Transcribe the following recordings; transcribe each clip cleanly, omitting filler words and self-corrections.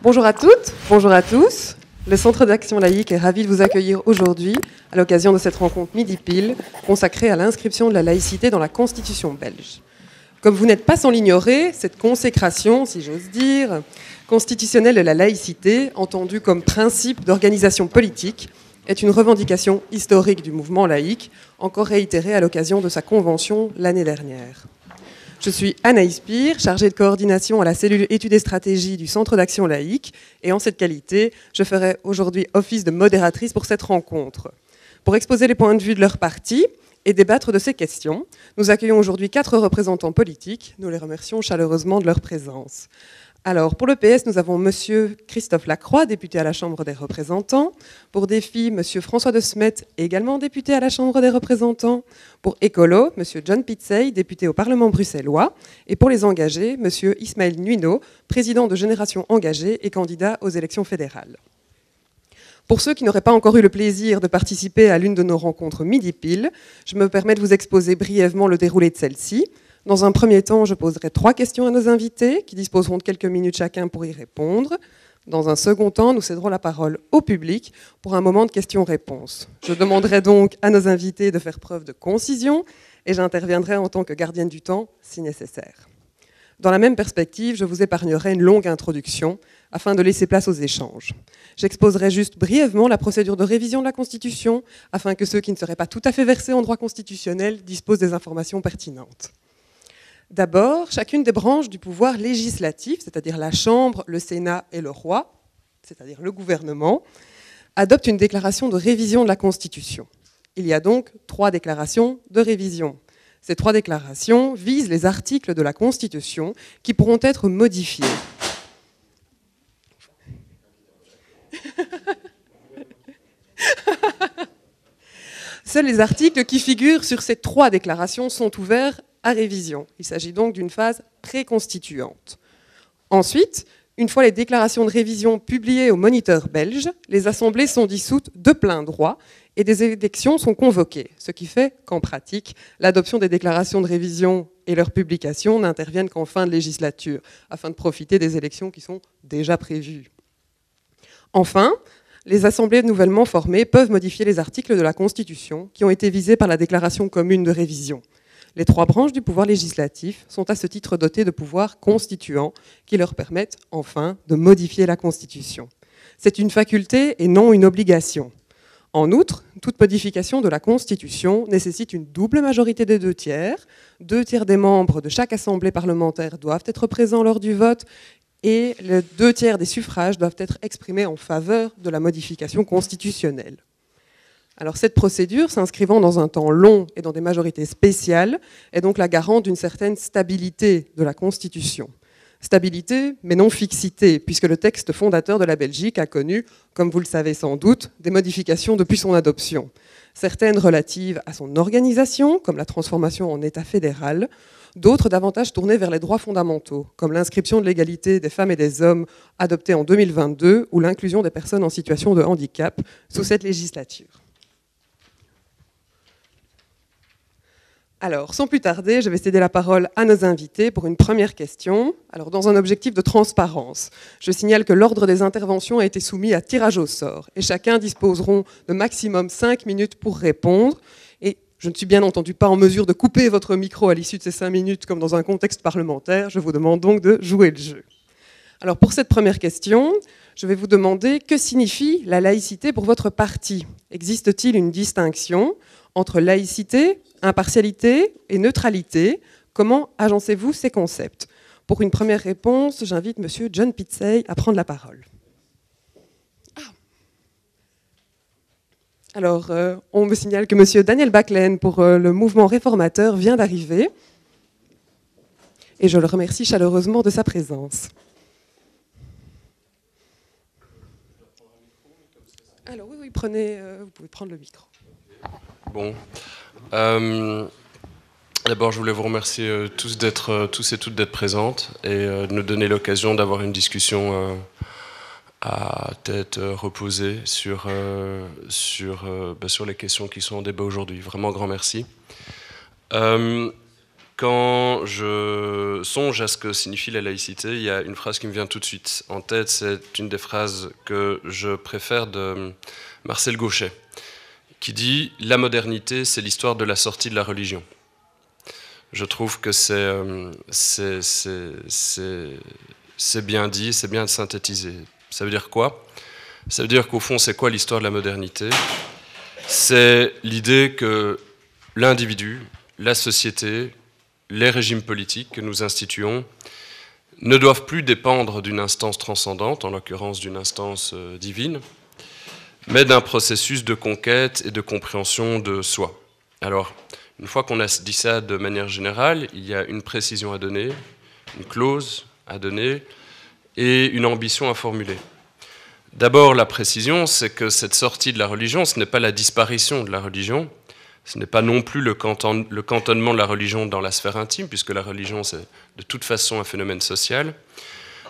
Bonjour à toutes, bonjour à tous. Le Centre d'Action Laïque est ravi de vous accueillir aujourd'hui à l'occasion de cette rencontre Midi Pile consacrée à l'inscription de la laïcité dans la Constitution belge. Comme vous n'êtes pas sans l'ignorer, cette consécration, si j'ose dire, constitutionnelle de la laïcité, entendue comme principe d'organisation politique, est une revendication historique du mouvement laïque, encore réitérée à l'occasion de sa convention l'année dernière. Je suis Anaïs Pire, chargée de coordination à la cellule études et stratégies du Centre d'Action Laïque, et en cette qualité, je ferai aujourd'hui office de modératrice pour cette rencontre. Pour exposer les points de vue de leur parti et débattre de ces questions, nous accueillons aujourd'hui 4 représentants politiques. Nous les remercions chaleureusement de leur présence. Alors, pour le PS, nous avons M. Christophe Lacroix, député à la Chambre des représentants. Pour Défi, M. François de Smet, également député à la Chambre des représentants. Pour Écolo, M. John Pitzey, député au Parlement bruxellois. Et pour les engagés, M. Ismaël Nuino, président de Génération Engagée et candidat aux élections fédérales. Pour ceux qui n'auraient pas encore eu le plaisir de participer à l'une de nos rencontres Midi Pile, je me permets de vous exposer brièvement le déroulé de celle-ci. Dans un premier temps, je poserai 3 questions à nos invités, qui disposeront de quelques minutes chacun pour y répondre. Dans un second temps, nous céderons la parole au public pour un moment de questions-réponses. Je demanderai donc à nos invités de faire preuve de concision et j'interviendrai en tant que gardienne du temps si nécessaire. Dans la même perspective, je vous épargnerai une longue introduction afin de laisser place aux échanges. J'exposerai juste brièvement la procédure de révision de la Constitution afin que ceux qui ne seraient pas tout à fait versés en droit constitutionnel disposent des informations pertinentes. D'abord, chacune des branches du pouvoir législatif, c'est-à-dire la Chambre, le Sénat et le Roi, c'est-à-dire le gouvernement, adopte une déclaration de révision de la Constitution. Il y a donc 3 déclarations de révision. Ces 3 déclarations visent les articles de la Constitution qui pourront être modifiés. Seuls les articles qui figurent sur ces 3 déclarations sont ouverts à révision. Il s'agit donc d'une phase préconstituante. Ensuite, une fois les déclarations de révision publiées au Moniteur belge, les assemblées sont dissoutes de plein droit et des élections sont convoquées, ce qui fait qu'en pratique, l'adoption des déclarations de révision et leur publication n'interviennent qu'en fin de législature, afin de profiter des élections qui sont déjà prévues. Enfin, les assemblées nouvellement formées peuvent modifier les articles de la Constitution qui ont été visés par la déclaration commune de révision. Les 3 branches du pouvoir législatif sont à ce titre dotées de pouvoirs constituants qui leur permettent enfin de modifier la Constitution. C'est une faculté et non une obligation. En outre, toute modification de la Constitution nécessite une double majorité des 2 tiers. 2 tiers des membres de chaque assemblée parlementaire doivent être présents lors du vote et les 2 tiers des suffrages doivent être exprimés en faveur de la modification constitutionnelle. Alors cette procédure, s'inscrivant dans un temps long et dans des majorités spéciales, est donc la garante d'une certaine stabilité de la Constitution. Stabilité, mais non fixité, puisque le texte fondateur de la Belgique a connu, comme vous le savez sans doute, des modifications depuis son adoption. Certaines relatives à son organisation, comme la transformation en État fédéral, d'autres davantage tournées vers les droits fondamentaux, comme l'inscription de l'égalité des femmes et des hommes adoptée en 2022 ou l'inclusion des personnes en situation de handicap sous cette législature. Alors, sans plus tarder, je vais céder la parole à nos invités pour une première question. Alors, dans un objectif de transparence, je signale que l'ordre des interventions a été soumis à tirage au sort et chacun disposeront de maximum 5 minutes pour répondre. Et je ne suis bien entendu pas en mesure de couper votre micro à l'issue de ces 5 minutes comme dans un contexte parlementaire. Je vous demande donc de jouer le jeu. Alors, pour cette première question, je vais vous demander que signifie la laïcité pour votre parti. Existe-t-il une distinction entre laïcité, impartialité et neutralité? Comment agencez-vous ces concepts? Pour une première réponse, j'invite M. John Pitzey à prendre la parole. Alors, on me signale que M. Daniel Baclen, pour le mouvement réformateur, vient d'arriver. Et je le remercie chaleureusement de sa présence. Alors oui, prenez, vous pouvez prendre le micro. Bon. D'abord, je voulais vous remercier tous et toutes d'être présentes et de nous donner l'occasion d'avoir une discussion à tête reposée sur les questions qui sont en débat aujourd'hui. Vraiment, grand merci. quand je songe à ce que signifie la laïcité, il y a une phrase qui me vient tout de suite en tête. C'est une des phrases que je préfère de Marcel Gauchet, qui dit « La modernité, c'est l'histoire de la sortie de la religion ». Je trouve que c'est bien dit, c'est bien synthétisé. Ça veut dire quoi? Ça veut dire qu'au fond, c'est quoi l'histoire de la modernité? C'est l'idée que l'individu, la société, les régimes politiques que nous instituons ne doivent plus dépendre d'une instance transcendante, en l'occurrence d'une instance divine, mais d'un processus de conquête et de compréhension de soi. Alors, une fois qu'on a dit ça de manière générale, il y a une précision à donner, une clause à donner et une ambition à formuler. D'abord, la précision, c'est que cette sortie de la religion, ce n'est pas la disparition de la religion, ce n'est pas non plus le cantonnement de la religion dans la sphère intime, puisque la religion, c'est de toute façon un phénomène social.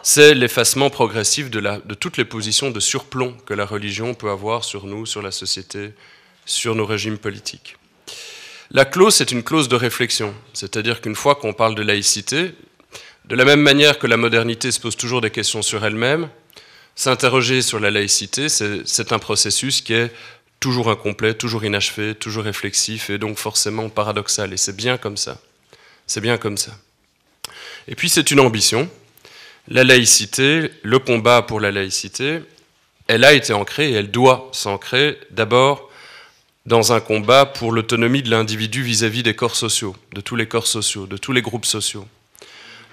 C'est l'effacement progressif de toutes les positions de surplomb que la religion peut avoir sur nous, sur la société, sur nos régimes politiques. La clause, c'est une clause de réflexion, c'est-à-dire qu'une fois qu'on parle de laïcité, de la même manière que la modernité se pose toujours des questions sur elle-même, s'interroger sur la laïcité, c'est un processus qui est toujours incomplet, toujours inachevé, toujours réflexif et donc forcément paradoxal. Et c'est bien comme ça. C'est bien comme ça. Et puis c'est une ambition. La laïcité, le combat pour la laïcité, elle a été ancrée et elle doit s'ancrer d'abord dans un combat pour l'autonomie de l'individu vis-à-vis des corps sociaux, de tous les corps sociaux, de tous les groupes sociaux.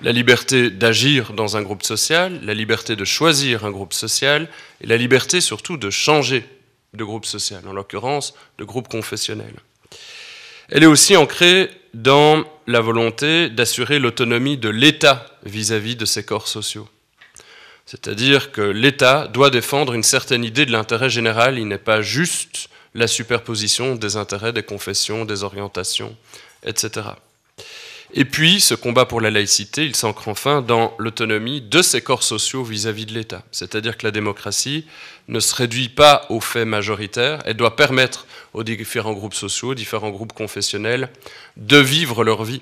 La liberté d'agir dans un groupe social, la liberté de choisir un groupe social, et la liberté surtout de changer de groupe social, en l'occurrence de groupe confessionnel. Elle est aussi ancrée dans la volonté d'assurer l'autonomie de l'État vis-à-vis de ses corps sociaux. C'est-à-dire que l'État doit défendre une certaine idée de l'intérêt général, il n'est pas juste la superposition des intérêts, des confessions, des orientations, etc. Et puis, ce combat pour la laïcité, il s'ancre enfin dans l'autonomie de ces corps sociaux vis-à-vis de l'État. C'est-à-dire que la démocratie ne se réduit pas aux faits majoritaires, elle doit permettre aux différents groupes sociaux, aux différents groupes confessionnels, de vivre leur vie,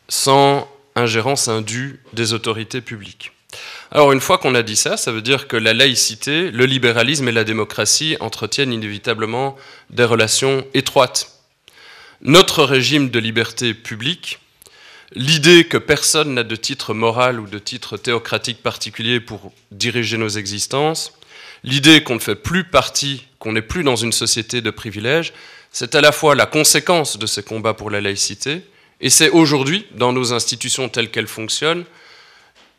sans ingérence indue des autorités publiques. Alors, une fois qu'on a dit ça, ça veut dire que la laïcité, le libéralisme et la démocratie entretiennent inévitablement des relations étroites. Notre régime de liberté publique, l'idée que personne n'a de titre moral ou de titre théocratique particulier pour diriger nos existences, l'idée qu'on ne fait plus partie, qu'on n'est plus dans une société de privilèges, c'est à la fois la conséquence de ces combats pour la laïcité, et c'est aujourd'hui, dans nos institutions telles qu'elles fonctionnent,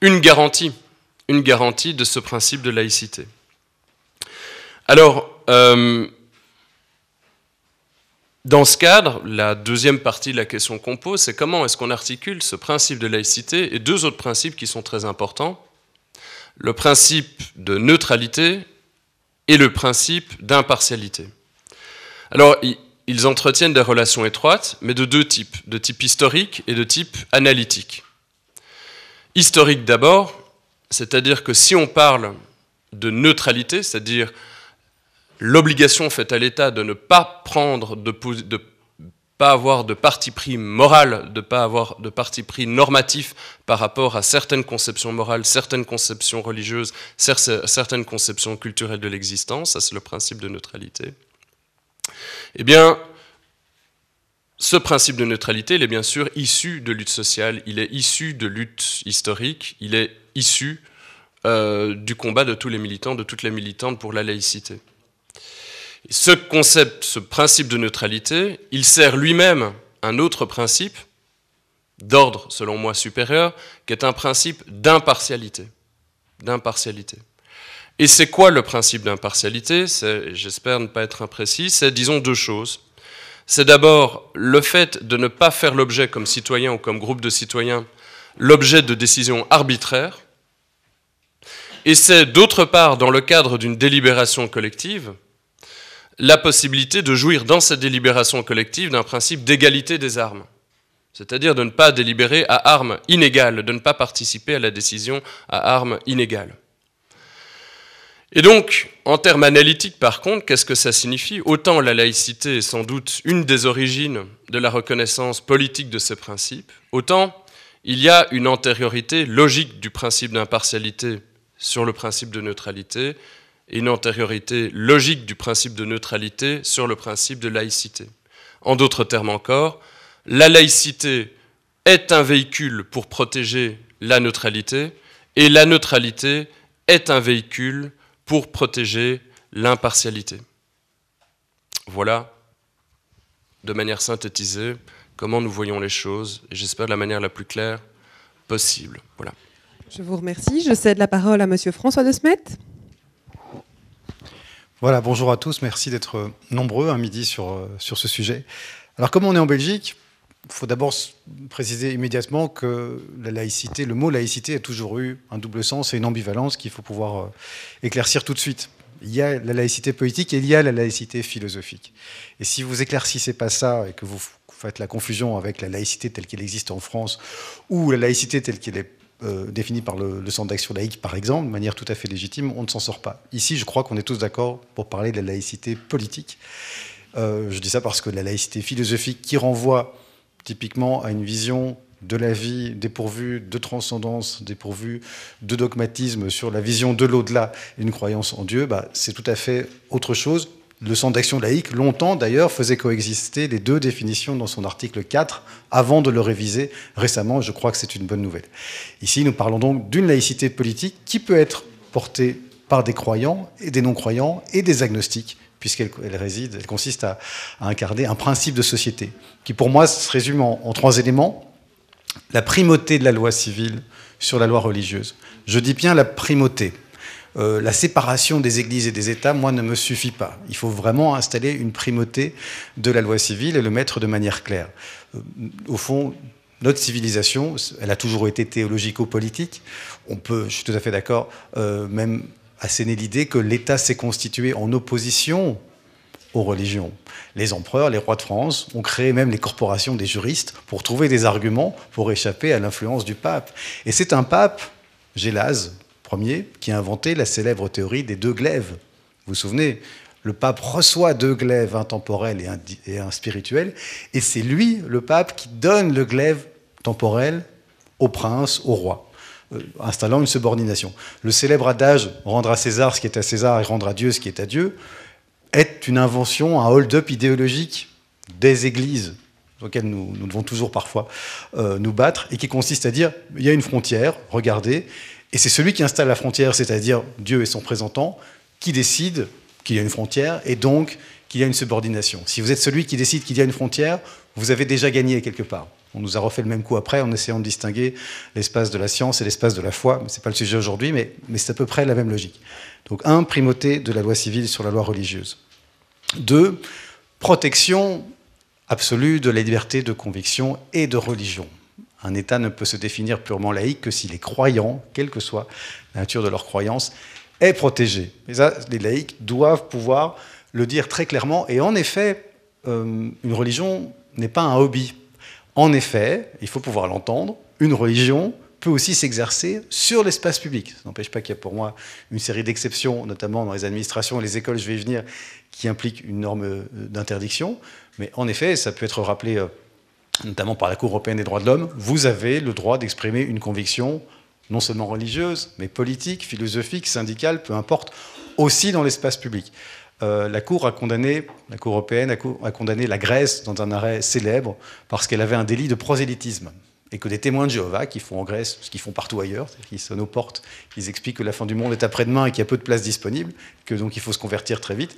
une garantie de ce principe de laïcité. Alors, dans ce cadre, la deuxième partie de la question qu'on pose, c'est comment est-ce qu'on articule ce principe de laïcité et deux autres principes qui sont très importants, le principe de neutralité et le principe d'impartialité. Alors, ils entretiennent des relations étroites, mais de deux types, de type historique et de type analytique. Historique d'abord, c'est-à-dire que si on parle de neutralité, c'est-à-dire l'obligation faite à l'État de ne pas prendre, de pas avoir de parti pris moral, de ne pas avoir de parti pris normatif par rapport à certaines conceptions morales, certaines conceptions religieuses, certaines conceptions culturelles de l'existence, ça c'est le principe de neutralité. Eh bien, ce principe de neutralité, il est bien sûr issu de lutte sociale, il est issu de lutte historique, il est issu du combat de tous les militants, de toutes les militantes pour la laïcité. Et ce concept, ce principe de neutralité, il sert lui-même un autre principe, d'ordre selon moi supérieur, qui est un principe d'impartialité. Et c'est quoi le principe d'impartialité? J'espère ne pas être imprécis, c'est disons deux choses. C'est d'abord le fait de ne pas faire l'objet comme citoyen ou comme groupe de citoyens, l'objet de décisions arbitraires. Et c'est d'autre part, dans le cadre d'une délibération collective, la possibilité de jouir dans cette délibération collective d'un principe d'égalité des armes. C'est-à-dire de ne pas délibérer à armes inégales, de ne pas participer à la décision à armes inégales. Et donc, en termes analytiques, par contre, qu'est-ce que ça signifie? Autant la laïcité est sans doute une des origines de la reconnaissance politique de ces principes, autant il y a une antériorité logique du principe d'impartialité sur le principe de neutralité et une antériorité logique du principe de neutralité sur le principe de laïcité. En d'autres termes encore, la laïcité est un véhicule pour protéger la neutralité et la neutralité est un véhicule pour protéger l'impartialité. Voilà, de manière synthétisée, comment nous voyons les choses, et j'espère de la manière la plus claire possible. Voilà. Je vous remercie. Je cède la parole à Monsieur François de Smet. Voilà, bonjour à tous. Merci d'être nombreux à midi sur ce sujet. Alors, comme on est en Belgique, il faut d'abord préciser immédiatement que la laïcité, le mot laïcité a toujours eu un double sens et une ambivalence qu'il faut pouvoir éclaircir tout de suite. Il y a la laïcité politique et il y a la laïcité philosophique. Et si vous éclaircissez pas ça et que vous faites la confusion avec la laïcité telle qu'elle existe en France ou la laïcité telle qu'elle est définie par le Centre d'action laïque, par exemple, de manière tout à fait légitime, on ne s'en sort pas. Ici, je crois qu'on est tous d'accord pour parler de la laïcité politique. Je dis ça parce que la laïcité philosophique qui renvoie typiquement à une vision de la vie dépourvue de transcendance, dépourvue de dogmatisme sur la vision de l'au-delà et une croyance en Dieu, c'est tout à fait autre chose. Le Centre d'action laïque, longtemps d'ailleurs, faisait coexister les deux définitions dans son article 4, avant de le réviser récemment. Je crois que c'est une bonne nouvelle. Ici, nous parlons donc d'une laïcité politique qui peut être portée par des croyants et des non-croyants et des agnostiques, puisqu'elle consiste à incarner un principe de société, qui pour moi se résume en trois éléments. La primauté de la loi civile sur la loi religieuse. Je dis bien la primauté. La séparation des églises et des États, moi, ne me suffit pas. Il faut vraiment installer une primauté de la loi civile et le mettre de manière claire. Au fond, notre civilisation, elle a toujours été théologico-politique. On peut, je suis tout à fait d'accord, même asséner l'idée que l'État s'est constitué en opposition aux religions. Les empereurs, les rois de France ont créé même les corporations des juristes pour trouver des arguments pour échapper à l'influence du pape. Et c'est un pape, Gélase Ier, qui a inventé la célèbre théorie des deux glaives. Vous vous souvenez, le pape reçoit deux glaives, un temporel et un spirituel, et c'est lui, le pape, qui donne le glaive temporel au prince, au roi, installant une subordination. Le célèbre adage « rendre à César ce qui est à César et rendre à Dieu ce qui est à Dieu » est une invention, un hold-up idéologique des églises, auxquelles nous devons toujours parfois nous battre, et qui consiste à dire il y a une frontière, regardez, et c'est celui qui installe la frontière, c'est-à-dire Dieu et son représentant, qui décide qu'il y a une frontière, et donc qu'il y a une subordination. Si vous êtes celui qui décide qu'il y a une frontière, vous avez déjà gagné quelque part. On nous a refait le même coup après en essayant de distinguer l'espace de la science et l'espace de la foi. Ce n'est pas le sujet aujourd'hui, mais c'est à peu près la même logique. Donc, 1, primauté de la loi civile sur la loi religieuse. 2, protection absolue de la liberté de conviction et de religion. Un État ne peut se définir purement laïque que si les croyants, quelle que soit la nature de leur croyance, est protégé. Et ça, les laïcs doivent pouvoir le dire très clairement. Et en effet, une religion n'est pas un hobby. En effet, il faut pouvoir l'entendre, une religion peut aussi s'exercer sur l'espace public. Ça n'empêche pas qu'il y a pour moi une série d'exceptions, notamment dans les administrations et les écoles, je vais y venir, qui impliquent une norme d'interdiction. Mais en effet, ça peut être rappelé notamment par la Cour européenne des droits de l'homme, vous avez le droit d'exprimer une conviction non seulement religieuse, mais politique, philosophique, syndicale, peu importe, aussi dans l'espace public. La Cour européenne a condamné la Grèce dans un arrêt célèbre parce qu'elle avait un délit de prosélytisme. Et que des témoins de Jéhovah, qui font en Grèce ce qu'ils font partout ailleurs, qui sonnent aux portes, qui expliquent que la fin du monde est après-demain et qu'il y a peu de places disponibles, que donc il faut se convertir très vite,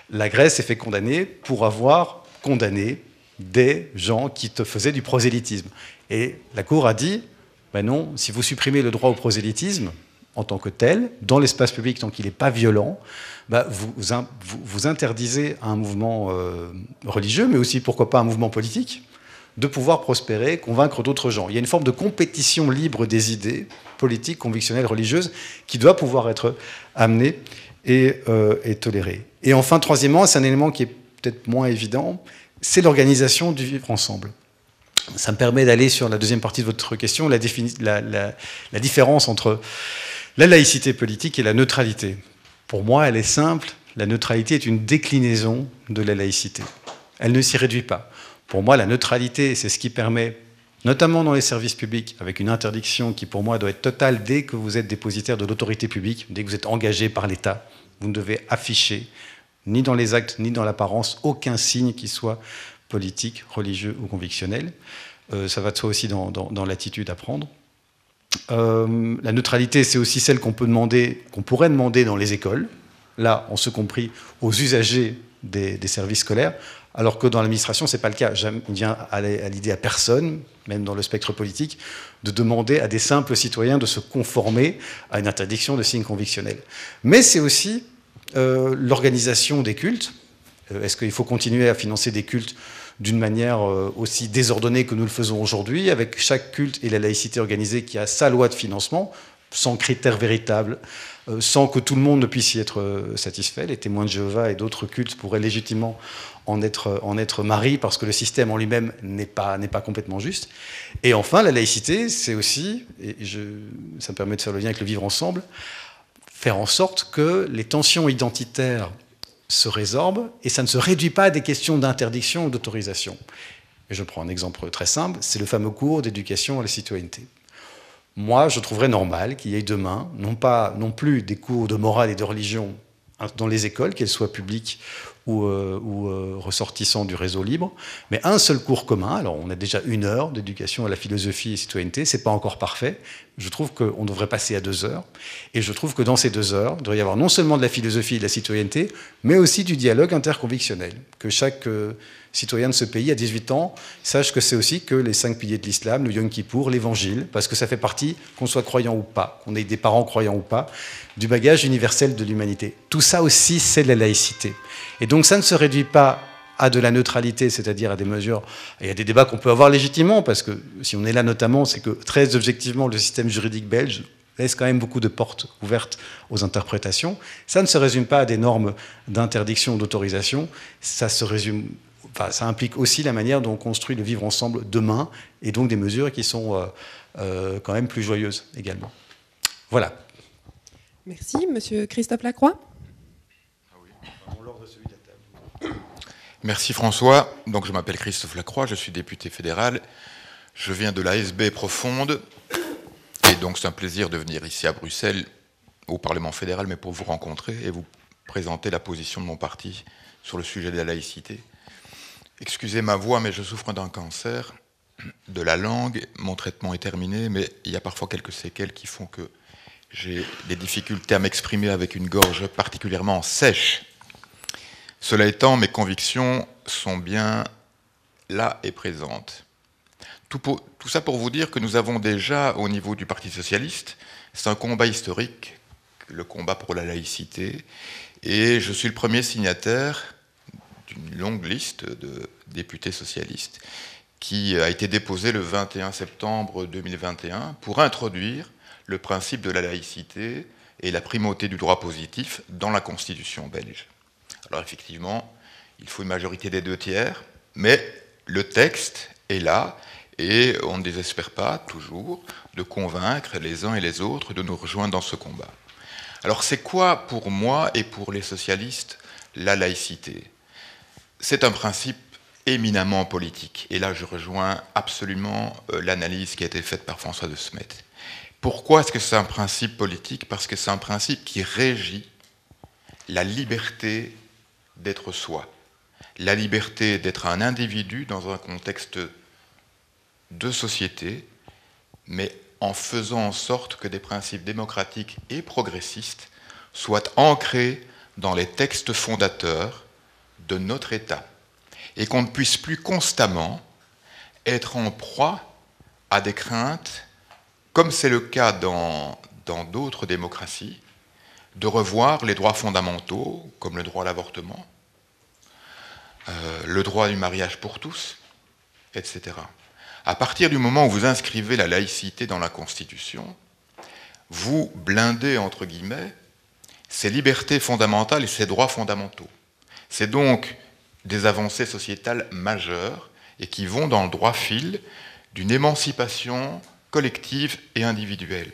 la Grèce s'est fait condamner pour avoir condamné des gens qui te faisaient du prosélytisme. Et la Cour a dit, ben non, si vous supprimez le droit au prosélytisme, en tant que tel, dans l'espace public, tant qu'il n'est pas violent, ben vous interdisez à un mouvement religieux, mais aussi, pourquoi pas, un mouvement politique, de pouvoir prospérer, convaincre d'autres gens. Il y a une forme de compétition libre des idées politiques, convictionnelles, religieuses, qui doit pouvoir être amenée et tolérée. Et enfin, troisièmement, c'est un élément qui est peut-être moins évident, c'est l'organisation du vivre ensemble. Ça me permet d'aller sur la deuxième partie de votre question, la différence entre la laïcité politique et la neutralité. Pour moi, elle est simple. La neutralité est une déclinaison de la laïcité. Elle ne s'y réduit pas. Pour moi, la neutralité, c'est ce qui permet, notamment dans les services publics, avec une interdiction qui, pour moi, doit être totale dès que vous êtes dépositaire de l'autorité publique, dès que vous êtes engagé par l'État, vous ne devez afficher, ni dans les actes, ni dans l'apparence, aucun signe qui soit politique, religieux ou convictionnel. Ça va de soi aussi dans l'attitude à prendre. La neutralité, c'est aussi celle qu'on pourrait demander dans les écoles, là, en ce compris aux usagers des services scolaires, alors que dans l'administration, ce n'est pas le cas. Il vient à l'idée à personne, même dans le spectre politique, de demander à des simples citoyens de se conformer à une interdiction de signes convictionnels. Mais c'est aussi l'organisation des cultes. Est-ce qu'il faut continuer à financer des cultes d'une manière aussi désordonnée que nous le faisons aujourd'hui, avec chaque culte et la laïcité organisée qui a sa loi de financement, sans critères véritables, sans que tout le monde ne puisse y être satisfait. Les témoins de Jéhovah et d'autres cultes pourraient légitimement en être maris, parce que le système en lui-même n'est pas complètement juste. Et enfin, la laïcité, c'est aussi, ça me permet de faire le lien avec le vivre ensemble, faire en sorte que les tensions identitaires se résorbent, et ça ne se réduit pas à des questions d'interdiction ou d'autorisation. Et je prends un exemple très simple, c'est le fameux cours d'éducation à la citoyenneté. Moi, je trouverais normal qu'il y ait demain, non plus des cours de morale et de religion dans les écoles, qu'elles soient publiques ou ressortissants du réseau libre, mais un seul cours commun. Alors, on a déjà 1 heure d'éducation à la philosophie et citoyenneté, c'est pas encore parfait. Je trouve qu'on devrait passer à 2 heures. Et je trouve que dans ces 2 heures, il devrait y avoir non seulement de la philosophie et de la citoyenneté, mais aussi du dialogue interconvictionnel. Que chaque citoyen de ce pays, à 18 ans, sache que c'est aussi que les 5 piliers de l'islam, le Yom Kippour, l'évangile, parce que ça fait partie, qu'on soit croyant ou pas, qu'on ait des parents croyants ou pas, du bagage universel de l'humanité. Tout ça aussi, c'est la laïcité. Et donc ça ne se réduit pas à de la neutralité, c'est-à-dire à des mesures... Il y a des débats qu'on peut avoir légitimement, parce que si on est là notamment, c'est que très objectivement, le système juridique belge laisse quand même beaucoup de portes ouvertes aux interprétations. Ça ne se résume pas à des normes d'interdiction ou d'autorisation, ça implique aussi la manière dont on construit le vivre ensemble demain, et donc des mesures qui sont quand même plus joyeuses également. Voilà. Merci. Monsieur Christophe Lacroix. Merci François. Donc je m'appelle Christophe Lacroix, je suis député fédéral. Je viens de l'ASB profonde. Et donc c'est un plaisir de venir ici à Bruxelles, au Parlement fédéral, mais pour vous rencontrer et vous présenter la position de mon parti sur le sujet de la laïcité. Excusez ma voix, mais je souffre d'un cancer de la langue. Mon traitement est terminé, mais il y a parfois quelques séquelles qui font que j'ai des difficultés à m'exprimer avec une gorge particulièrement sèche. Cela étant, mes convictions sont bien là et présentes. Tout ça pour vous dire que nous avons déjà, au niveau du Parti socialiste, c'est un combat historique, le combat pour la laïcité, et je suis le premier signataire d'une longue liste de députés socialistes qui a été déposée le 21 septembre 2021 pour introduire le principe de la laïcité et la primauté du droit positif dans la Constitution belge. Alors effectivement, il faut une majorité des 2/3, mais le texte est là et on ne désespère pas toujours de convaincre les uns et les autres de nous rejoindre dans ce combat. Alors c'est quoi pour moi et pour les socialistes la laïcité ? C'est un principe éminemment politique. Et là, je rejoins absolument l'analyse qui a été faite par François de Smet. Pourquoi est-ce que c'est un principe politique ? Parce que c'est un principe qui régit la liberté d'être soi, la liberté d'être un individu dans un contexte de société, mais en faisant en sorte que des principes démocratiques et progressistes soient ancrés dans les textes fondateurs de notre État, et qu'on ne puisse plus constamment être en proie à des craintes, comme c'est le cas dans d'autres démocraties, de revoir les droits fondamentaux, comme le droit à l'avortement, le droit du mariage pour tous, etc. À partir du moment où vous inscrivez la laïcité dans la Constitution, vous blindez, entre guillemets, ces libertés fondamentales et ces droits fondamentaux. C'est donc des avancées sociétales majeures et qui vont dans le droit fil d'une émancipation collective et individuelle.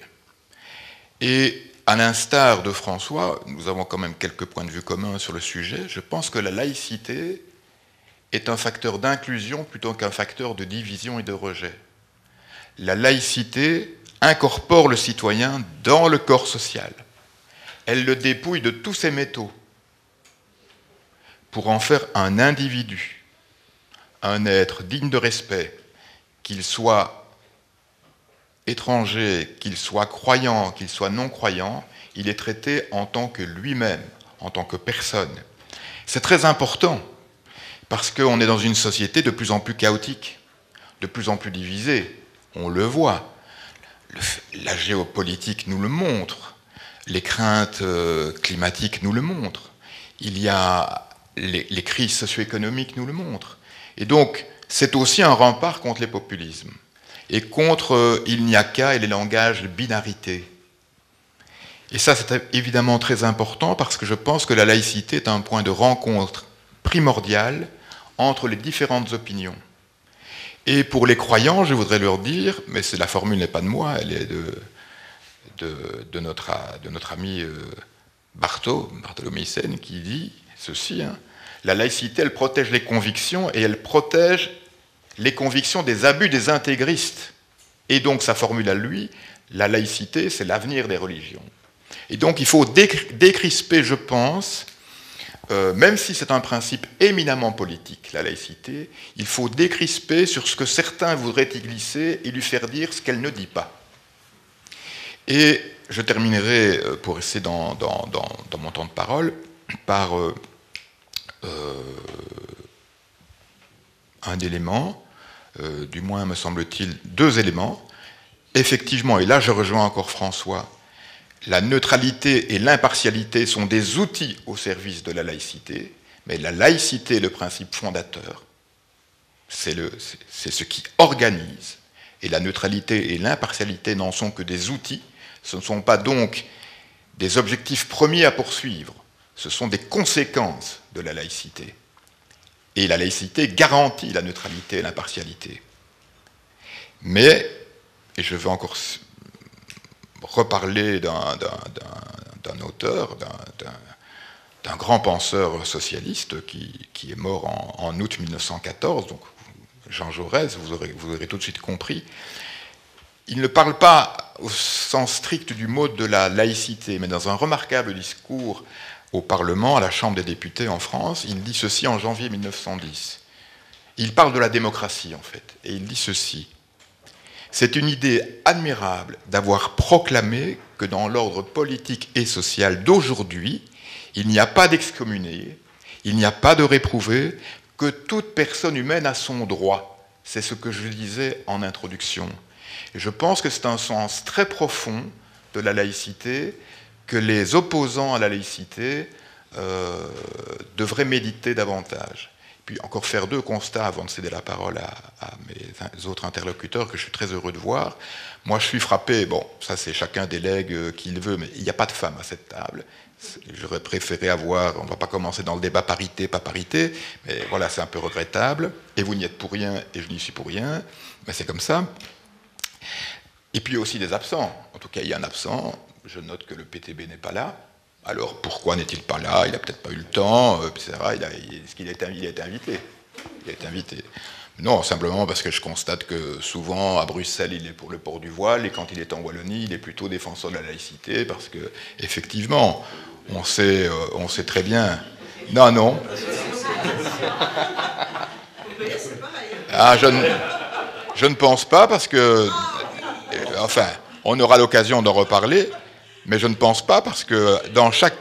Et à l'instar de François, nous avons quand même quelques points de vue communs sur le sujet, je pense que la laïcité est un facteur d'inclusion plutôt qu'un facteur de division et de rejet. La laïcité incorpore le citoyen dans le corps social. Elle le dépouille de tous ses métaux pour en faire un individu, un être digne de respect, qu'il soit étranger, qu'il soit croyant, qu'il soit non-croyant, il est traité en tant que lui-même, en tant que personne. C'est très important, parce qu'on est dans une société de plus en plus chaotique, de plus en plus divisée. On le voit. La géopolitique nous le montre. Les craintes climatiques nous le montrent. Il y a les crises socio-économiques nous le montrent. Et donc, c'est aussi un rempart contre les populismes. Et contre il n'y a qu'à et les langages de binarité. Et ça, c'est évidemment très important parce que je pense que la laïcité est un point de rencontre primordial entre les différentes opinions. Et pour les croyants, je voudrais leur dire, mais la formule n'est pas de moi, elle est de notre ami Bartholomé Hyssen, qui dit ceci, hein, la laïcité, elle protège les convictions et elle protège les convictions des abus des intégristes. Et donc, sa formule à lui, la laïcité, c'est l'avenir des religions. Et donc, il faut décrisper, je pense, même si c'est un principe éminemment politique, la laïcité, il faut décrisper sur ce que certains voudraient y glisser et lui faire dire ce qu'elle ne dit pas. Et je terminerai, pour rester dans mon temps de parole, par un élément, du moins me semble-t-il, deux éléments. Effectivement, et là je rejoins encore François, la neutralité et l'impartialité sont des outils au service de la laïcité, mais la laïcité est le principe fondateur, c'est ce qui organise, et la neutralité et l'impartialité n'en sont que des outils, ce ne sont pas donc des objectifs premiers à poursuivre, ce sont des conséquences de la laïcité. Et la laïcité garantit la neutralité et l'impartialité. Mais, et je veux encore reparler d'un auteur, d'un grand penseur socialiste qui est mort en août 1914, donc Jean Jaurès, vous aurez tout de suite compris. Il ne parle pas au sens strict du mot de la laïcité, mais dans un remarquable discours au Parlement, à la Chambre des députés en France, il dit ceci en janvier 1910. Il parle de la démocratie, en fait, et il dit ceci. C'est une idée admirable d'avoir proclamé que dans l'ordre politique et social d'aujourd'hui, il n'y a pas d'excommunié, il n'y a pas de réprouvé, que toute personne humaine a son droit. C'est ce que je disais en introduction. Et je pense que c'est un sens très profond de la laïcité que les opposants à la laïcité devraient méditer davantage. Puis encore faire deux constats avant de céder la parole à mes autres interlocuteurs que je suis très heureux de voir. Moi, je suis frappé, bon, ça c'est chacun délègue qu'il veut, mais il n'y a pas de femmes à cette table. J'aurais préféré avoir, on ne va pas commencer dans le débat parité, pas parité, mais voilà, c'est un peu regrettable. Et vous n'y êtes pour rien, et je n'y suis pour rien, mais c'est comme ça. Et puis il y a aussi des absents. En tout cas, il y a un absent. Je note que le PTB n'est pas là. Alors pourquoi n'est-il pas là? Il n'a peut-être pas eu le temps, etc. Est-ce qu'il a été invité? Il a été invité. Non, simplement parce que je constate que souvent, à Bruxelles, il est pour le port du voile, et quand il est en Wallonie, il est plutôt défenseur de la laïcité, parce que, effectivement, on sait très bien... Non. Ah, je ne pense pas, parce que... Enfin, on aura l'occasion d'en reparler, mais je ne pense pas, parce que dans chaque...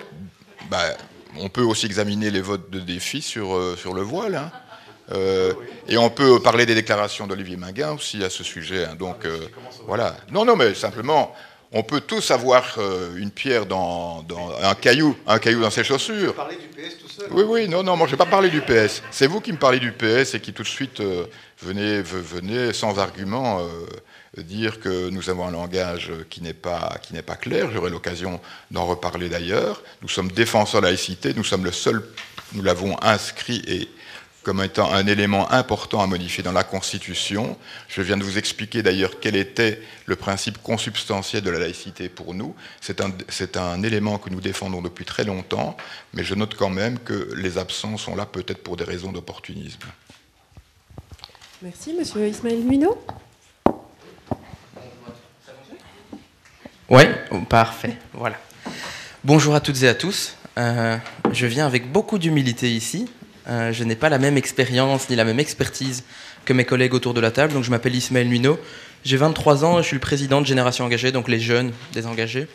on peut aussi examiner les votes de défi sur le voile, hein. Et on peut parler des déclarations d'Olivier Minguin aussi à ce sujet, hein. Donc, voilà. Non, mais simplement, on peut tous avoir une pierre dans un caillou dans ses chaussures. Vous parlez du PS tout seul? Oui, non, moi je n'ai pas parlé du PS. C'est vous qui me parlez du PS et qui tout de suite venez sans argument dire que nous avons un langage qui n'est pas clair. J'aurai l'occasion d'en reparler d'ailleurs. Nous sommes défenseurs de la laïcité, nous sommes le seul, nous l'avons inscrit et comme étant un élément important à modifier dans la Constitution. Je viens de vous expliquer d'ailleurs quel était le principe consubstantiel de la laïcité pour nous. C'est un élément que nous défendons depuis très longtemps, mais je note quand même que les absents sont là peut-être pour des raisons d'opportunisme. Merci, monsieur Ismaël Muino. Oui, parfait, voilà. Bonjour à toutes et à tous. Je viens avec beaucoup d'humilité ici. Je n'ai pas la même expérience ni la même expertise que mes collègues autour de la table. Donc je m'appelle Ismaël Muino. J'ai 23 ans et je suis le président de Génération Engagée, donc les jeunes des engagés.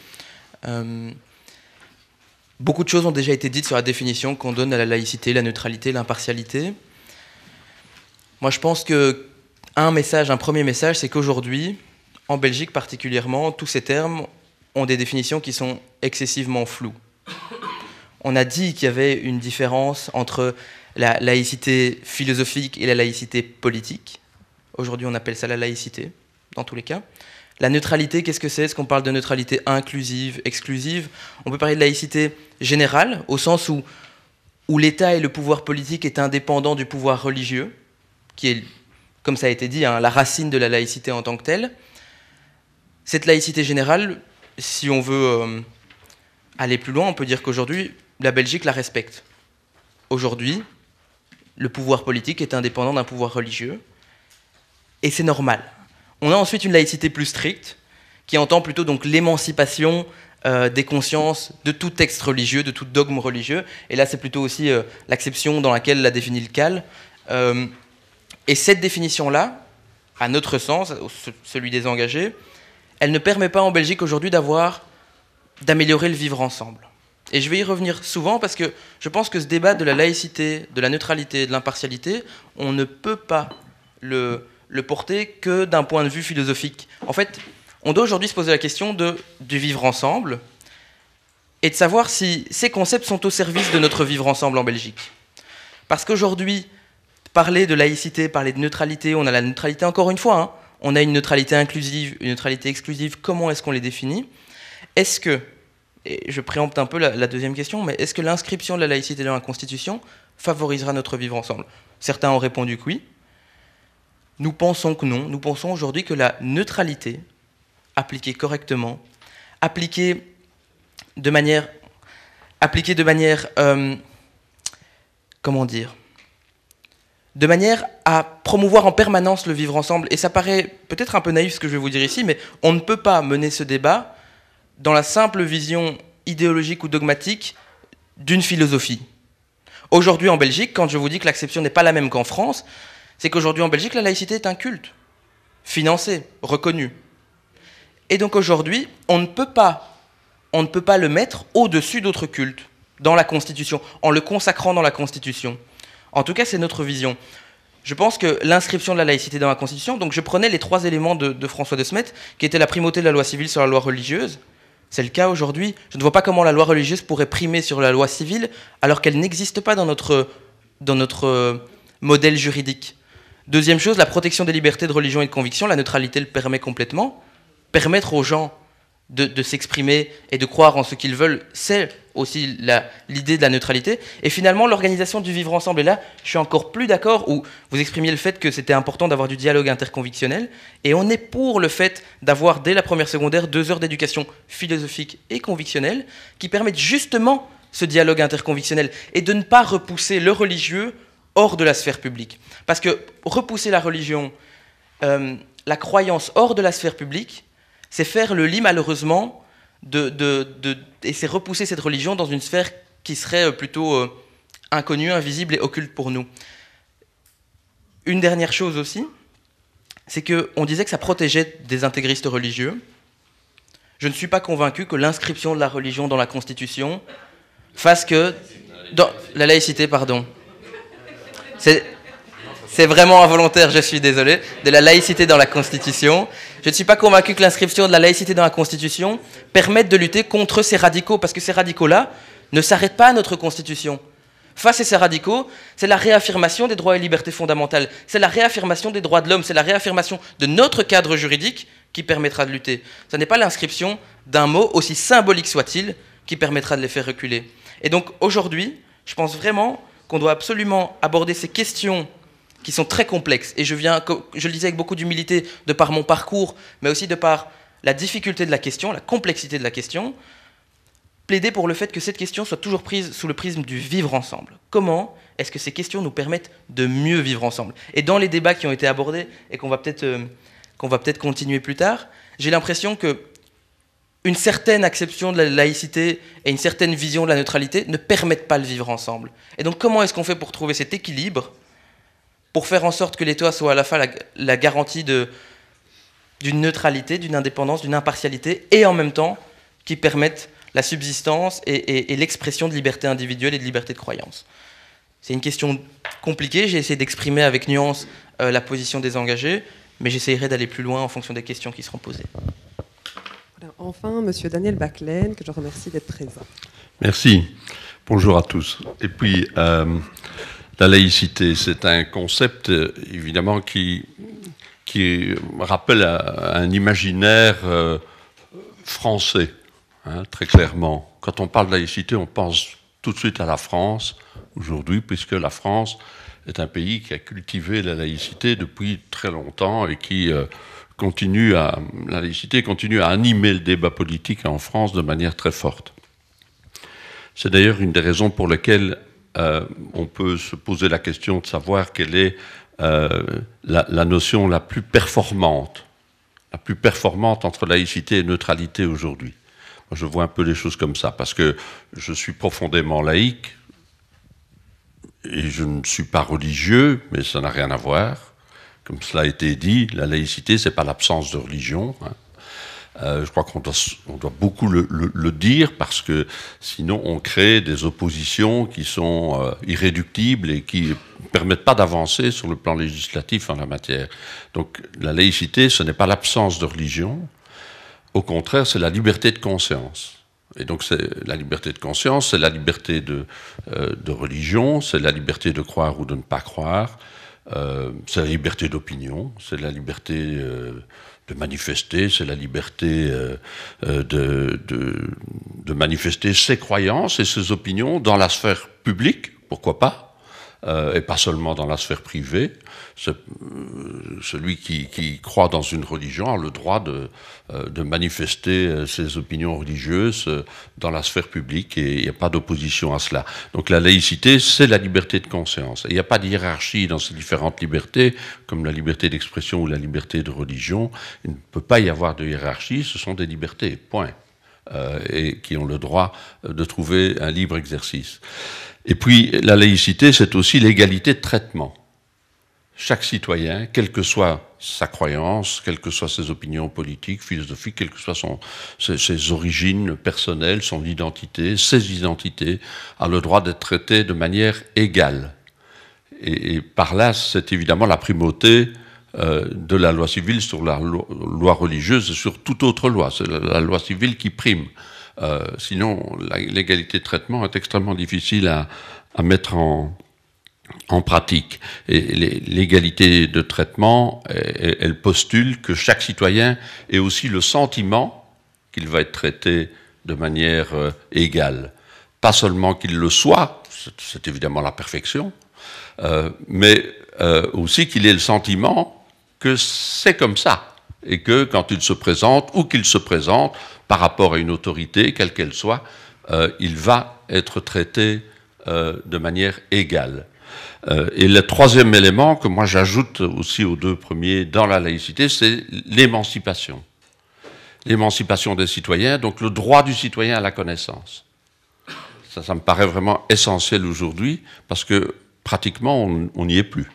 Beaucoup de choses ont déjà été dites sur la définition qu'on donne à la laïcité, la neutralité, l'impartialité. Moi je pense un premier message, c'est qu'aujourd'hui, en Belgique particulièrement, tous ces termes ont des définitions qui sont excessivement floues. On a dit qu'il y avait une différence entre la laïcité philosophique et la laïcité politique. Aujourd'hui, on appelle ça la laïcité, dans tous les cas. La neutralité, qu'est-ce que c'est? Est-ce qu'on parle de neutralité inclusive, exclusive? On peut parler de laïcité générale, au sens où l'État et le pouvoir politique est indépendant du pouvoir religieux, qui est, comme ça a été dit, la racine de la laïcité en tant que telle. Cette laïcité générale, si on veut aller plus loin, on peut dire qu'aujourd'hui, la Belgique la respecte. Aujourd'hui, le pouvoir politique est indépendant d'un pouvoir religieux, et c'est normal. On a ensuite une laïcité plus stricte, qui entend plutôt donc l'émancipation des consciences de tout texte religieux, de tout dogme religieux, et là c'est plutôt aussi l'acception dans laquelle l'a défini le CAL. Et cette définition-là, à notre sens, celui des engagés, elle ne permet pas en Belgique aujourd'hui d'améliorer le vivre ensemble. Et je vais y revenir souvent parce que je pense que ce débat de la laïcité, de la neutralité, de l'impartialité, on ne peut pas le porter que d'un point de vue philosophique. En fait, on doit aujourd'hui se poser la question du vivre ensemble et de savoir si ces concepts sont au service de notre vivre ensemble en Belgique. Parce qu'aujourd'hui, parler de laïcité, parler de neutralité, on a la neutralité encore une fois, on a une neutralité inclusive, une neutralité exclusive, comment est-ce qu'on les définit? Est-ce que, et je préempte un peu la deuxième question, mais est-ce que l'inscription de la laïcité dans la Constitution favorisera notre vivre ensemble? Certains ont répondu que oui. Nous pensons que non. Nous pensons aujourd'hui que la neutralité, appliquée correctement, appliquée de manière comment dire, de manière à promouvoir en permanence le vivre ensemble. Et ça paraît peut-être un peu naïf ce que je vais vous dire ici, mais on ne peut pas mener ce débat dans la simple vision idéologique ou dogmatique d'une philosophie. Aujourd'hui en Belgique, quand je vous dis que l'acception n'est pas la même qu'en France, c'est qu'aujourd'hui en Belgique, la laïcité est un culte, financé, reconnu. Et donc aujourd'hui, on ne peut pas le mettre au-dessus d'autres cultes dans la Constitution, en le consacrant dans la Constitution. En tout cas, c'est notre vision. Je pense que l'inscription de la laïcité dans la Constitution, donc je prenais les 3 éléments de François de Smet, qui étaient la primauté de la loi civile sur la loi religieuse. C'est le cas aujourd'hui. Je ne vois pas comment la loi religieuse pourrait primer sur la loi civile alors qu'elle n'existe pas dans notre modèle juridique. Deuxième chose, la protection des libertés de religion et de conviction, la neutralité le permet complètement. Permettre aux gens de s'exprimer et de croire en ce qu'ils veulent, c'est aussi l'idée de la neutralité. Et finalement, l'organisation du vivre ensemble. Et là, je suis encore plus d'accord, où vous exprimiez le fait que c'était important d'avoir du dialogue interconvictionnel. Et on est pour le fait d'avoir, dès la première secondaire, 2 heures d'éducation philosophique et convictionnelle qui permettent justement ce dialogue interconvictionnel et de ne pas repousser le religieux hors de la sphère publique. Parce que repousser la religion, la croyance hors de la sphère publique, c'est faire le lit, malheureusement, et c'est repousser cette religion dans une sphère qui serait plutôt inconnue, invisible et occulte pour nous. Une dernière chose aussi, c'est qu'on disait que ça protégeait des intégristes religieux. Je ne suis pas convaincu que l'inscription de la religion dans la Constitution fasse que... Dans la laïcité, pardon. C'est vraiment involontaire, je suis désolé, de la laïcité dans la Constitution. Je ne suis pas convaincu que l'inscription de la laïcité dans la Constitution permette de lutter contre ces radicaux, parce que ces radicaux-là ne s'arrêtent pas à notre Constitution. Face à ces radicaux, c'est la réaffirmation des droits et libertés fondamentales, c'est la réaffirmation des droits de l'homme, c'est la réaffirmation de notre cadre juridique qui permettra de lutter. Ce n'est pas l'inscription d'un mot, aussi symbolique soit-il, qui permettra de les faire reculer. Et donc aujourd'hui, je pense vraiment qu'on doit absolument aborder ces questions qui sont très complexes. Et je le disais avec beaucoup d'humilité, de par mon parcours, mais aussi de par la difficulté de la question, la complexité de la question, plaider pour le fait que cette question soit toujours prise sous le prisme du vivre ensemble. Comment est-ce que ces questions nous permettent de mieux vivre ensemble? Et dans les débats qui ont été abordés et qu'on va peut-être continuer plus tard, j'ai l'impression que une certaine acception de la laïcité et une certaine vision de la neutralité ne permettent pas le vivre ensemble. Et donc comment est-ce qu'on fait pour trouver cet équilibre, pour faire en sorte que l'État soit à la fois la garantie d'une neutralité, d'une indépendance, d'une impartialité, et en même temps qui permettent la subsistance et l'expression de liberté individuelle et de liberté de croyance. C'est une question compliquée, j'ai essayé d'exprimer avec nuance la position des engagés, mais j'essaierai d'aller plus loin en fonction des questions qui seront posées. Voilà. Enfin, Monsieur Daniel Baclaine, que je remercie d'être présent. Merci. Bonjour à tous. Et puis, la laïcité, c'est un concept, évidemment, qui rappelle un imaginaire français, hein, très clairement. Quand on parle de laïcité, on pense tout de suite à la France, aujourd'hui, puisque la France est un pays qui a cultivé la laïcité depuis très longtemps et qui la laïcité continue à animer le débat politique en France de manière très forte. C'est d'ailleurs une des raisons pour lesquelles on peut se poser la question de savoir quelle est la notion la plus performante entre laïcité et neutralité aujourd'hui. Moi, je vois un peu les choses comme ça, parce que je suis profondément laïque, et je ne suis pas religieux, mais ça n'a rien à voir. Comme cela a été dit, la laïcité, c'est pas l'absence de religion, hein. Je crois qu'on doit beaucoup le dire, parce que sinon on crée des oppositions qui sont irréductibles et qui ne permettent pas d'avancer sur le plan législatif en la matière. Donc la laïcité, ce n'est pas l'absence de religion, au contraire, c'est la liberté de conscience. Et donc la liberté de conscience, c'est la liberté de religion, c'est la liberté de croire ou de ne pas croire, c'est la liberté d'opinion, c'est la liberté de manifester, c'est la liberté de manifester ses croyances et ses opinions dans la sphère publique, pourquoi pas, et pas seulement dans la sphère privée. Celui qui croit dans une religion a le droit de manifester ses opinions religieuses dans la sphère publique, et il n'y a pas d'opposition à cela. Donc la laïcité, c'est la liberté de conscience. Et il n'y a pas de hiérarchie dans ces différentes libertés, comme la liberté d'expression ou la liberté de religion. Il ne peut pas y avoir de hiérarchie, ce sont des libertés, point. Et qui ont le droit de trouver un libre exercice. Et puis la laïcité, c'est aussi l'égalité de traitement. Chaque citoyen, quelle que soit sa croyance, quelles que soient ses opinions politiques, philosophiques, quelles que soient ses origines personnelles, son identité, ses identités, a le droit d'être traité de manière égale. Et par là, c'est évidemment la primauté de la loi civile sur la loi religieuse et sur toute autre loi. C'est la loi civile qui prime. Sinon, l'égalité de traitement est extrêmement difficile à mettre en pratique. Et l'égalité de traitement, elle postule que chaque citoyen ait aussi le sentiment qu'il va être traité de manière égale. Pas seulement qu'il le soit, c'est évidemment la perfection, mais aussi qu'il ait le sentiment que c'est comme ça, et que quand il se présente, ou qu'il se présente par rapport à une autorité, quelle qu'elle soit, il va être traité de manière égale. Et le troisième élément que moi j'ajoute aussi aux deux premiers dans la laïcité, c'est l'émancipation. L'émancipation des citoyens, donc le droit du citoyen à la connaissance. Ça me paraît vraiment essentiel aujourd'hui, parce que pratiquement on n'y est plus.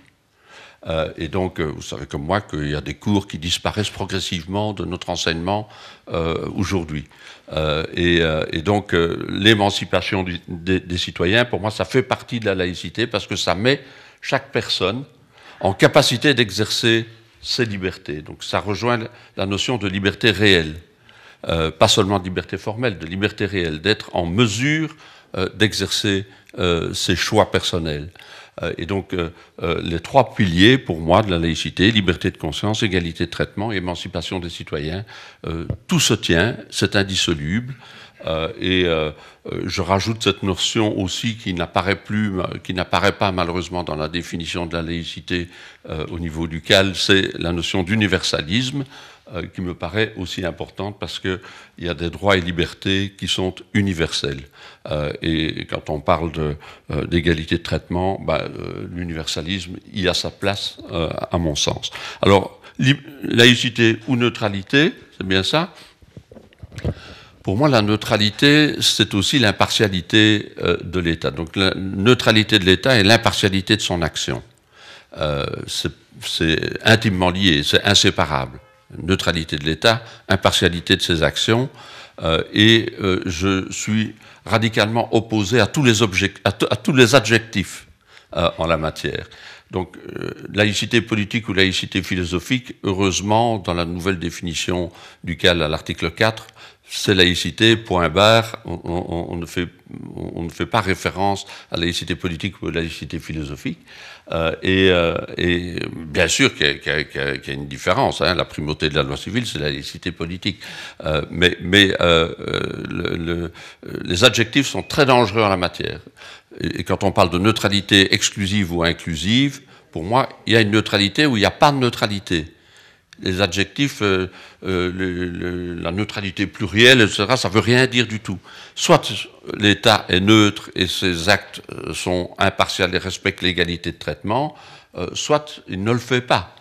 Et donc, vous savez comme moi qu'il y a des cours qui disparaissent progressivement de notre enseignement aujourd'hui. Et donc, l'émancipation des citoyens, pour moi, ça fait partie de la laïcité, parce que ça met chaque personne en capacité d'exercer ses libertés. Donc, ça rejoint la notion de liberté réelle. Pas seulement de liberté formelle, de liberté réelle, d'être en mesure d'exercer ses choix personnels. Et donc, les trois piliers, pour moi, de la laïcité, liberté de conscience, égalité de traitement, émancipation des citoyens, tout se tient, c'est indissoluble, Je rajoute cette notion aussi qui n'apparaît pas malheureusement dans la définition de la laïcité au niveau du CAL, c'est la notion d'universalisme, qui me paraît aussi importante parce qu'il y a des droits et libertés qui sont universels. Et quand on parle d'égalité de traitement, l'universalisme y a sa place, à mon sens. Alors, laïcité ou neutralité, c'est bien ça? Pour moi, la neutralité, c'est aussi l'impartialité de l'État. Donc la neutralité de l'État et l'impartialité de son action. C'est intimement lié, c'est inséparable. Neutralité de l'État, impartialité de ses actions. Je suis radicalement opposé à tous les adjectifs en la matière. Donc, laïcité politique ou laïcité philosophique, heureusement, dans la nouvelle définition du CAL à l'article 4, c'est laïcité, point barre, on ne fait pas référence à la laïcité politique ou à la laïcité philosophique. Et bien sûr qu'il y a une différence, hein, la primauté de la loi civile, c'est la laïcité politique. Mais les adjectifs sont très dangereux en la matière. Et quand on parle de neutralité exclusive ou inclusive, pour moi, il y a une neutralité où il n'y a pas de neutralité. Les adjectifs, la neutralité plurielle, etc., ça ne veut rien dire du tout. Soit l'État est neutre et ses actes sont impartials et respectent l'égalité de traitement, soit il ne le fait pas.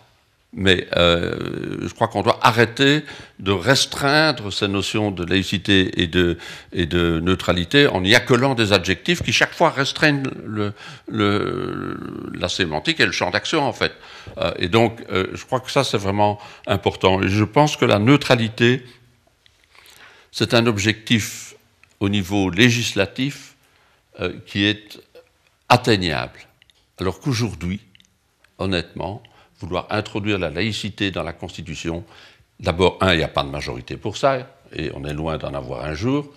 Mais je crois qu'on doit arrêter de restreindre ces notions de laïcité et de neutralité en y accolant des adjectifs qui chaque fois restreignent la sémantique et le champ d'action en fait. Et donc je crois que ça c'est vraiment important. Et je pense que la neutralité, c'est un objectif au niveau législatif qui est atteignable. Alors qu'aujourd'hui, honnêtement, vouloir introduire la laïcité dans la Constitution, d'abord, il n'y a pas de majorité pour ça, et on est loin d'en avoir un jour,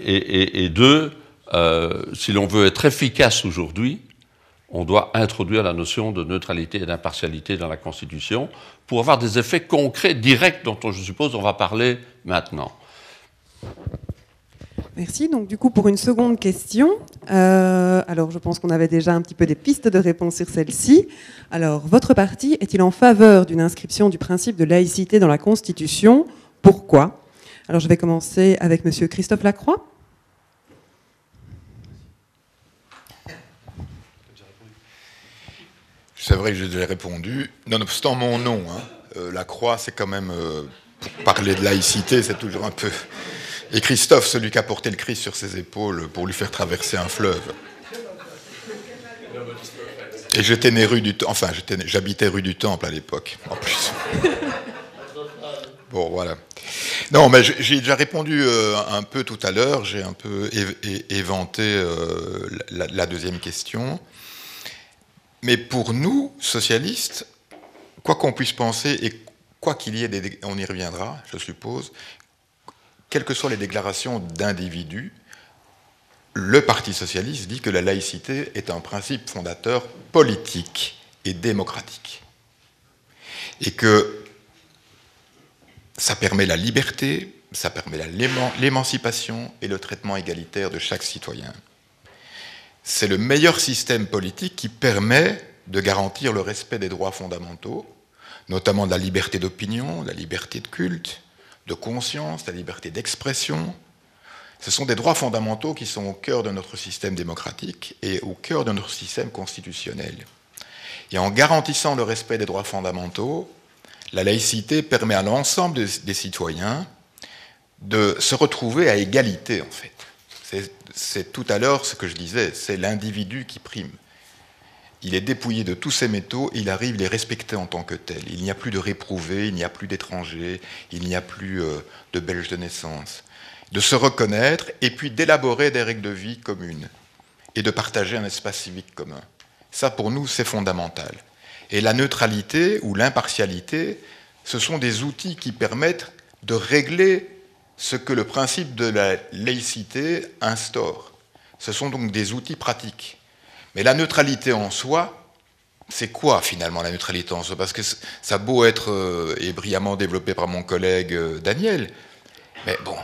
et deux, si l'on veut être efficace aujourd'hui, on doit introduire la notion de neutralité et d'impartialité dans la Constitution pour avoir des effets concrets, directs, dont je suppose on va parler maintenant. Merci. Donc, du coup, pour une seconde question, alors je pense qu'on avait déjà un petit peu des pistes de réponse sur celle-ci. Alors, votre parti est-il en faveur d'une inscription du principe de laïcité dans la Constitution? Pourquoi? Alors, je vais commencer avec Monsieur Christophe Lacroix. C'est vrai que j'ai déjà répondu. Nonobstant mon nom, hein, Lacroix, c'est quand même, pour parler de laïcité, c'est toujours un peu... Et Christophe, celui qui a porté le Christ sur ses épaules pour lui faire traverser un fleuve. Et j'étais né rue du Temple, enfin, j'habitais rue du Temple à l'époque, en plus. Bon, voilà. Non, mais j'ai déjà répondu un peu tout à l'heure, j'ai un peu éventé la deuxième question. Mais pour nous, socialistes, quoi qu'on puisse penser, et quoi qu'il y ait on y reviendra, je suppose, quelles que soient les déclarations d'individus, le Parti socialiste dit que la laïcité est un principe fondateur politique et démocratique. Et que ça permet la liberté, ça permet l'émancipation et le traitement égalitaire de chaque citoyen. C'est le meilleur système politique qui permet de garantir le respect des droits fondamentaux, notamment de la liberté d'opinion, de la liberté de culte, de conscience, la liberté d'expression. Ce sont des droits fondamentaux qui sont au cœur de notre système démocratique et au cœur de notre système constitutionnel. Et en garantissant le respect des droits fondamentaux, la laïcité permet à l'ensemble des citoyens de se retrouver à égalité, en fait. C'est tout à l'heure ce que je disais, c'est l'individu qui prime. Il est dépouillé de tous ses métaux, il arrive, il est respecté en tant que tel. Il n'y a plus de réprouvés, il n'y a plus d'étrangers, il n'y a plus de Belges de naissance. De se reconnaître et puis d'élaborer des règles de vie communes et de partager un espace civique commun. Ça, pour nous, c'est fondamental. Et la neutralité ou l'impartialité, ce sont des outils qui permettent de régler ce que le principe de la laïcité instaure. Ce sont donc des outils pratiques. Mais la neutralité en soi, c'est quoi finalement la neutralité en soi? Parce que ça a beau être et brillamment développé par mon collègue Daniel, mais bon,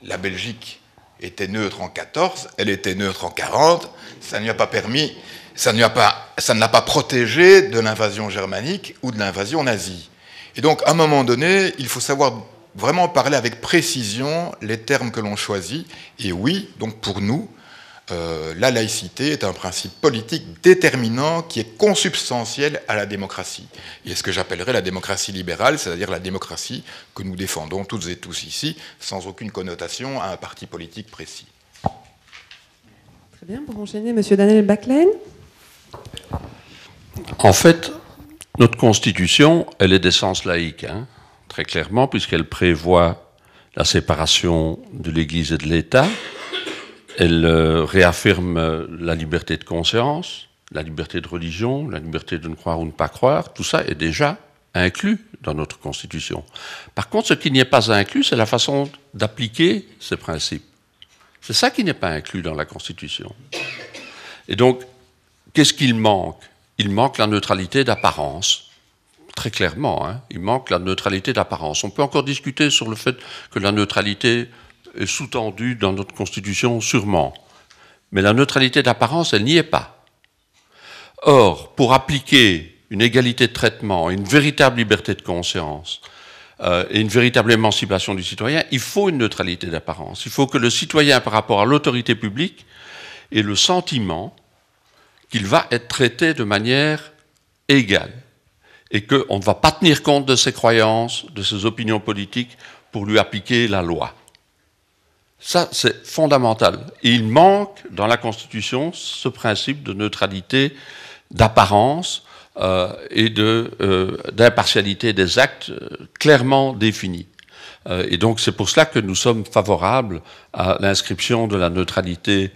la Belgique était neutre en 14, elle était neutre en 40, ça ne lui a pas permis, ça ne l'a pas protégé de l'invasion germanique ou de l'invasion nazie. Et donc, à un moment donné, il faut savoir vraiment parler avec précision les termes que l'on choisit. Et oui, donc pour nous, la laïcité est un principe politique déterminant qui est consubstantiel à la démocratie. Et ce que j'appellerais la démocratie libérale, c'est-à-dire la démocratie que nous défendons toutes et tous ici, sans aucune connotation à un parti politique précis. Très bien, pour enchaîner, Monsieur Daniel Baclaine. En fait, notre Constitution, elle est d'essence laïque, hein, très clairement, puisqu'elle prévoit la séparation de l'Église et de l'État. Elle réaffirme la liberté de conscience, la liberté de religion, la liberté de ne croire ou ne pas croire. Tout ça est déjà inclus dans notre Constitution. Par contre, ce qui n'y est pas inclus, c'est la façon d'appliquer ces principes. C'est ça qui n'est pas inclus dans la Constitution. Et donc, qu'est-ce qu'il manque? Il manque la neutralité d'apparence. Très clairement, hein, il manque la neutralité d'apparence. On peut encore discuter sur le fait que la neutralité est sous-tendue dans notre Constitution, sûrement. Mais la neutralité d'apparence, elle n'y est pas. Or, pour appliquer une égalité de traitement, une véritable liberté de conscience et une véritable émancipation du citoyen, il faut une neutralité d'apparence. Il faut que le citoyen, par rapport à l'autorité publique, ait le sentiment qu'il va être traité de manière égale et qu'on ne va pas tenir compte de ses croyances, de ses opinions politiques pour lui appliquer la loi. Ça, c'est fondamental. Et il manque dans la Constitution ce principe de neutralité, d'apparence et d'impartialité des actes clairement définis. Et donc c'est pour cela que nous sommes favorables à l'inscription de la neutralité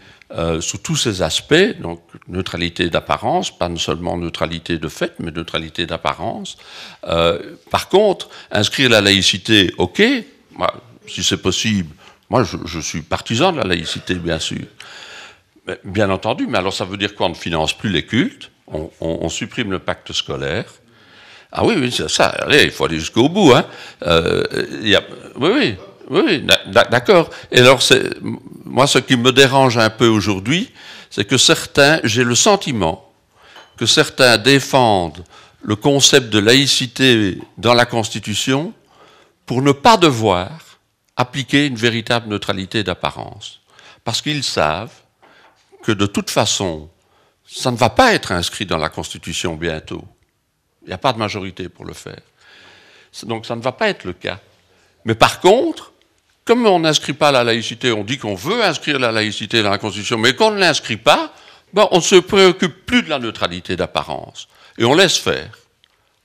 sous tous ses aspects, donc neutralité d'apparence, pas seulement neutralité de fait, mais neutralité d'apparence. Par contre, inscrire la laïcité, ok, si c'est possible. Moi, je suis partisan de la laïcité, bien sûr. Mais, bien entendu, mais alors ça veut dire quoi? On ne finance plus les cultes, on supprime le pacte scolaire. Ah oui, c'est ça, allez, il faut aller jusqu'au bout. Hein. Oui, d'accord. Et alors, moi, ce qui me dérange un peu aujourd'hui, c'est que j'ai le sentiment que certains défendent le concept de laïcité dans la Constitution pour ne pas devoir appliquer une véritable neutralité d'apparence. Parce qu'ils savent que de toute façon, ça ne va pas être inscrit dans la Constitution bientôt. Il n'y a pas de majorité pour le faire. Donc ça ne va pas être le cas. Mais par contre, comme on n'inscrit pas la laïcité, on dit qu'on veut inscrire la laïcité dans la Constitution, mais qu'on ne l'inscrit pas, on ne se préoccupe plus de la neutralité d'apparence. Et on laisse faire.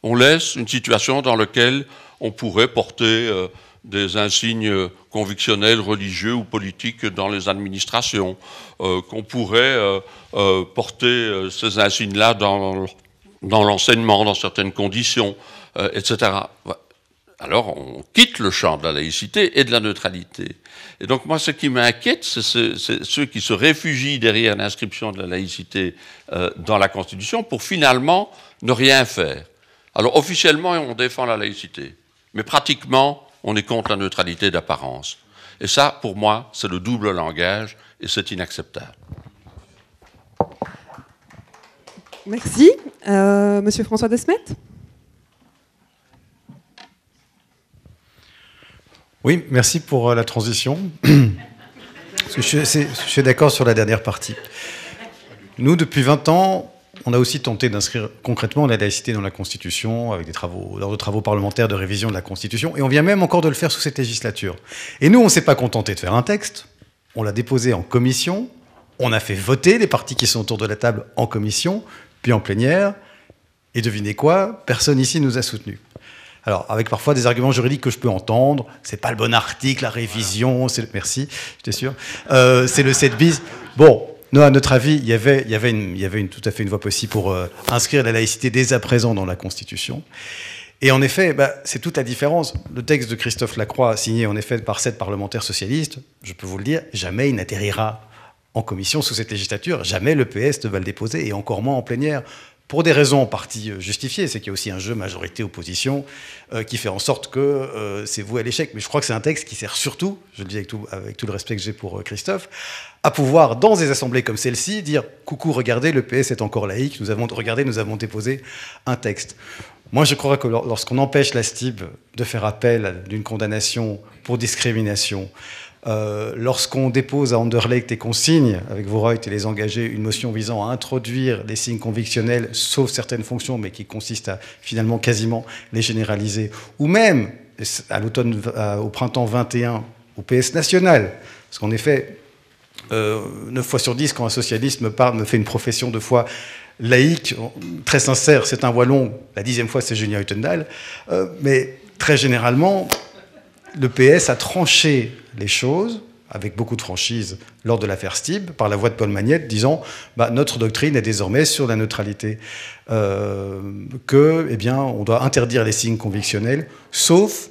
On laisse une situation dans laquelle on pourrait porter des insignes convictionnels, religieux ou politiques dans les administrations, qu'on pourrait porter ces insignes-là dans l'enseignement, dans certaines conditions, etc. Alors, on quitte le champ de la laïcité et de la neutralité. Et donc, moi, ce qui m'inquiète, c'est ceux qui se réfugient derrière l'inscription de la laïcité dans la Constitution pour finalement ne rien faire. Alors, officiellement, on défend la laïcité, mais pratiquement, on est contre la neutralité d'apparence. Et ça, pour moi, c'est le double langage et c'est inacceptable. Merci. Monsieur François Desmet. Oui, merci pour la transition. Je suis d'accord sur la dernière partie. Nous, depuis 20 ans, on a aussi tenté d'inscrire concrètement la laïcité dans la Constitution, avec lors de travaux parlementaires de révision de la Constitution, et on vient même encore de le faire sous cette législature. Et nous, on ne s'est pas contenté de faire un texte, on l'a déposé en commission, on a fait voter les partis qui sont autour de la table en commission, puis en plénière, et devinez quoi, personne ici nous a soutenus. Alors, avec parfois des arguments juridiques que je peux entendre, c'est pas le bon article, la révision, merci, j'étais sûr, c'est le 7 bis. Bon, nous, à notre avis, il y avait tout à fait une voie possible pour inscrire la laïcité dès à présent dans la Constitution. Et en effet, c'est toute la différence. Le texte de Christophe Lacroix, signé en effet par 7 parlementaires socialistes, je peux vous le dire, jamais il n'atterrira en commission sous cette législature, jamais le PS ne va le déposer, et encore moins en plénière. pour des raisons en partie justifiées. C'est qu'il y a aussi un jeu majorité-opposition qui fait en sorte que c'est voué à l'échec. Mais je crois que c'est un texte qui sert surtout, je le dis avec tout le respect que j'ai pour Christophe, à pouvoir, dans des assemblées comme celle-ci, dire « Coucou, regardez, le PS est encore laïque, regardez, nous avons déposé un texte ». Moi, je crois que lorsqu'on empêche la STIB de faire appel d'une condamnation pour discrimination, lorsqu'on dépose à Anderlecht et qu'on signe, avec Voreut et les engagés, une motion visant à introduire les signes convictionnels, sauf certaines fonctions, mais qui consiste à finalement quasiment les généraliser, ou même à l'automne, au printemps 21, au PS national, parce qu'en effet, 9 fois sur 10, quand un socialiste me fait une profession de foi laïque, très sincère, c'est un wallon, la 10e fois c'est Julien Huttendal, mais très généralement, le PS a tranché les choses, avec beaucoup de franchise, lors de l'affaire Stib, par la voix de Paul Magnette, disant notre doctrine est désormais sur la neutralité, que, eh bien, on doit interdire les signes convictionnels, sauf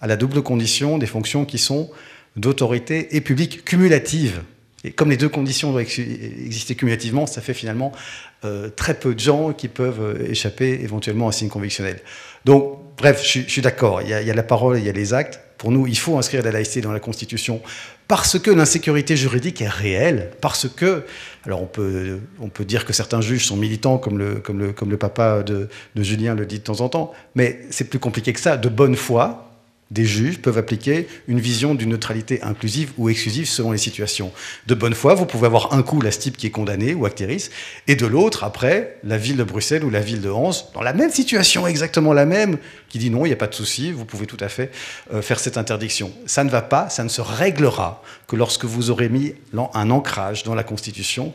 à la double condition des fonctions qui sont d'autorité et publique cumulative. Et comme les deux conditions doivent exister cumulativement, ça fait finalement très peu de gens qui peuvent échapper éventuellement à un signe convictionnel. Donc, bref, je suis d'accord, il y a la parole, il y a les actes. Pour nous, il faut inscrire la laïcité dans la Constitution parce que l'insécurité juridique est réelle, parce que, alors on peut dire que certains juges sont militants, comme le papa de Julien le dit de temps en temps, mais c'est plus compliqué que ça. De bonne foi, des juges peuvent appliquer une vision d'une neutralité inclusive ou exclusive selon les situations. De bonne foi, vous pouvez avoir un coup la STIB qui est condamnée ou actrice, et de l'autre, après, la ville de Bruxelles ou la ville de Anse, dans la même situation, exactement la même, qui dit non, il n'y a pas de souci, vous pouvez tout à fait faire cette interdiction. Ça ne va pas, ça ne se réglera que lorsque vous aurez mis un ancrage dans la Constitution,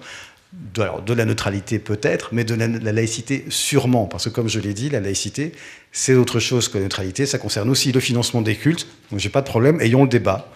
de la neutralité peut-être, mais de la laïcité sûrement, parce que comme je l'ai dit, la laïcité, c'est autre chose que la neutralité, ça concerne aussi le financement des cultes, donc j'ai pas de problème, ayons le débat.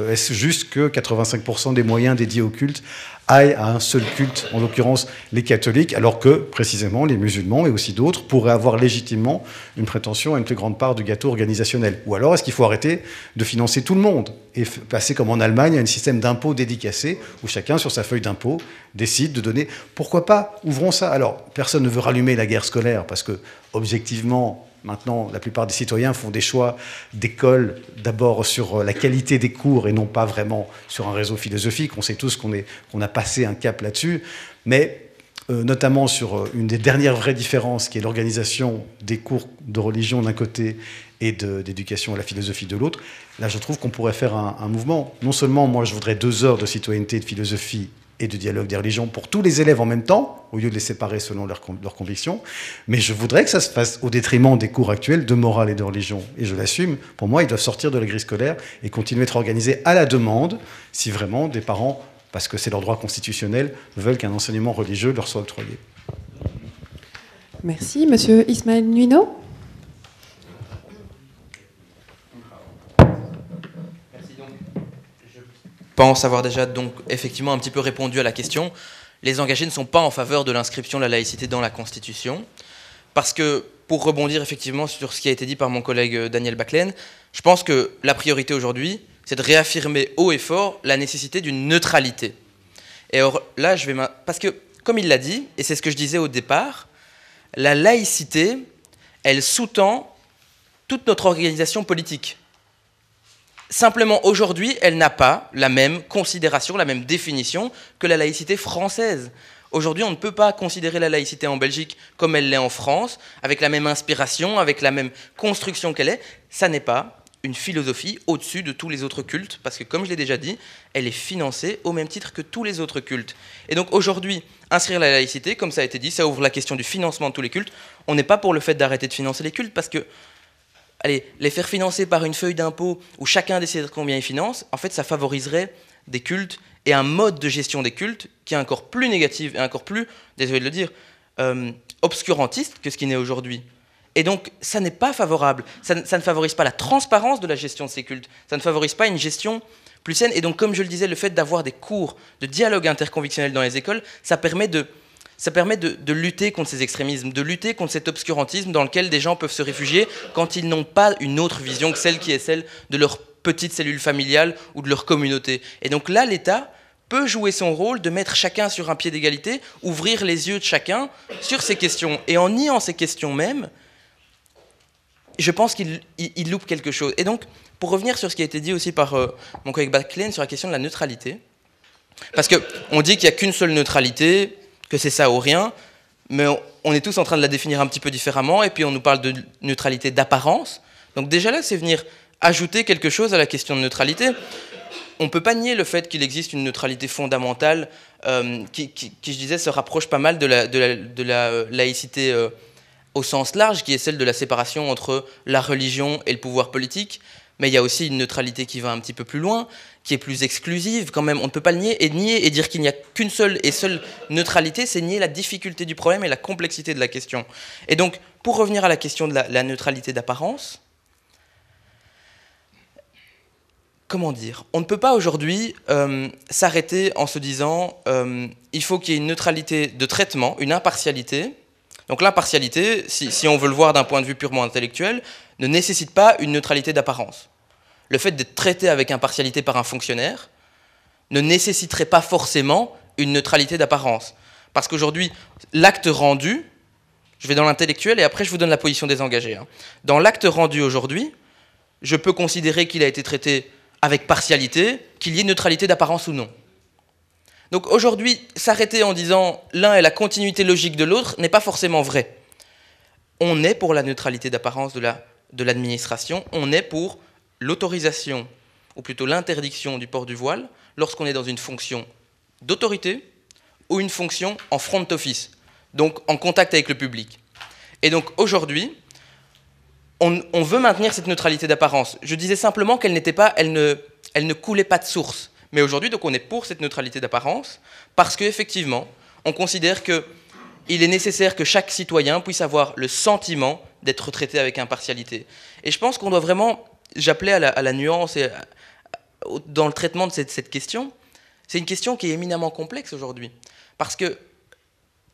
Est-ce juste que 85% des moyens dédiés au culte aillent à un seul culte, en l'occurrence les catholiques, alors que, précisément, les musulmans et aussi d'autres pourraient avoir légitimement une prétention à une plus grande part du gâteau organisationnel? Ou alors, est-ce qu'il faut arrêter de financer tout le monde et passer, comme en Allemagne, à un système d'impôt dédicacé, où chacun, sur sa feuille d'impôt, décide de donner... Pourquoi pas? Ouvrons ça. Alors, personne ne veut rallumer la guerre scolaire, parce que, objectivement... Maintenant, la plupart des citoyens font des choix d'école d'abord sur la qualité des cours et non pas vraiment sur un réseau philosophique. On sait tous qu'on a passé un cap là-dessus, mais notamment sur une des dernières vraies différences qui est l'organisation des cours de religion d'un côté et d'éducation à la philosophie de l'autre. Là, je trouve qu'on pourrait faire un mouvement. Non seulement, moi, je voudrais 2 heures de citoyenneté, de philosophie et de dialogue des religions pour tous les élèves en même temps, au lieu de les séparer selon leurs convictions. Mais je voudrais que ça se fasse au détriment des cours actuels de morale et de religion. Et je l'assume. Pour moi, ils doivent sortir de la grille scolaire et continuer à être organisés à la demande, si vraiment des parents, parce que c'est leur droit constitutionnel, veulent qu'un enseignement religieux leur soit octroyé. Merci. Monsieur Ismaël Nuino. Je pense avoir déjà donc effectivement un petit peu répondu à la question. Les engagés ne sont pas en faveur de l'inscription de la laïcité dans la Constitution, parce que, pour rebondir effectivement sur ce qui a été dit par mon collègue Daniel Baclen, je pense que la priorité aujourd'hui, c'est de réaffirmer haut et fort la nécessité d'une neutralité. Et or, là, parce que, comme il l'a dit, et c'est ce que je disais au départ, la laïcité, elle sous-tend toute notre organisation politique. Simplement, aujourd'hui, elle n'a pas la même considération, la même définition que la laïcité française. Aujourd'hui, on ne peut pas considérer la laïcité en Belgique comme elle l'est en France, avec la même inspiration, avec la même construction qu'elle est. Ça n'est pas une philosophie au-dessus de tous les autres cultes, parce que, comme je l'ai déjà dit, elle est financée au même titre que tous les autres cultes. Et donc, aujourd'hui, inscrire la laïcité, comme ça a été dit, ça ouvre la question du financement de tous les cultes. On n'est pas pour le fait d'arrêter de financer les cultes, parce que les faire financer par une feuille d'impôt où chacun décide combien il finance, en fait, ça favoriserait des cultes et un mode de gestion des cultes qui est encore plus négatif et encore plus, désolé de le dire, obscurantiste que ce qui n'est aujourd'hui. Et donc, ça n'est pas favorable. Ça ne favorise pas la transparence de la gestion de ces cultes. Ça ne favorise pas une gestion plus saine. Et donc, comme je le disais, le fait d'avoir des cours de dialogue interconvictionnel dans les écoles, ça permet de lutter contre ces extrémismes, de lutter contre cet obscurantisme dans lequel des gens peuvent se réfugier quand ils n'ont pas une autre vision que celle qui est celle de leur petite cellule familiale ou de leur communauté. Et donc là, l'État peut jouer son rôle de mettre chacun sur un pied d'égalité, ouvrir les yeux de chacun sur ces questions. Et en niant ces questions même, je pense qu'il loupe quelque chose. Et donc, pour revenir sur ce qui a été dit aussi par mon collègue Backlane sur la question de la neutralité, parce qu'on dit qu'il n'y a qu'une seule neutralité, que c'est ça ou rien, mais on est tous en train de la définir un petit peu différemment, et puis on nous parle de neutralité d'apparence. Donc déjà là, c'est venir ajouter quelque chose à la question de neutralité. On ne peut pas nier le fait qu'il existe une neutralité fondamentale qui, je disais, se rapproche pas mal de la laïcité au sens large, qui est celle de la séparation entre la religion et le pouvoir politique. Mais il y a aussi une neutralité qui va un petit peu plus loin, qui est plus exclusive quand même. On ne peut pas le nier et dire qu'il n'y a qu'une seule neutralité, c'est nier la difficulté du problème et la complexité de la question. Et donc, pour revenir à la question de la neutralité d'apparence, comment dire ? On ne peut pas aujourd'hui s'arrêter en se disant il faut qu'il y ait une neutralité de traitement, une impartialité. Donc l'impartialité, si on veut le voir d'un point de vue purement intellectuel, ne nécessite pas une neutralité d'apparence. Le fait d'être traité avec impartialité par un fonctionnaire ne nécessiterait pas forcément une neutralité d'apparence. Parce qu'aujourd'hui, l'acte rendu, je vais dans l'intellectuel et après je vous donne la position des engagés. Dans l'acte rendu aujourd'hui, je peux considérer qu'il a été traité avec partialité, qu'il y ait neutralité d'apparence ou non. Donc aujourd'hui, s'arrêter en disant l'un est la continuité logique de l'autre n'est pas forcément vrai. On est pour la neutralité d'apparence de l'administration, on est pour l'autorisation, ou plutôt l'interdiction du port du voile, lorsqu'on est dans une fonction d'autorité ou une fonction en front office, donc en contact avec le public. Et donc aujourd'hui, on veut maintenir cette neutralité d'apparence. Je disais simplement qu'elle ne coulait pas de source. Mais aujourd'hui, donc, on est pour cette neutralité d'apparence parce qu'effectivement, on considère qu'il est nécessaire que chaque citoyen puisse avoir le sentiment d'être traité avec impartialité. Et je pense qu'on doit vraiment, j'appelais à la nuance et dans le traitement de cette question, c'est une question qui est éminemment complexe aujourd'hui. Parce que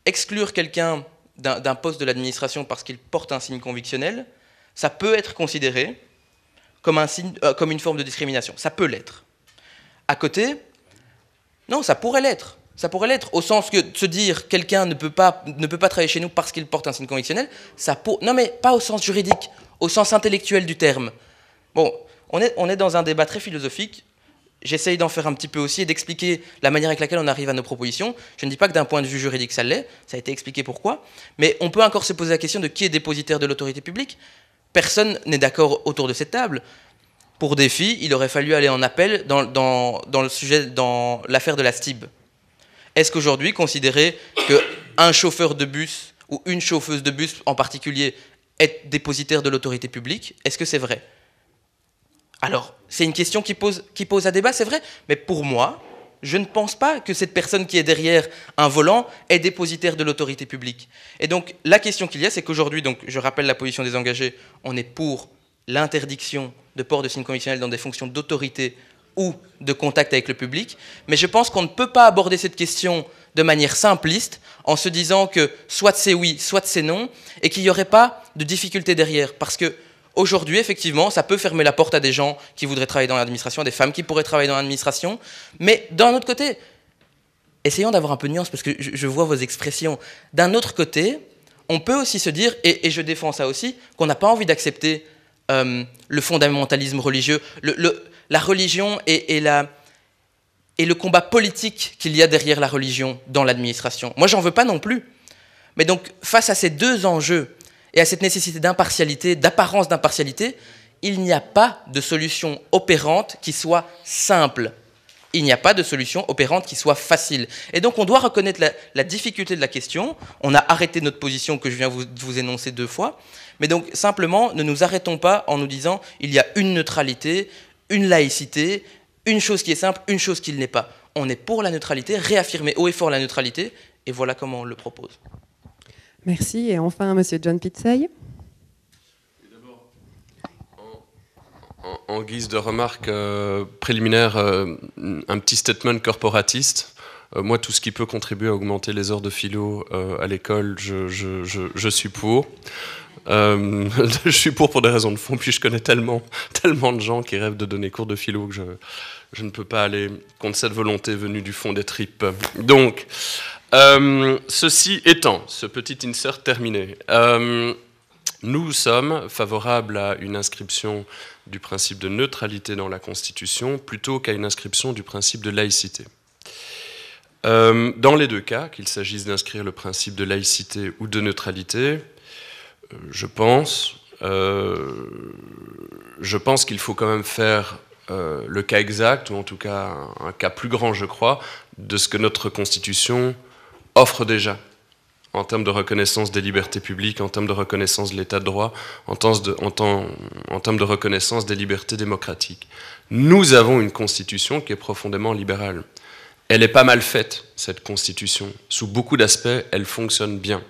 exclure quelqu'un d'un poste de l'administration parce qu'il porte un signe convictionnel, ça peut être considéré comme une forme de discrimination. Ça peut l'être. À côté, non, ça pourrait l'être. Ça pourrait l'être, au sens que de se dire quelqu'un ne peut pas travailler chez nous parce qu'il porte un signe convictionnel, non mais pas au sens juridique, au sens intellectuel du terme. Bon, on est dans un débat très philosophique, j'essaye d'en faire un petit peu aussi et d'expliquer la manière avec laquelle on arrive à nos propositions. Je ne dis pas que d'un point de vue juridique ça l'est, ça a été expliqué pourquoi, mais on peut encore se poser la question de qui est dépositaire de l'autorité publique. Personne n'est d'accord autour de cette table. Pour défi, il aurait fallu aller en appel dans l'affaire de la STIB. Est-ce qu'aujourd'hui, considérer qu'un chauffeur de bus ou une chauffeuse de bus en particulier est dépositaire de l'autorité publique, est-ce que c'est vrai ? Alors, c'est une question qui pose à débat, c'est vrai, mais pour moi, je ne pense pas que cette personne qui est derrière un volant est dépositaire de l'autorité publique. Et donc, la question qu'il y a, c'est qu'aujourd'hui, donc, je rappelle la position des engagés, on est pour l'interdiction de port de signes convictionnels dans des fonctions d'autorité ou de contact avec le public, mais je pense qu'on ne peut pas aborder cette question de manière simpliste en se disant que soit c'est oui, soit c'est non, et qu'il n'y aurait pas de difficulté derrière, parce que aujourd'hui, effectivement, ça peut fermer la porte à des gens qui voudraient travailler dans l'administration, à des femmes qui pourraient travailler dans l'administration, mais d'un autre côté, essayons d'avoir un peu de nuance, parce que je vois vos expressions, d'un autre côté, on peut aussi se dire, et je défends ça aussi, qu'on n'a pas envie d'accepter le fondamentalisme religieux, la religion et le combat politique qu'il y a derrière la religion dans l'administration. Moi, j'en veux pas non plus. Mais donc, face à ces deux enjeux et à cette nécessité d'impartialité, d'apparence d'impartialité, il n'y a pas de solution opérante qui soit simple. Il n'y a pas de solution opérante qui soit facile. Et donc, on doit reconnaître la difficulté de la question. On a arrêté notre position que je viens vous énoncer 2 fois. Mais donc, simplement, ne nous arrêtons pas en nous disant il y a une neutralité, une laïcité, une chose qui est simple, une chose qui ne l'est pas. On est pour la neutralité, réaffirmer haut et fort la neutralité, et voilà comment on le propose. Merci. Et enfin, Monsieur John Pizzey. En guise de remarque préliminaire, un petit statement corporatiste. Moi, tout ce qui peut contribuer à augmenter les heures de philo à l'école, je suis pour. Je suis pour des raisons de fond, puis je connais tellement de gens qui rêvent de donner cours de philo que je ne peux pas aller contre cette volonté venue du fond des tripes. Donc, ceci étant, ce petit insert terminé, nous sommes favorables à une inscription du principe de neutralité dans la Constitution plutôt qu'à une inscription du principe de laïcité. Dans les deux cas, qu'il s'agisse d'inscrire le principe de laïcité ou de neutralité, je pense qu'il faut quand même faire le cas exact, ou en tout cas un cas plus grand, je crois, de ce que notre Constitution offre déjà, en termes de reconnaissance des libertés publiques, en termes de reconnaissance de l'état de droit, en termes de reconnaissance des libertés démocratiques. Nous avons une Constitution qui est profondément libérale. Elle est pas mal faite, cette Constitution. Sous beaucoup d'aspects, elle fonctionne bien.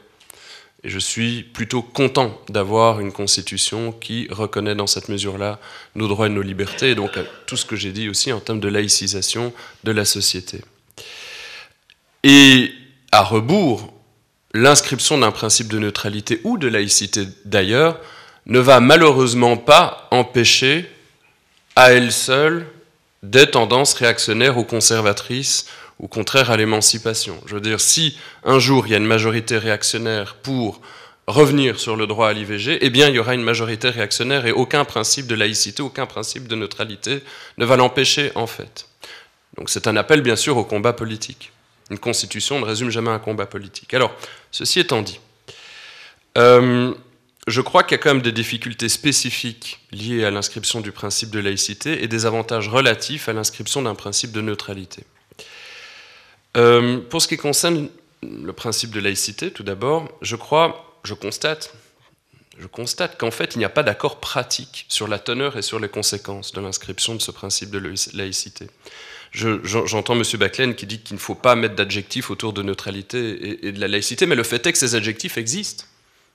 Et je suis plutôt content d'avoir une Constitution qui reconnaît dans cette mesure-là nos droits et nos libertés, et donc tout ce que j'ai dit aussi en termes de laïcisation de la société. Et à rebours, l'inscription d'un principe de neutralité ou de laïcité d'ailleurs ne va malheureusement pas empêcher à elle seule des tendances réactionnaires ou conservatrices ou contraires à l'émancipation. Je veux dire, si un jour il y a une majorité réactionnaire pour revenir sur le droit à l'IVG, eh bien il y aura une majorité réactionnaire et aucun principe de laïcité, aucun principe de neutralité ne va l'empêcher en fait. Donc c'est un appel bien sûr au combat politique. Une constitution ne résume jamais un combat politique. Alors, ceci étant dit, je crois qu'il y a quand même des difficultés spécifiques liées à l'inscription du principe de laïcité et des avantages relatifs à l'inscription d'un principe de neutralité. Pour ce qui concerne le principe de laïcité, tout d'abord, je constate qu'en fait, il n'y a pas d'accord pratique sur la teneur et sur les conséquences de l'inscription de ce principe de laïcité. J'entends M. Baclaine qui dit qu'il ne faut pas mettre d'adjectifs autour de neutralité et de la laïcité, mais le fait est que ces adjectifs existent.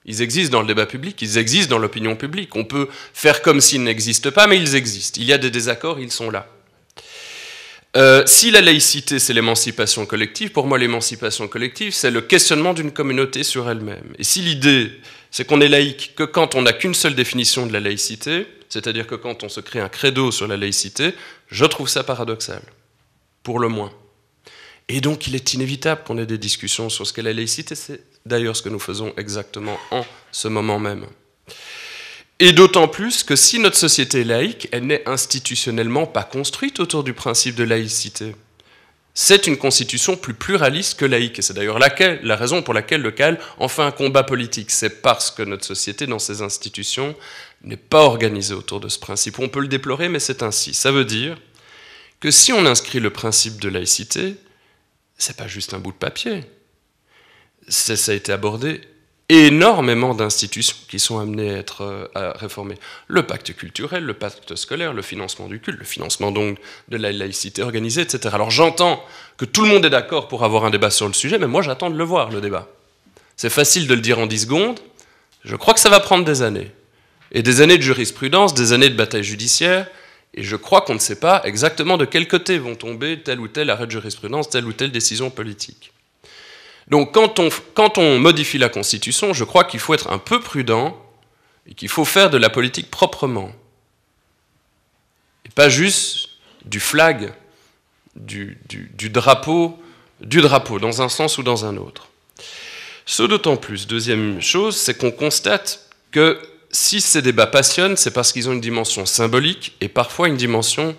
Ils existent dans le débat public, ils existent dans l'opinion publique. On peut faire comme s'ils n'existent pas, mais ils existent. Il y a des désaccords, ils sont là. Si la laïcité, c'est l'émancipation collective, pour moi, l'émancipation collective, c'est le questionnement d'une communauté sur elle-même. Et si l'idée, c'est qu'on est laïque que quand on n'a qu'une seule définition de la laïcité, c'est-à-dire que quand on se crée un credo sur la laïcité, je trouve ça paradoxal, pour le moins. Et donc, il est inévitable qu'on ait des discussions sur ce qu'est la laïcité. C'est d'ailleurs ce que nous faisons exactement en ce moment même. Et d'autant plus que si notre société est laïque, elle n'est institutionnellement pas construite autour du principe de laïcité. C'est une constitution plus pluraliste que laïque. Et c'est d'ailleurs la raison pour laquelle le CAL en fait un combat politique. C'est parce que notre société, dans ses institutions, n'est pas organisée autour de ce principe. On peut le déplorer, mais c'est ainsi. Ça veut dire que si on inscrit le principe de laïcité, c'est pas juste un bout de papier. Ça a été abordé énormément d'institutions qui sont amenées à être réformées. Le pacte culturel, le pacte scolaire, le financement du culte, le financement donc de la laïcité organisée, etc. Alors j'entends que tout le monde est d'accord pour avoir un débat sur le sujet, mais moi j'attends de le voir, le débat. C'est facile de le dire en 10 secondes, je crois que ça va prendre des années. Et des années de jurisprudence, des années de bataille judiciaire, et je crois qu'on ne sait pas exactement de quel côté vont tomber tel ou tel arrêt de jurisprudence, telle ou telle décision politique. Donc quand on modifie la Constitution, je crois qu'il faut être un peu prudent et qu'il faut faire de la politique proprement. Et pas juste du flag, du drapeau, dans un sens ou dans un autre. Ce d'autant plus, deuxième chose, c'est qu'on constate que si ces débats passionnent, c'est parce qu'ils ont une dimension symbolique et parfois une dimension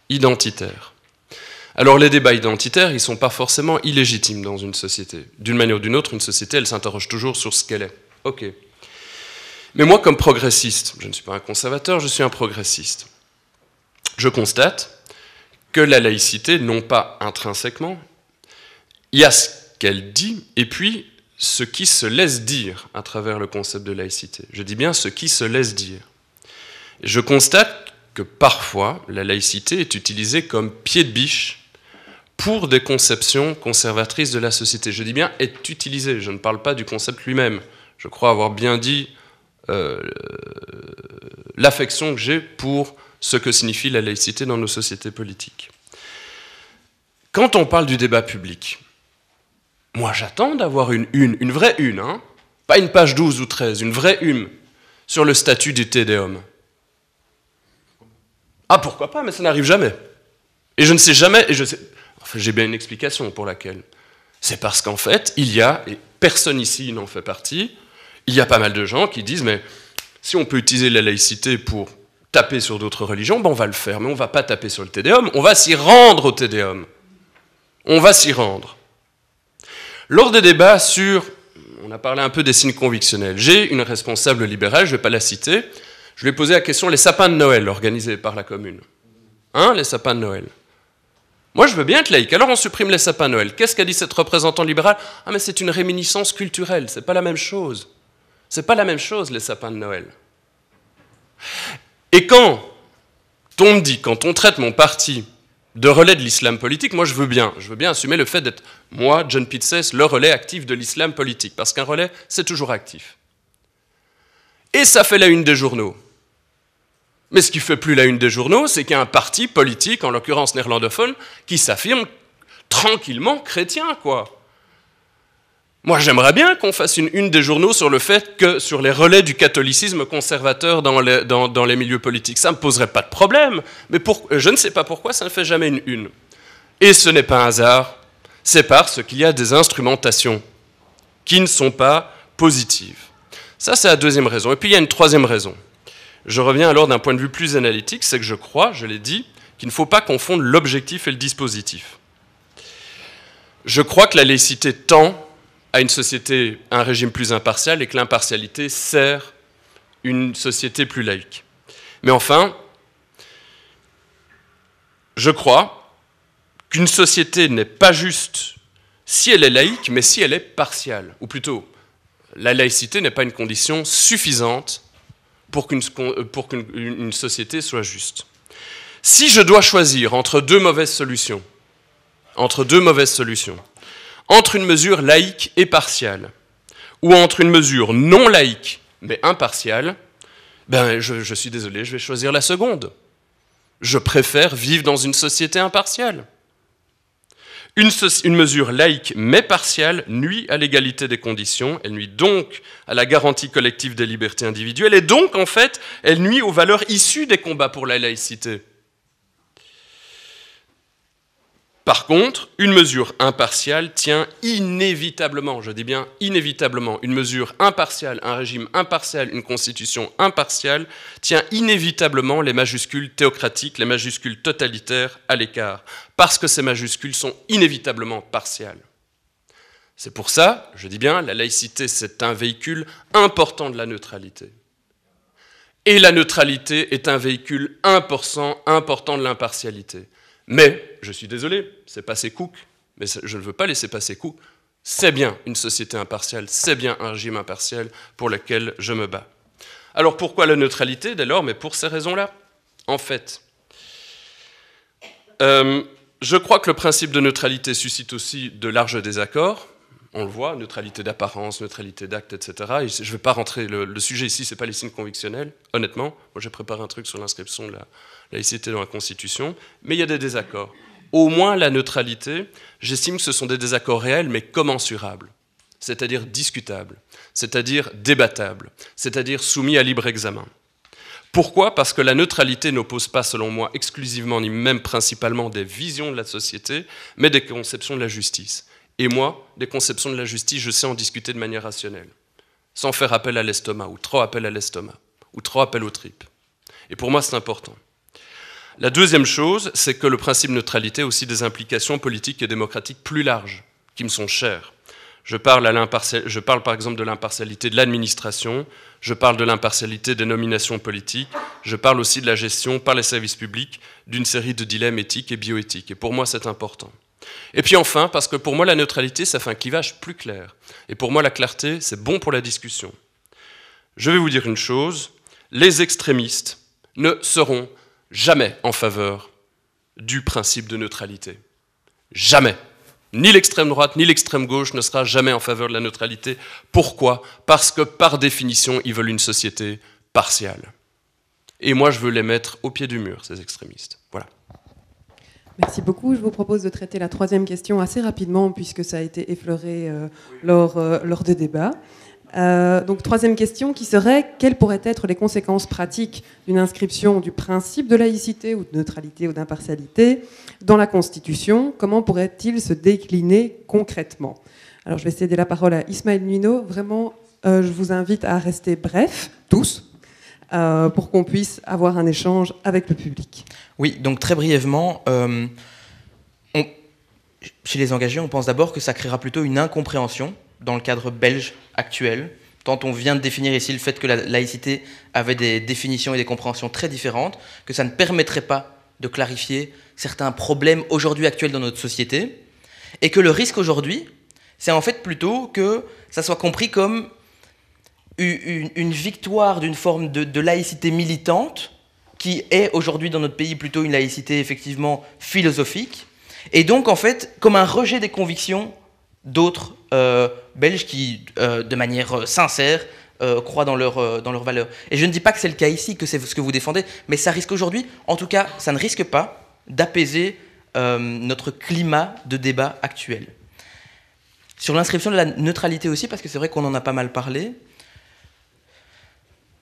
identitaire. Alors les débats identitaires, ils ne sont pas forcément illégitimes dans une société. D'une manière ou d'une autre, une société, elle s'interroge toujours sur ce qu'elle est. Ok. Mais moi, comme progressiste, je ne suis pas un conservateur, je suis un progressiste. Je constate que la laïcité, non pas intrinsèquement, il y a ce qu'elle dit, et puis ce qui se laisse dire à travers le concept de laïcité. Je dis bien ce qui se laisse dire. Et je constate que parfois, la laïcité est utilisée comme pied de biche pour des conceptions conservatrices de la société. Je dis bien est utilisée, je ne parle pas du concept lui-même. Je crois avoir bien dit l'affection que j'ai pour ce que signifie la laïcité dans nos sociétés politiques. quand on parle du débat public, moi j'attends d'avoir une vraie une, hein, pas une page 12 ou 13, une vraie une sur le statut du Te Deum. Ah, pourquoi pas, mais ça n'arrive jamais. Et je ne sais jamais, enfin, j'ai bien une explication pour laquelle. C'est parce qu'en fait, il y a, et personne ici n'en fait partie, il y a pas mal de gens qui disent, mais si on peut utiliser la laïcité pour taper sur d'autres religions, ben on va le faire, mais on ne va pas taper sur le Te Deum, on va s'y rendre au Te Deum. On va s'y rendre. Lors des débats sur, on a parlé un peu des signes convictionnels, j'ai une responsable libérale, je ne vais pas la citer, je lui ai posé la question, les sapins de Noël organisés par la commune. Hein, les sapins de Noël. Moi, je veux bien être laïque, alors on supprime les sapins de Noël. Qu'est-ce qu'a dit cette représentante libérale? Ah, mais c'est une réminiscence culturelle, c'est pas la même chose. C'est pas la même chose, les sapins de Noël. Et quand on me dit, quand on traite mon parti de relais de l'islam politique, moi je veux bien assumer le fait d'être, moi, John Pitzes, le relais actif de l'islam politique, parce qu'un relais, c'est toujours actif. Et ça fait la une des journaux. Mais ce qui ne fait plus la une des journaux, c'est qu'il y a un parti politique, en l'occurrence néerlandophone, qui s'affirme tranquillement chrétien, quoi. Moi, j'aimerais bien qu'on fasse une une des journaux sur le fait que, sur les relais du catholicisme conservateur dans les milieux politiques. Ça ne me poserait pas de problème, mais je ne sais pas pourquoi ça ne fait jamais une une. Et ce n'est pas un hasard, c'est parce qu'il y a des instrumentations qui ne sont pas positives. Ça, c'est la deuxième raison. Et puis, il y a une troisième raison. Je reviens alors d'un point de vue plus analytique, c'est que je crois, je l'ai dit, qu'il ne faut pas confondre l'objectif et le dispositif. Je crois que la laïcité tend à une société, un régime plus impartial, et que l'impartialité sert une société plus laïque. Mais enfin, je crois qu'une société n'est pas juste si elle est laïque, mais si elle est partiale. Ou plutôt, la laïcité n'est pas une condition suffisante pour qu'une société soit juste. Si je dois choisir entre deux mauvaises solutions, entre une mesure laïque et partiale, ou entre une mesure non laïque mais impartiale, ben je suis désolé, je vais choisir la seconde. Je préfère vivre dans une société impartiale. Une mesure laïque mais partiale nuit à l'égalité des conditions, elle nuit donc à la garantie collective des libertés individuelles, et donc, en fait, elle nuit aux valeurs issues des combats pour la laïcité. Par contre, une mesure impartiale tient inévitablement, je dis bien inévitablement, une mesure impartiale, un régime impartial, une constitution impartiale, tient inévitablement les majuscules théocratiques, les majuscules totalitaires à l'écart, parce que ces majuscules sont inévitablement partiales. C'est pour ça, je dis bien, la laïcité, c'est un véhicule important de la neutralité. Et la neutralité est un véhicule important de l'impartialité. Mais, je suis désolé, c'est passé Cook, mais je ne veux pas laisser passer Cook. C'est bien une société impartiale, c'est bien un régime impartial pour lequel je me bats. Alors pourquoi la neutralité dès lors? Mais pour ces raisons-là. En fait, je crois que le principe de neutralité suscite aussi de larges désaccords. On le voit, neutralité d'apparence, neutralité d'acte, etc. Et je ne vais pas rentrer, le sujet ici, ce n'est pas les signes convictionnels, honnêtement. Moi, j'ai préparé un truc sur l'inscription de la laïcité dans la Constitution, mais il y a des désaccords. Au moins, la neutralité, j'estime que ce sont des désaccords réels, mais commensurables, c'est-à-dire discutables, c'est-à-dire débattables, c'est-à-dire soumis à libre examen. Pourquoi? Parce que la neutralité n'oppose pas, selon moi, exclusivement, ni même principalement des visions de la société, mais des conceptions de la justice. Et moi, des conceptions de la justice, je sais en discuter de manière rationnelle, sans faire appel à l'estomac, ou trop appel à l'estomac, ou trop appel aux tripes. Et pour moi, c'est important. La deuxième chose, c'est que le principe de neutralité a aussi des implications politiques et démocratiques plus larges, qui me sont chères. Je parle par exemple de l'impartialité de l'administration, je parle de l'impartialité des nominations politiques, je parle aussi de la gestion par les services publics d'une série de dilemmes éthiques et bioéthiques. Et pour moi, c'est important. Et puis enfin, parce que pour moi, la neutralité, ça fait un clivage plus clair. Et pour moi, la clarté, c'est bon pour la discussion. Je vais vous dire une chose, les extrémistes ne seront jamais en faveur du principe de neutralité. Jamais. Ni l'extrême droite, ni l'extrême gauche ne sera jamais en faveur de la neutralité. Pourquoi? Parce que, par définition, ils veulent une société partiale. Et moi, je veux les mettre au pied du mur, ces extrémistes. Voilà. Merci beaucoup. Je vous propose de traiter la troisième question assez rapidement, puisque ça a été effleuré lors des débats. Donc, troisième question qui serait: quelles pourraient être les conséquences pratiques d'une inscription du principe de laïcité ou de neutralité ou d'impartialité dans la Constitution? Comment pourrait-il se décliner concrètement? Alors, je vais céder la parole à Ismaël Nuino. Vraiment, je vous invite à rester brefs, tous, pour qu'on puisse avoir un échange avec le public. Oui, donc très brièvement, chez les engagés, on pense d'abord que ça créera plutôt une incompréhension dans le cadre belge actuel, tant on vient de définir ici le fait que la laïcité avait des définitions et des compréhensions très différentes, que ça ne permettrait pas de clarifier certains problèmes aujourd'hui actuels dans notre société, et que le risque aujourd'hui, c'est en fait plutôt que ça soit compris comme une victoire d'une forme de laïcité militante, qui est aujourd'hui dans notre pays plutôt une laïcité effectivement philosophique, et donc en fait comme un rejet des convictions d'autres Belges qui, de manière sincère, croient dans leurs valeurs. Et je ne dis pas que c'est le cas ici, que c'est ce que vous défendez, mais ça risque aujourd'hui, en tout cas, ça ne risque pas d'apaiser notre climat de débat actuel. Sur l'inscription de la neutralité aussi, parce que c'est vrai qu'on en a pas mal parlé,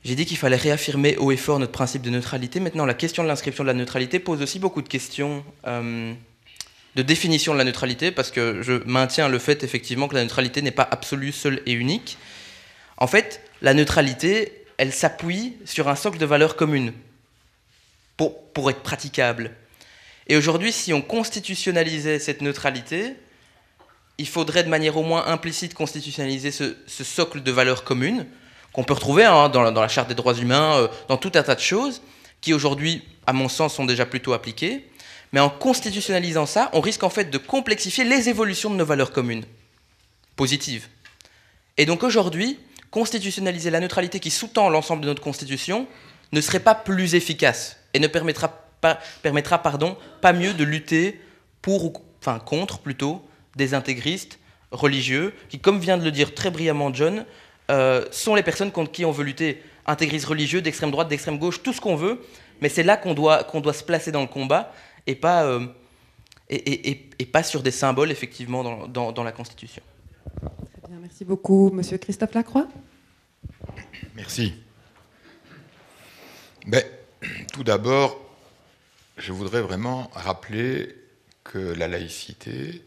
j'ai dit qu'il fallait réaffirmer haut et fort notre principe de neutralité. Maintenant, la question de l'inscription de la neutralité pose aussi beaucoup de questions de définition de la neutralité, parce que je maintiens le fait effectivement que la neutralité n'est pas absolue, seule et unique. En fait, la neutralité, elle s'appuie sur un socle de valeurs communes pour être praticable. Et aujourd'hui, si on constitutionnalisait cette neutralité, il faudrait de manière au moins implicite constitutionnaliser ce socle de valeurs communes, qu'on peut retrouver dans la Charte des droits humains, dans tout un tas de choses, qui aujourd'hui, à mon sens, sont déjà plutôt appliquées. Mais en constitutionnalisant ça, on risque en fait de complexifier les évolutions de nos valeurs communes, positives. Et donc aujourd'hui, constitutionnaliser la neutralité qui sous-tend l'ensemble de notre Constitution ne serait pas plus efficace et ne permettra pas mieux de lutter contre plutôt, des intégristes religieux qui, comme vient de le dire très brillamment John, sont les personnes contre qui on veut lutter. Intégristes religieux, d'extrême droite, d'extrême gauche, tout ce qu'on veut, mais c'est là qu'on doit se placer dans le combat, et pas sur des symboles, effectivement, dans la Constitution. Très bien, merci beaucoup. Monsieur Christophe Lacroix. Merci. Tout d'abord, je voudrais vraiment rappeler que la laïcité,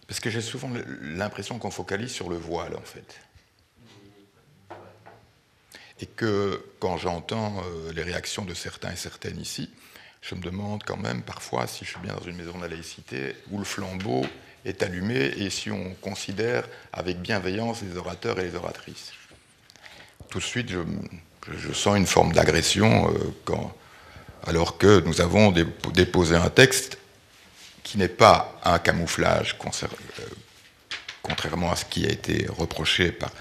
parce que j'ai souvent l'impression qu'on focalise sur le voile, en fait. Et que quand j'entends les réactions de certains et certaines ici, je me demande quand même parfois si je suis bien dans une maison de la laïcité où le flambeau est allumé et si on considère avec bienveillance les orateurs et les oratrices. Tout de suite, je sens une forme d'agression alors que nous avons déposé un texte qui n'est pas un camouflage, contrairement à ce qui a été reproché par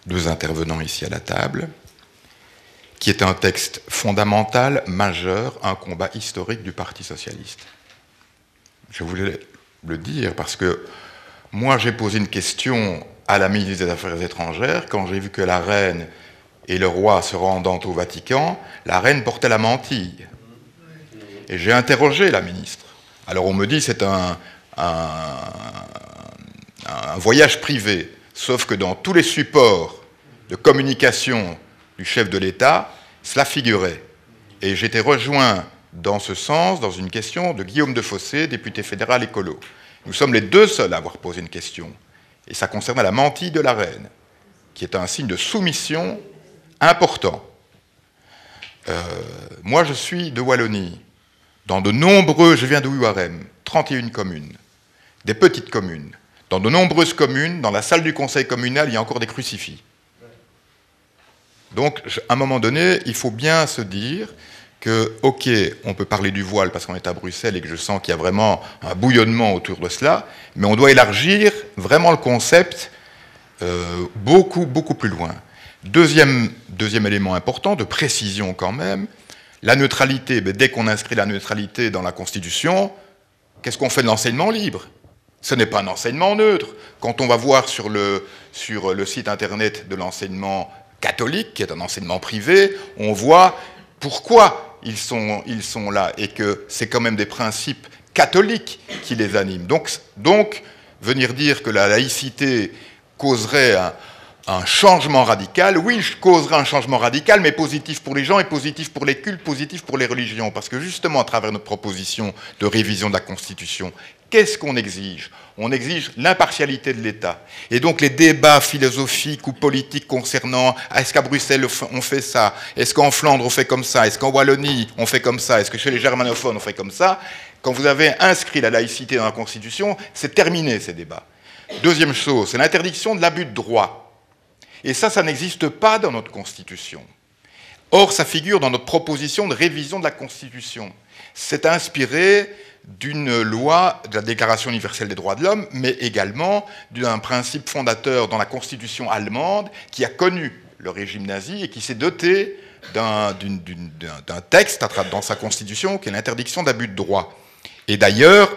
deux intervenants ici à la table, qui est un texte fondamental, majeur, un combat historique du Parti socialiste. Je voulais le dire parce que moi j'ai posé une question à la ministre des Affaires étrangères quand j'ai vu que la reine et le roi se rendant au Vatican, la reine portait la mantille. Et j'ai interrogé la ministre. Alors on me dit c'est un voyage privé, sauf que dans tous les supports de communication du chef de l'État, cela figurait. Et j'étais rejoint dans ce sens, dans une question de Guillaume Defossé, député fédéral écolo. Nous sommes les deux seuls à avoir posé une question. Et ça concernait la mantille de la reine, qui est un signe de soumission important. Moi, je suis de Wallonie. Je viens de Ouarem, 31 communes, des petites communes. Dans de nombreuses communes, dans la salle du conseil communal, il y a encore des crucifix. Donc, à un moment donné, il faut bien se dire que, ok, on peut parler du voile parce qu'on est à Bruxelles et que je sens qu'il y a vraiment un bouillonnement autour de cela, mais on doit élargir vraiment le concept beaucoup, beaucoup plus loin. Deuxième élément important, de précision quand même, la neutralité. Dès qu'on inscrit la neutralité dans la Constitution, qu'est-ce qu'on fait de l'enseignement libre ? Ce n'est pas un enseignement neutre. Quand on va voir sur le site internet de l'enseignement catholique, qui est un enseignement privé, on voit pourquoi ils sont là et que c'est quand même des principes catholiques qui les animent. Donc venir dire que la laïcité causerait un changement radical, oui, je causerai un changement radical, mais positif pour les gens et positif pour les cultes, positif pour les religions. Parce que justement, à travers notre proposition de révision de la Constitution, qu'est-ce qu'on exige? On exige l'impartialité de l'État. Et donc les débats philosophiques ou politiques concernant est-ce qu'à Bruxelles on fait ça? Est-ce qu'en Flandre on fait comme ça? Est-ce qu'en Wallonie on fait comme ça? Est-ce que chez les germanophones on fait comme ça? Quand vous avez inscrit la laïcité dans la Constitution, c'est terminé ces débats. Deuxième chose, c'est l'interdiction de l'abus de droit. Et ça n'existe pas dans notre Constitution. Or, ça figure dans notre proposition de révision de la Constitution. C'est inspiré d'une loi de la Déclaration universelle des droits de l'homme, mais également d'un principe fondateur dans la Constitution allemande qui a connu le régime nazi et qui s'est doté d'un texte dans sa Constitution qui est l'interdiction d'abus de droit. Et d'ailleurs,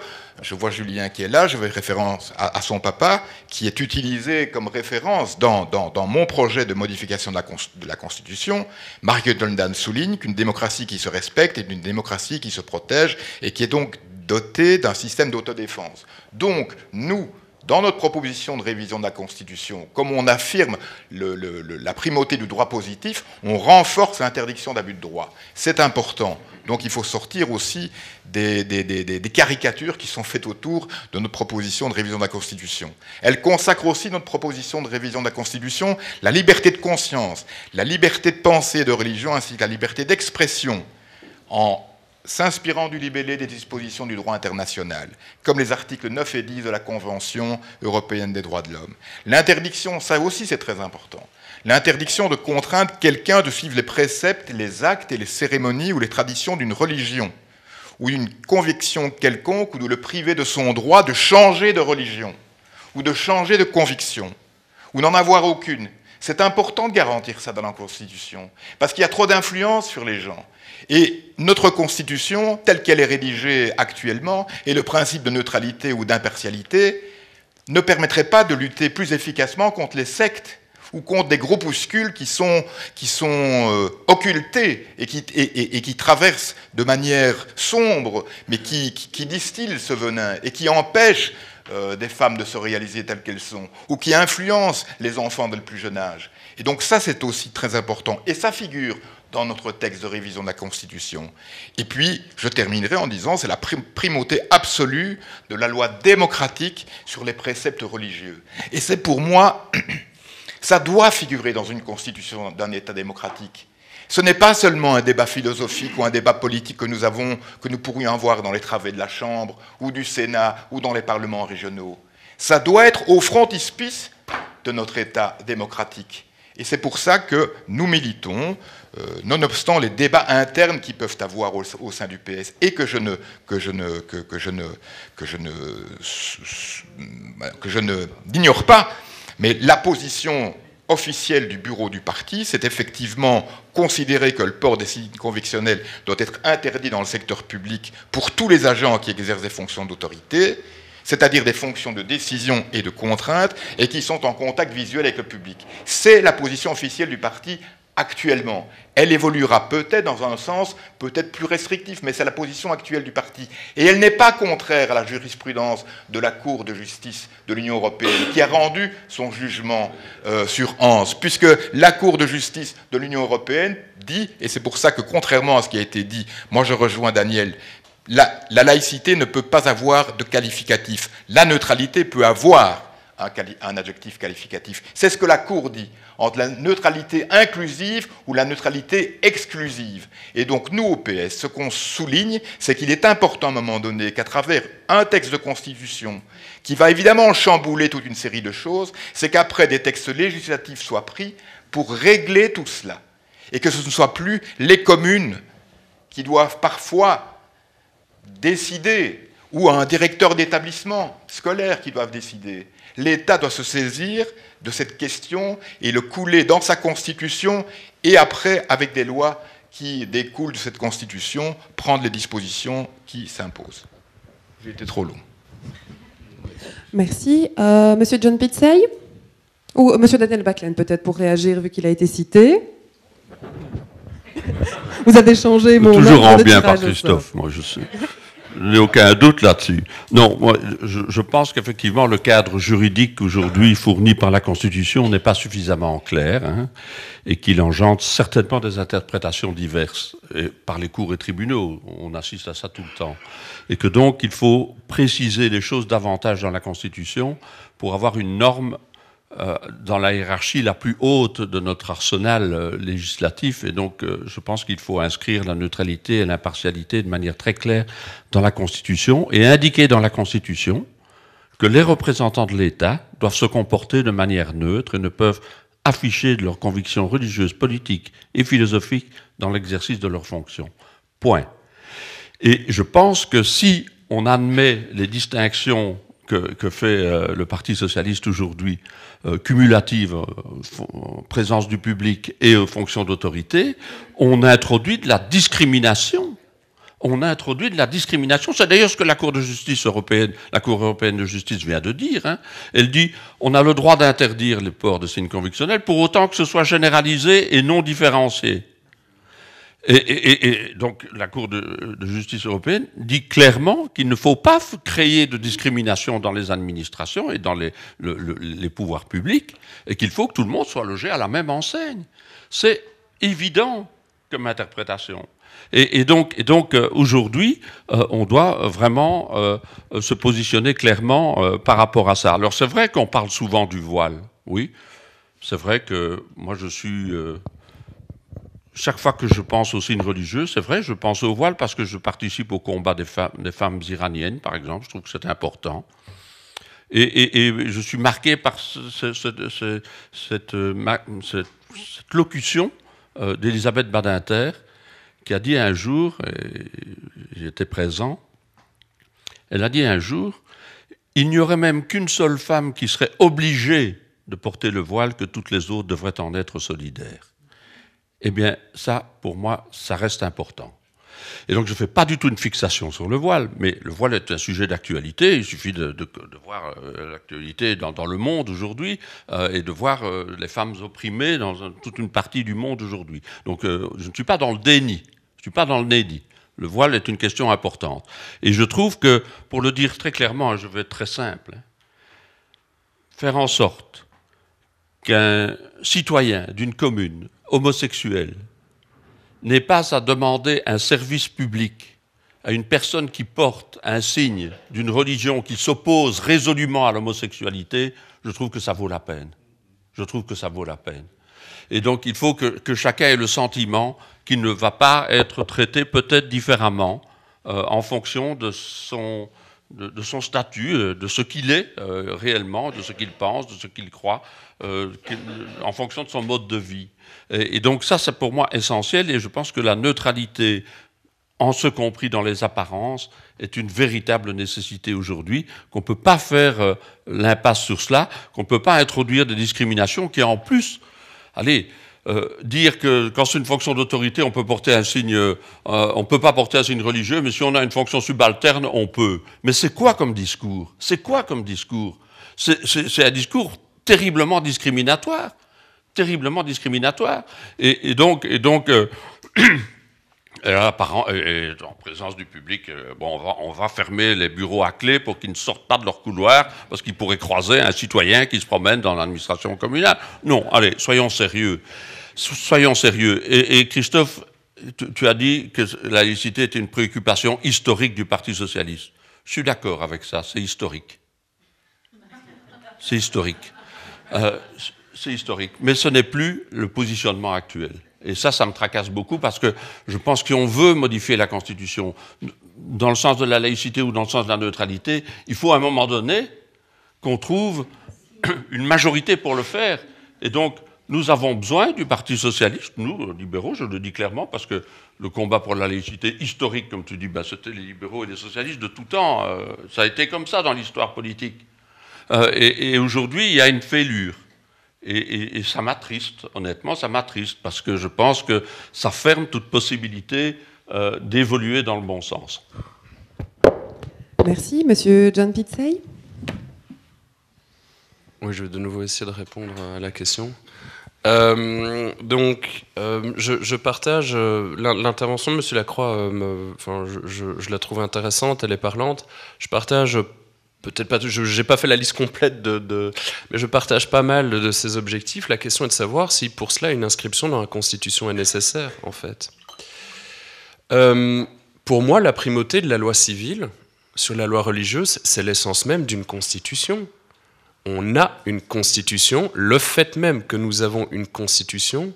je vois Julien qui est là, je fais référence à son papa, qui est utilisé comme référence dans mon projet de modification de la Constitution. Mark Guttendan souligne qu'une démocratie qui se respecte est une démocratie qui se protège et qui est donc dotée d'un système d'autodéfense. Donc, nous, dans notre proposition de révision de la Constitution, comme on affirme la primauté du droit positif, on renforce l'interdiction d'abus de droit. C'est important. Donc il faut sortir aussi des caricatures qui sont faites autour de notre proposition de révision de la Constitution. Elle consacre aussi notre proposition de révision de la Constitution, la liberté de conscience, la liberté de pensée et de religion, ainsi que la liberté d'expression, en s'inspirant du libellé des dispositions du droit international, comme les articles 9 et 10 de la Convention européenne des droits de l'homme. L'interdiction, ça aussi c'est très important, l'interdiction de contraindre quelqu'un de suivre les préceptes, les actes et les cérémonies ou les traditions d'une religion, ou d'une conviction quelconque, ou de le priver de son droit de changer de religion, ou de changer de conviction, ou n'en avoir aucune. C'est important de garantir ça dans la Constitution, parce qu'il y a trop d'influence sur les gens. Et notre Constitution, telle qu'elle est rédigée actuellement, et le principe de neutralité ou d'impartialité, ne permettrait pas de lutter plus efficacement contre les sectes ou contre des groupuscules qui sont occultés et qui traversent de manière sombre, mais qui distillent ce venin et qui empêchent des femmes de se réaliser telles qu'elles sont, ou qui influencent les enfants dès le plus jeune âge. Et donc ça, c'est aussi très important. Et ça figure dans notre texte de révision de la Constitution. Et puis, je terminerai en disant, c'est la primauté absolue de la loi démocratique sur les préceptes religieux. Et c'est pour moi, ça doit figurer dans une constitution d'un État démocratique. Ce n'est pas seulement un débat philosophique ou un débat politique que nous pourrions avoir dans les travées de la Chambre, ou du Sénat, ou dans les parlements régionaux. Ça doit être au frontispice de notre État démocratique. Et c'est pour ça que nous militons, nonobstant les débats internes qui peuvent avoir au sein du PS, et que je n'ignore pas, mais la position officielle du bureau du parti, c'est effectivement considérer que le port des signes convictionnels doit être interdit dans le secteur public pour tous les agents qui exercent des fonctions d'autorité, c'est-à-dire des fonctions de décision et de contrainte, et qui sont en contact visuel avec le public. C'est la position officielle du parti actuellement. Elle évoluera peut-être dans un sens peut-être plus restrictif, mais c'est la position actuelle du parti. Et elle n'est pas contraire à la jurisprudence de la Cour de justice de l'Union européenne, qui a rendu son jugement sur Hans, puisque la Cour de justice de l'Union européenne dit, et c'est pour ça que contrairement à ce qui a été dit, moi je rejoins Daniel, la laïcité ne peut pas avoir de qualificatif. La neutralité peut avoir un adjectif qualificatif. C'est ce que la Cour dit, entre la neutralité inclusive ou la neutralité exclusive. Et donc nous, au PS, ce qu'on souligne, c'est qu'il est important à un moment donné qu'à travers un texte de constitution, qui va évidemment chambouler toute une série de choses, c'est qu'après des textes législatifs soient pris pour régler tout cela. Et que ce ne soit plus les communes qui doivent parfois décider, ou un directeur d'établissement scolaire qui doivent décider. L'État doit se saisir de cette question et le couler dans sa constitution, et après, avec des lois qui découlent de cette constitution, prendre les dispositions qui s'imposent. J'ai été trop long. Merci. Monsieur John Pitzey, ou Monsieur Daniel Baclen, peut-être, pour réagir, vu qu'il a été cité. Vous avez changé mon toujours ordre en de bien par tirage au Christophe, sort. moi je sais. n'ai aucun doute là-dessus. Non, moi, je pense qu'effectivement, le cadre juridique aujourd'hui fourni par la Constitution n'est pas suffisamment clair, hein, et qu'il engendre certainement des interprétations diverses par les cours et tribunaux. On assiste à ça tout le temps. Et que donc, il faut préciser les choses davantage dans la Constitution pour avoir une norme dans la hiérarchie la plus haute de notre arsenal législatif. Et donc, je pense qu'il faut inscrire la neutralité et l'impartialité de manière très claire dans la Constitution et indiquer dans la Constitution que les représentants de l'État doivent se comporter de manière neutre et ne peuvent afficher de leurs convictions religieuses, politiques et philosophiques dans l'exercice de leurs fonctions. Point. Et je pense que si on admet les distinctions que fait le Parti socialiste aujourd'hui, cumulative, présence du public et fonctions d'autorité, on introduit de la discrimination. On a introduit de la discrimination. C'est d'ailleurs ce que la Cour de justice européenne, la Cour européenne de justice vient de dire. Hein. Elle dit on a le droit d'interdire le port de signes convictionnels pour autant que ce soit généralisé et non différencié. Et donc la Cour de justice européenne dit clairement qu'il ne faut pas créer de discrimination dans les administrations et dans les pouvoirs publics, et qu'il faut que tout le monde soit logé à la même enseigne. C'est évident comme interprétation. Et donc aujourd'hui, on doit vraiment se positionner clairement par rapport à ça. Alors c'est vrai qu'on parle souvent du voile, oui. C'est vrai que moi je suis... chaque fois que je pense aux signes religieux, c'est vrai, je pense au voile parce que je participe au combat des femmes iraniennes, par exemple. Je trouve que c'est important. Et je suis marqué par cette locution d'Elisabeth Badinter, qui a dit un jour, et j'étais présent, elle a dit un jour, il n'y aurait même qu'une seule femme qui serait obligée de porter le voile, que toutes les autres devraient en être solidaires. Eh bien, ça, pour moi, ça reste important. Et donc, je ne fais pas du tout une fixation sur le voile, mais le voile est un sujet d'actualité. Il suffit de voir l'actualité dans le monde aujourd'hui et de voir les femmes opprimées dans toute une partie du monde aujourd'hui. Donc, je ne suis pas dans le déni, je ne suis pas dans le déni. Le voile est une question importante. Et je trouve que, pour le dire très clairement, je vais être très simple, faire en sorte qu'un citoyen d'une commune homosexuel n'ait pas à demander un service public à une personne qui porte un signe d'une religion qui s'oppose résolument à l'homosexualité, je trouve que ça vaut la peine. Je trouve que ça vaut la peine. Et donc il faut que chacun ait le sentiment qu'il ne va pas être traité peut-être différemment en fonction de son statut, de ce qu'il est réellement, de ce qu'il pense, de ce qu'il croit, en fonction de son mode de vie. Et donc ça, c'est pour moi essentiel, et je pense que la neutralité, en ce compris dans les apparences, est une véritable nécessité aujourd'hui, qu'on ne peut pas faire l'impasse sur cela, qu'on ne peut pas introduire des discriminations qui, en plus, dire que quand c'est une fonction d'autorité, on peut porter un signe, on ne peut pas porter un signe religieux, mais si on a une fonction subalterne, on peut. Mais c'est quoi comme discours? C'est quoi comme discours? C'est un discours terriblement discriminatoire. Terriblement discriminatoire. Et donc en présence du public, on va fermer les bureaux à clé pour qu'ils ne sortent pas de leur couloir, parce qu'ils pourraient croiser un citoyen qui se promène dans l'administration communale. Non, allez, soyons sérieux. Soyons sérieux. Et Christophe, tu as dit que la laïcité était une préoccupation historique du Parti socialiste. Je suis d'accord avec ça, c'est historique. C'est historique. C'est historique. Mais ce n'est plus le positionnement actuel. Et ça me tracasse beaucoup parce que je pense que si on veut modifier la Constitution dans le sens de la laïcité ou dans le sens de la neutralité, il faut à un moment donné qu'on trouve une majorité pour le faire. Et donc, nous avons besoin du Parti socialiste, nous, libéraux, je le dis clairement, parce que le combat pour la laïcité historique, comme tu dis, c'était les libéraux et les socialistes de tout temps. Ça a été comme ça dans l'histoire politique. Et aujourd'hui, il y a une fêlure. Et ça m'attriste, honnêtement, ça m'attriste, parce que je pense que ça ferme toute possibilité d'évoluer dans le bon sens. Merci. Monsieur John Pizzey. Oui, je vais de nouveau essayer de répondre à la question. Je partage l'intervention de M. Lacroix, je la trouve intéressante, elle est parlante. Je partage, peut-être pas, je n'ai pas fait la liste complète, mais je partage pas mal de ces objectifs. La question est de savoir si pour cela une inscription dans la Constitution est nécessaire, en fait. Pour moi, la primauté de la loi civile sur la loi religieuse, c'est l'essence même d'une Constitution. On a une constitution, le fait même que nous avons une constitution,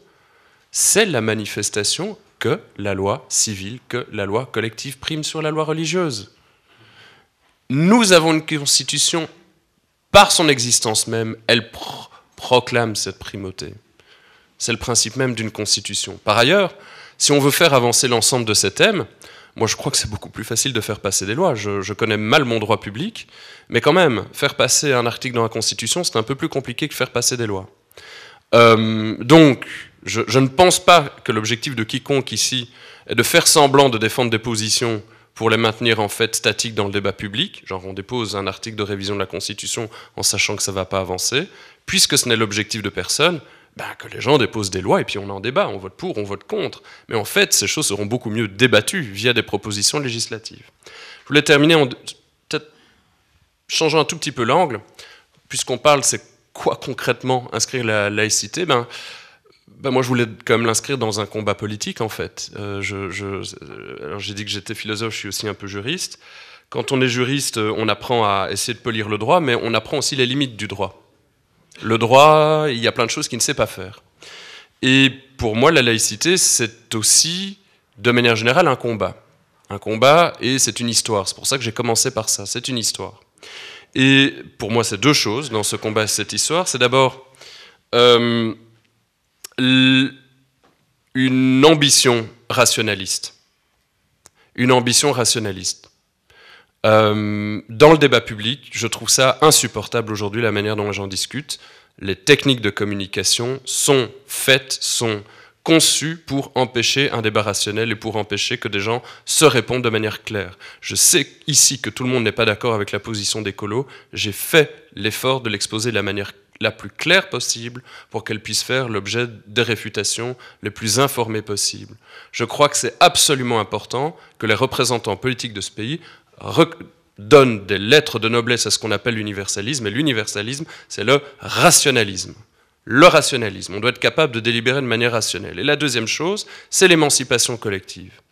c'est la manifestation que la loi civile, que la loi collective prime sur la loi religieuse. Nous avons une constitution, par son existence même, elle proclame cette primauté. C'est le principe même d'une constitution. Par ailleurs, si on veut faire avancer l'ensemble de ces thèmes, moi, je crois que c'est beaucoup plus facile de faire passer des lois. Je connais mal mon droit public, mais quand même, faire passer un article dans la Constitution, c'est un peu plus compliqué que faire passer des lois. Donc, je ne pense pas que l'objectif de quiconque ici est de faire semblant de défendre des positions pour les maintenir en fait statiques dans le débat public. Genre, on dépose un article de révision de la Constitution en sachant que ça ne va pas avancer. Puisque ce n'est l'objectif de personne, que les gens déposent des lois et puis on en débat, on vote pour, on vote contre. Mais en fait, ces choses seront beaucoup mieux débattues via des propositions législatives. Je voulais terminer en peut-être changeant un tout petit peu l'angle, puisqu'on parle, c'est quoi concrètement inscrire la laïcité, moi je voulais quand même l'inscrire dans un combat politique en fait. Alors j'ai dit que j'étais philosophe, je suis aussi un peu juriste. Quand on est juriste, on apprend à essayer de polir le droit, mais on apprend aussi les limites du droit. Le droit, il y a plein de choses qu'il ne sait pas faire. Et pour moi, la laïcité, c'est aussi, de manière générale, un combat. Un combat, et c'est une histoire. C'est pour ça que j'ai commencé par ça. C'est une histoire. Et pour moi, c'est deux choses dans ce combat et cette histoire. C'est d'abord une ambition rationaliste. Une ambition rationaliste. Dans le débat public, je trouve ça insupportable aujourd'hui, la manière dont les gens discutent. Les techniques de communication sont faites, sont conçues pour empêcher un débat rationnel et pour empêcher que des gens se répondent de manière claire. Je sais ici que tout le monde n'est pas d'accord avec la position d'écolo. J'ai fait l'effort de l'exposer de la manière la plus claire possible pour qu'elle puisse faire l'objet des réfutations les plus informées possibles. Je crois que c'est absolument important que les représentants politiques de ce pays donne des lettres de noblesse à ce qu'on appelle l'universalisme, et l'universalisme, c'est le rationalisme. Le rationalisme, on doit être capable de délibérer de manière rationnelle. Et la deuxième chose, c'est l'émancipation collective.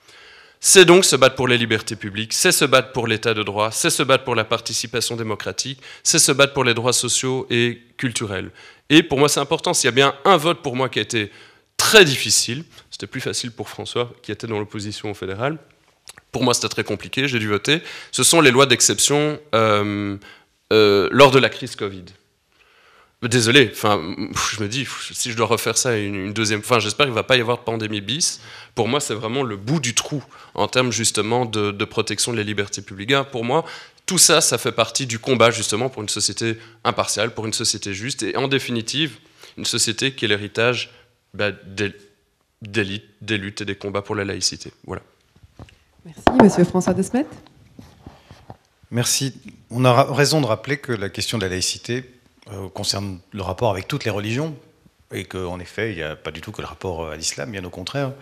C'est donc se battre pour les libertés publiques, c'est se battre pour l'état de droit, c'est se battre pour la participation démocratique, c'est se battre pour les droits sociaux et culturels. Et pour moi, c'est important, s'il y a bien un vote pour moi qui a été très difficile, c'était plus facile pour François, qui était dans l'opposition au fédéral. Pour moi, c'était très compliqué, j'ai dû voter. Ce sont les lois d'exception lors de la crise Covid. Désolé, je me dis, si je dois refaire ça une deuxième fois, j'espère qu'il ne va pas y avoir de pandémie bis. Pour moi, c'est vraiment le bout du trou en termes justement de protection de la liberté publique. Pour moi, tout ça, ça fait partie du combat justement pour une société impartiale, pour une société juste, et en définitive, une société qui est l'héritage des luttes et des combats pour la laïcité. Voilà. Merci, Monsieur François Desmet. Merci. On a raison de rappeler que la question de la laïcité concerne le rapport avec toutes les religions, et qu'en effet, il n'y a pas du tout que le rapport à l'islam, bien au contraire.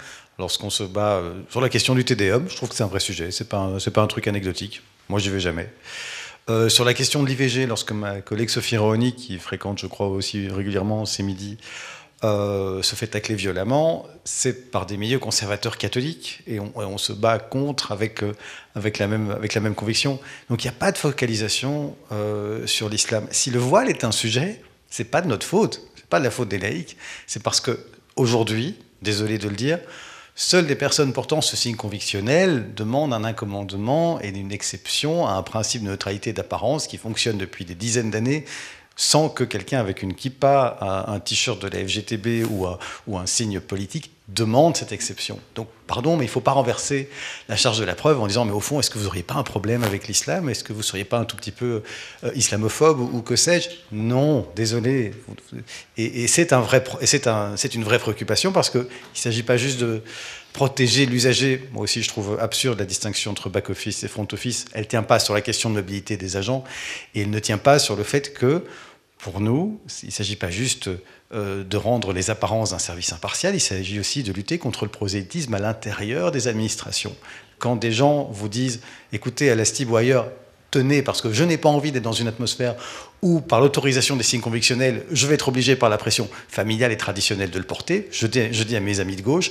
Lorsqu'on se bat sur la question du Te-Deum, je trouve que c'est un vrai sujet, c'est pas un truc anecdotique. Moi, j'y vais jamais. Sur la question de l'IVG, lorsque ma collègue Sophie Raoni, qui fréquente, je crois, aussi régulièrement ces midis, se fait tacler violemment, c'est par des milieux conservateurs catholiques, et on se bat contre avec la même conviction. Donc il n'y a pas de focalisation sur l'islam. Si le voile est un sujet, c'est pas de notre faute, c'est pas de la faute des laïcs, c'est parce que aujourd'hui, désolé de le dire, seules des personnes portant ce signe convictionnel demandent un incommandement et une exception à un principe de neutralité d'apparence qui fonctionne depuis des dizaines d'années, sans que quelqu'un avec une kippa, un t-shirt de la FGTB ou un signe politique demande cette exception. Donc, pardon, mais il ne faut pas renverser la charge de la preuve en disant, mais au fond, est-ce que vous n'auriez pas un problème avec l'islam? Est-ce que vous ne seriez pas un tout petit peu islamophobe ou que sais-je? Non, désolé. Et c'est une vraie préoccupation parce qu'il ne s'agit pas juste de protéger l'usager. Moi aussi, je trouve absurde la distinction entre back-office et front-office. Elle ne tient pas sur la question de mobilité des agents et elle ne tient pas sur le fait que pour nous, il ne s'agit pas juste de rendre les apparences d'un service impartial, il s'agit aussi de lutter contre le prosélytisme à l'intérieur des administrations. Quand des gens vous disent, écoutez, à la STIB ou ailleurs, tenez, parce que je n'ai pas envie d'être dans une atmosphère où, par l'autorisation des signes convictionnels, je vais être obligé par la pression familiale et traditionnelle de le porter, je dis à mes amis de gauche,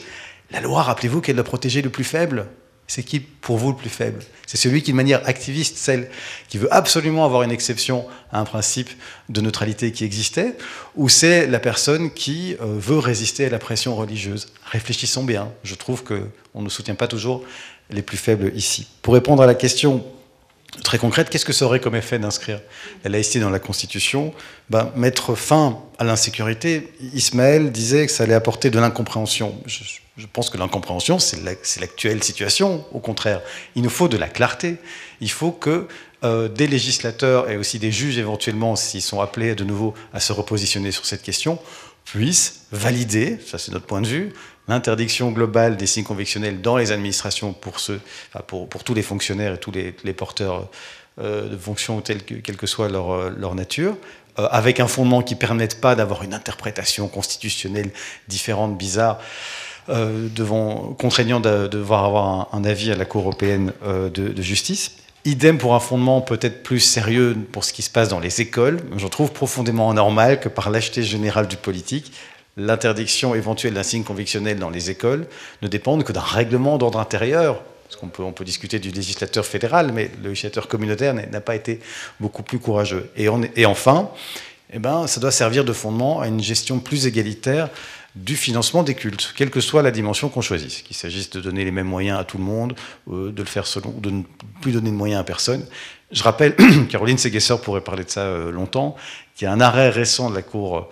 la loi, rappelez-vous qu'elle doit protéger le plus faible. C'est qui, pour vous, le plus faible? C'est celui qui, de manière activiste, celle qui veut absolument avoir une exception à un principe de neutralité qui existait, ou c'est la personne qui veut résister à la pression religieuse? Réfléchissons bien. Je trouve qu'on ne soutient pas toujours les plus faibles ici. Pour répondre à la question très concrète, qu'est-ce que ça aurait comme effet d'inscrire la laïcité dans la Constitution? Mettre fin à l'insécurité. Ismaël disait que ça allait apporter de l'incompréhension. Je pense que l'incompréhension, c'est l'actuelle situation. Au contraire, il nous faut de la clarté. Il faut que des législateurs et aussi des juges, éventuellement, s'ils sont appelés de nouveau à se repositionner sur cette question, puissent valider, ça c'est notre point de vue, l'interdiction globale des signes convictionnels dans les administrations pour tous les fonctionnaires et tous les porteurs de fonctions quelle que soit leur nature, avec un fondement qui ne permette pas d'avoir une interprétation constitutionnelle différente, bizarre, contraignant de devoir avoir un avis à la Cour européenne de justice. Idem pour un fondement peut-être plus sérieux pour ce qui se passe dans les écoles. Je trouve profondément anormal que par lâcheté générale du politique, l'interdiction éventuelle d'un signe convictionnel dans les écoles ne dépende que d'un règlement d'ordre intérieur. Parce qu'on peut discuter du législateur fédéral, mais le législateur communautaire n'a pas été beaucoup plus courageux. Et enfin, ça doit servir de fondement à une gestion plus égalitaire du financement des cultes, quelle que soit la dimension qu'on choisisse, qu'il s'agisse de donner les mêmes moyens à tout le monde, de le faire selon, de ne plus donner de moyens à personne. Je rappelle, Caroline Séguesser pourrait parler de ça longtemps, qu'il y a un arrêt récent de la Cour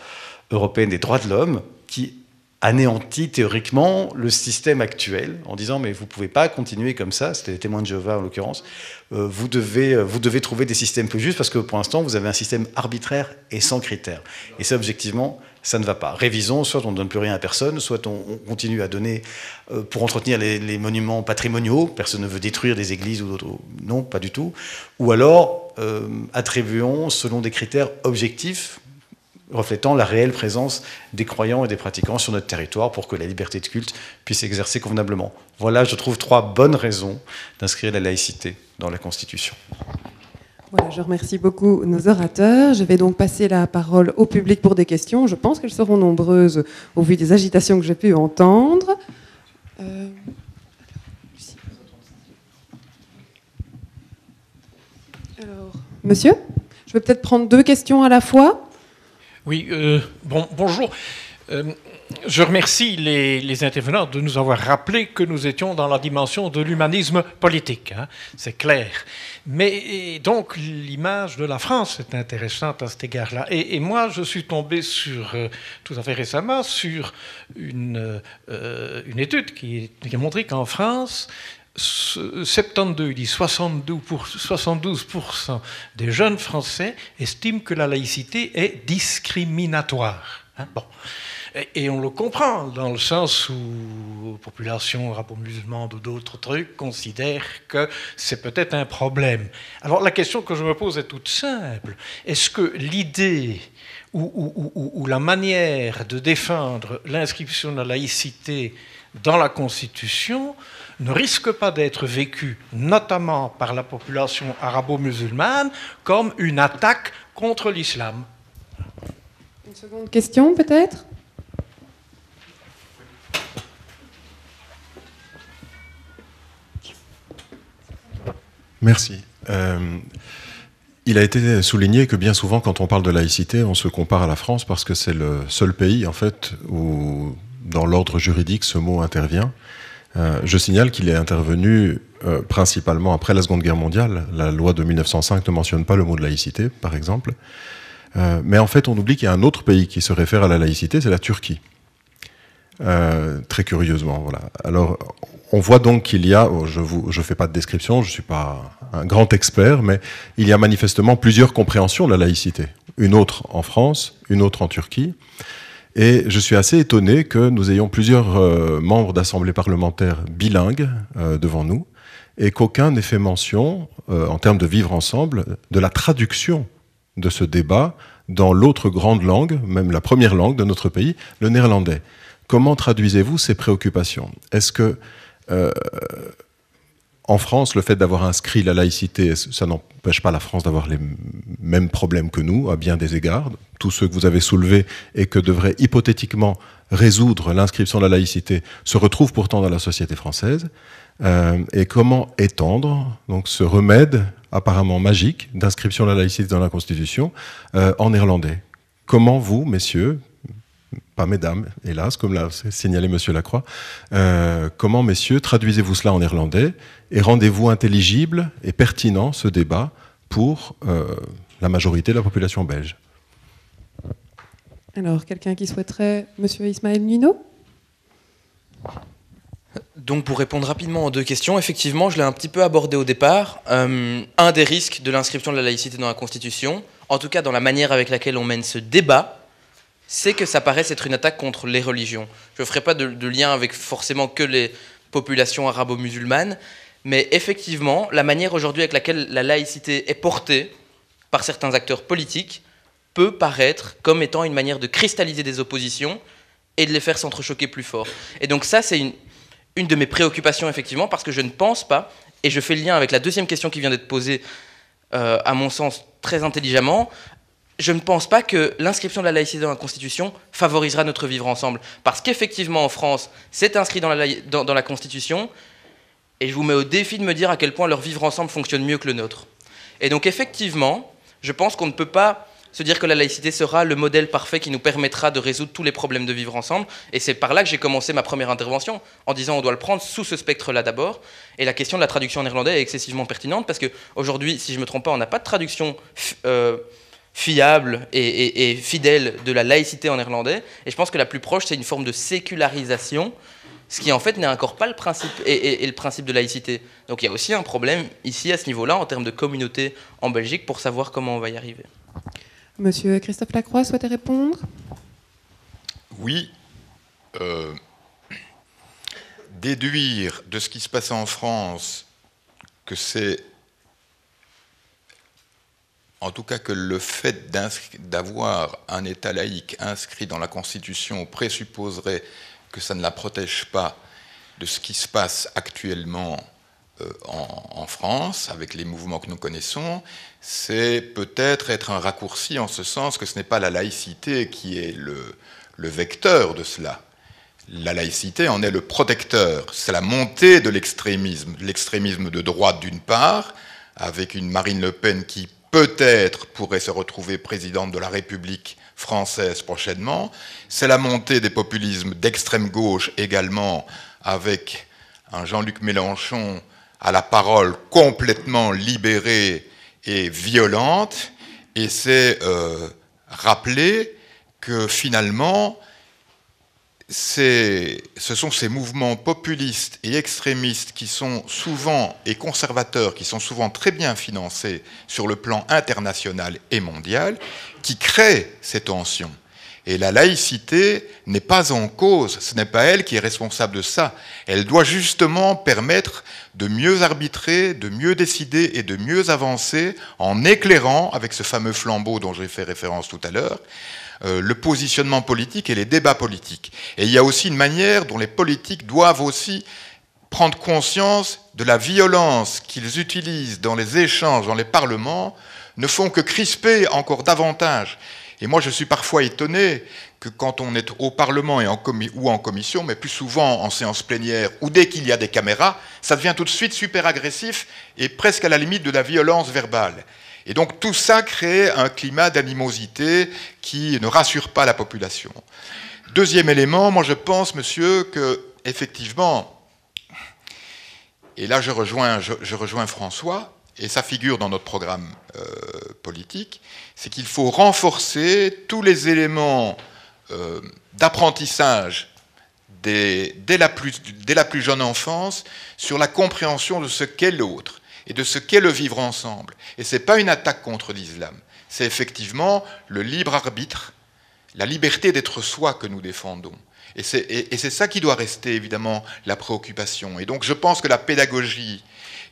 européenne des droits de l'homme qui anéantit théoriquement le système actuel en disant mais vous ne pouvez pas continuer comme ça, c'était les témoins de Jéhovah en l'occurrence, vous devez trouver des systèmes plus justes parce que pour l'instant vous avez un système arbitraire et sans critères. Et ça objectivement, ça ne va pas. Révisons, soit on ne donne plus rien à personne, soit on continue à donner pour entretenir les monuments patrimoniaux, personne ne veut détruire des églises ou d'autres, non, pas du tout, ou alors attribuons selon des critères objectifs reflétant la réelle présence des croyants et des pratiquants sur notre territoire pour que la liberté de culte puisse s'exercer convenablement. Voilà, je trouve 3 bonnes raisons d'inscrire la laïcité dans la Constitution. Voilà, je remercie beaucoup nos orateurs. Je vais donc passer la parole au public pour des questions. Je pense qu'elles seront nombreuses au vu des agitations que j'ai pu entendre. Alors, monsieur, je vais peut-être prendre 2 questions à la fois. Oui, bonjour. Je remercie les intervenants de nous avoir rappelé que nous étions dans la dimension de l'humanisme politique. Hein, c'est clair. Mais donc, l'image de la France est intéressante à cet égard-là. Et moi, je suis tombé tout à fait récemment sur une étude qui a montré qu'en France, 72% des jeunes Français estiment que la laïcité est discriminatoire. Hein, bon. Et on le comprend, dans le sens où la population arabo-musulmane ou d'autres trucs considèrent que c'est peut-être un problème. Alors la question que je me pose est toute simple. Est-ce que l'idée ou la manière de défendre l'inscription de la laïcité dans la Constitution ne risque pas d'être vécue, notamment par la population arabo-musulmane, comme une attaque contre l'islam? Une seconde question, peut-être ? Merci. Il a été souligné que bien souvent, quand on parle de laïcité, on se compare à la France parce que c'est le seul pays, en fait, où, dans l'ordre juridique, ce mot intervient. Je signale qu'il est intervenu principalement après la Seconde Guerre mondiale. La loi de 1905 ne mentionne pas le mot de laïcité, par exemple. Mais en fait, on oublie qu'il y a un autre pays qui se réfère à la laïcité, c'est la Turquie. Très curieusement, voilà. Alors, on voit donc qu'il y a, je fais pas de description, je suis pas un grand expert, mais il y a manifestement plusieurs compréhensions de la laïcité. Une autre en France, une autre en Turquie. Et je suis assez étonné que nous ayons plusieurs membres d'assemblées parlementaires bilingues devant nous, et qu'aucun n'ait fait mention, en termes de vivre ensemble, de la traduction de ce débat dans l'autre grande langue, même la première langue de notre pays, le néerlandais. Comment traduisez-vous ces préoccupations? Est-ce que, en France, le fait d'avoir inscrit la laïcité, ça n'empêche pas la France d'avoir les mêmes problèmes que nous, à bien des égards, tous ceux que vous avez soulevés et que devrait hypothétiquement résoudre l'inscription de la laïcité se retrouvent pourtant dans la société française. Et comment étendre donc, ce remède apparemment magique d'inscription de la laïcité dans la Constitution en néerlandais? Comment vous, messieurs, pas mesdames, hélas, comme l'a signalé monsieur Lacroix, comment, messieurs, traduisez-vous cela en néerlandais et rendez-vous intelligible et pertinent ce débat pour la majorité de la population belge? Alors, quelqu'un qui souhaiterait... Monsieur Ismaël Nuino? Donc pour répondre rapidement aux deux questions, effectivement, je l'ai un petit peu abordé au départ. Un des risques de l'inscription de la laïcité dans la Constitution, en tout cas dans la manière avec laquelle on mène ce débat, c'est que ça paraisse être une attaque contre les religions. Je ne ferai pas de lien avec forcément que les populations arabo-musulmanes, mais effectivement, la manière aujourd'hui avec laquelle la laïcité est portée par certains acteurs politiques peut paraître comme étant une manière de cristalliser des oppositions et de les faire s'entrechoquer plus fort. Et donc ça, c'est une de mes préoccupations, effectivement, parce que je ne pense pas, et je fais le lien avec la deuxième question qui vient d'être posée, à mon sens, très intelligemment, je ne pense pas que l'inscription de la laïcité dans la Constitution favorisera notre vivre ensemble. Parce qu'effectivement, en France, c'est inscrit dans la Constitution, et je vous mets au défi de me dire à quel point leur vivre ensemble fonctionne mieux que le nôtre. Et donc, effectivement, je pense qu'on ne peut pas se dire que la laïcité sera le modèle parfait qui nous permettra de résoudre tous les problèmes de vivre ensemble. Et c'est par là que j'ai commencé ma première intervention, en disant on doit le prendre sous ce spectre-là d'abord. Et la question de la traduction en néerlandais est excessivement pertinente, parce qu'aujourd'hui, si je ne me trompe pas, on n'a pas de traduction fiable et fidèle de la laïcité en néerlandais. Et je pense que la plus proche, c'est une forme de sécularisation, ce qui en fait n'est encore pas le principe, et le principe de laïcité. Donc il y a aussi un problème ici, à ce niveau-là, en termes de communauté en Belgique, pour savoir comment on va y arriver. Monsieur Christophe Lacroix souhaitait répondre? Oui. Déduire de ce qui se passe en France que c'est, en tout cas que le fait d'avoir un État laïque inscrit dans la Constitution présupposerait que ça ne la protège pas de ce qui se passe actuellement en France, avec les mouvements que nous connaissons, c'est peut-être être un raccourci en ce sens que ce n'est pas la laïcité qui est le vecteur de cela. La laïcité en est le protecteur. C'est la montée de l'extrémisme de droite d'une part, avec une Marine Le Pen qui peut-être pourrait se retrouver présidente de la République française prochainement. C'est la montée des populismes d'extrême gauche également, avec un Jean-Luc Mélenchon à la parole complètement libérée et violente, et c'est rappeler que finalement, ce sont ces mouvements populistes et extrémistes qui sont souvent, et conservateurs, qui sont souvent très bien financés sur le plan international et mondial, qui créent ces tensions. Et la laïcité n'est pas en cause, ce n'est pas elle qui est responsable de ça. Elle doit justement permettre de mieux arbitrer, de mieux décider et de mieux avancer en éclairant, avec ce fameux flambeau dont j'ai fait référence tout à l'heure, le positionnement politique et les débats politiques. Et il y a aussi une manière dont les politiques doivent aussi prendre conscience de la violence qu'ils utilisent dans les échanges, dans les parlements, ne font que crisper encore davantage. Et moi, je suis parfois étonné que quand on est au Parlement et ou en commission, mais plus souvent en séance plénière, ou dès qu'il y a des caméras, ça devient tout de suite super agressif et presque à la limite de la violence verbale. Et donc tout ça crée un climat d'animosité qui ne rassure pas la population. Deuxième élément, moi je pense, monsieur, que effectivement, et là je rejoins François, et ça figure dans notre programme politique, c'est qu'il faut renforcer tous les éléments d'apprentissage dès la plus jeune enfance sur la compréhension de ce qu'est l'autre et de ce qu'est le vivre ensemble. Et ce n'est pas une attaque contre l'islam, c'est effectivement le libre arbitre, la liberté d'être soi que nous défendons. Et c'est ça qui doit rester évidemment la préoccupation. Et donc je pense que la pédagogie,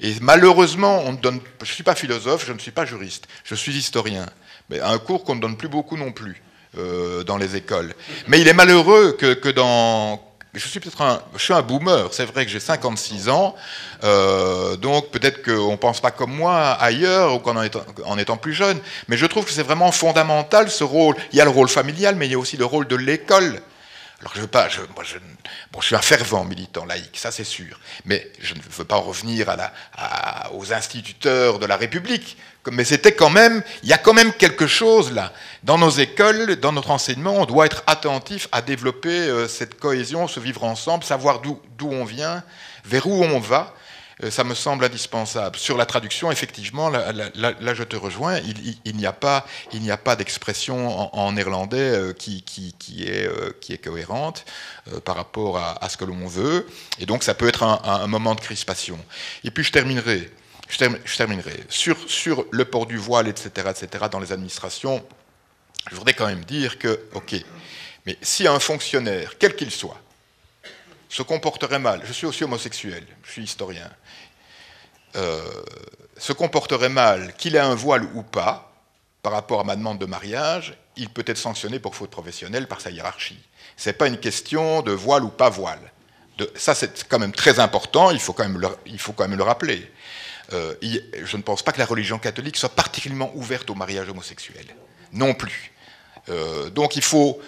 et malheureusement, je ne suis pas philosophe, je ne suis pas juriste, je suis historien, mais un cours qu'on ne donne plus beaucoup non plus dans les écoles. Mais il est malheureux que dans... Je suis un boomer, c'est vrai que j'ai 56 ans, donc peut-être qu'on ne pense pas comme moi ailleurs ou en étant plus jeune, mais je trouve que c'est vraiment fondamental ce rôle. Il y a le rôle familial, mais il y a aussi le rôle de l'école. Alors je suis un fervent militant laïque, ça c'est sûr, mais je ne veux pas en revenir aux instituteurs de la République. Mais il y a quand même quelque chose là. Dans nos écoles, dans notre enseignement, on doit être attentif à développer cette cohésion, ce vivre ensemble, savoir d'où on vient, vers où on va. Ça me semble indispensable. Sur la traduction, effectivement, là je te rejoins, il n'y a pas d'expression en néerlandais qui est cohérente par rapport à ce que l'on veut, et donc ça peut être un moment de crispation. Et puis je terminerai sur le port du voile, etc., dans les administrations. Je voudrais quand même dire que, ok, mais si un fonctionnaire, quel qu'il soit, se comporterait mal, je suis aussi homosexuel, je suis historien, se comporterait mal, qu'il ait un voile ou pas, par rapport à ma demande de mariage, il peut être sanctionné pour faute professionnelle par sa hiérarchie. Ce n'est pas une question de voile ou pas voile. Ça, c'est quand même très important, il faut quand même le rappeler. Je ne pense pas que la religion catholique soit particulièrement ouverte au mariage homosexuel. Non plus. Donc il faut...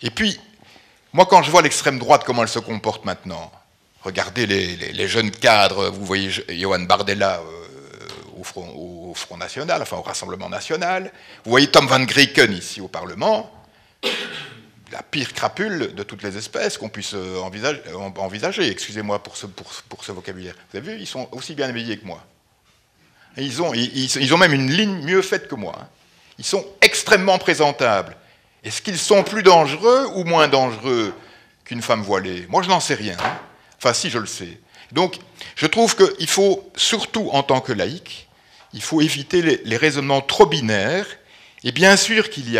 Et puis, moi quand je vois l'extrême droite, comment elle se comporte maintenant, regardez les jeunes cadres, vous voyez Johan Bardella au Front National, enfin au Rassemblement National, vous voyez Tom van Grieken ici au Parlement, la pire crapule de toutes les espèces qu'on puisse envisager. Excusez-moi pour ce vocabulaire. Vous avez vu, ils sont aussi bien habillés que moi. Et ils ont même une ligne mieux faite que moi. Hein. Ils sont extrêmement présentables. Est-ce qu'ils sont plus dangereux ou moins dangereux qu'une femme voilée? Moi, je n'en sais rien. Hein. Enfin, si, je le sais. Donc, je trouve qu'il faut, surtout en tant que laïc, il faut éviter les raisonnements trop binaires. Et bien sûr s'il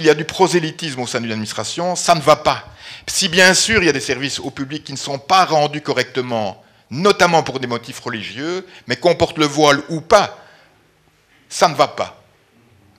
y a du prosélytisme au sein d'une administration, ça ne va pas. Si bien sûr il y a des services au public qui ne sont pas rendus correctement, notamment pour des motifs religieux, mais qu'on porte le voile ou pas, ça ne va pas.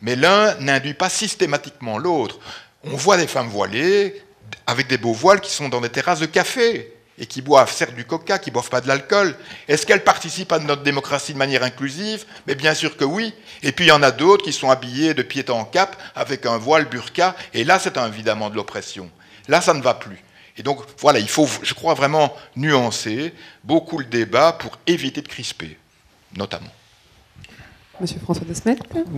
Mais l'un n'induit pas systématiquement l'autre. On voit des femmes voilées avec des beaux voiles qui sont dans des terrasses de café et qui boivent certes du coca, qui ne boivent pas de l'alcool. Est-ce qu'elles participent à notre démocratie de manière inclusive? Mais bien sûr que oui. Et puis il y en a d'autres qui sont habillés de pied en cap avec un voile burqa, et là c'est évidemment de l'oppression. Là ça ne va plus. Et donc voilà, il faut, je crois, vraiment nuancer beaucoup le débat pour éviter de crisper, notamment. Monsieur François Desmet.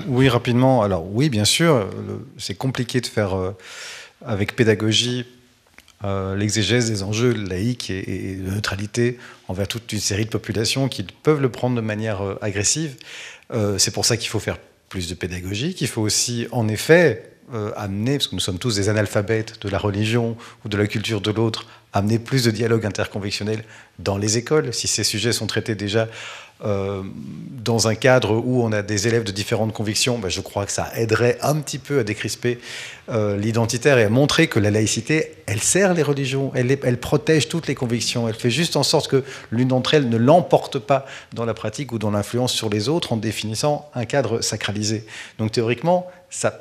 Oui, rapidement. Alors oui, bien sûr, c'est compliqué de faire avec pédagogie l'exégèse des enjeux laïques et de neutralité envers toute une série de populations qui peuvent le prendre de manière agressive. C'est pour ça qu'il faut faire plus de pédagogie, qu'il faut aussi, en effet, amener, parce que nous sommes tous des analphabètes de la religion ou de la culture de l'autre, amener plus de dialogue interconvictionnel dans les écoles, si ces sujets sont traités déjà dans un cadre où on a des élèves de différentes convictions, je crois que ça aiderait un petit peu à décrisper l'identitaire et à montrer que la laïcité, elle sert les religions, elle protège toutes les convictions, elle fait juste en sorte que l'une d'entre elles ne l'emporte pas dans la pratique ou dans l'influence sur les autres en définissant un cadre sacralisé. Donc théoriquement, ça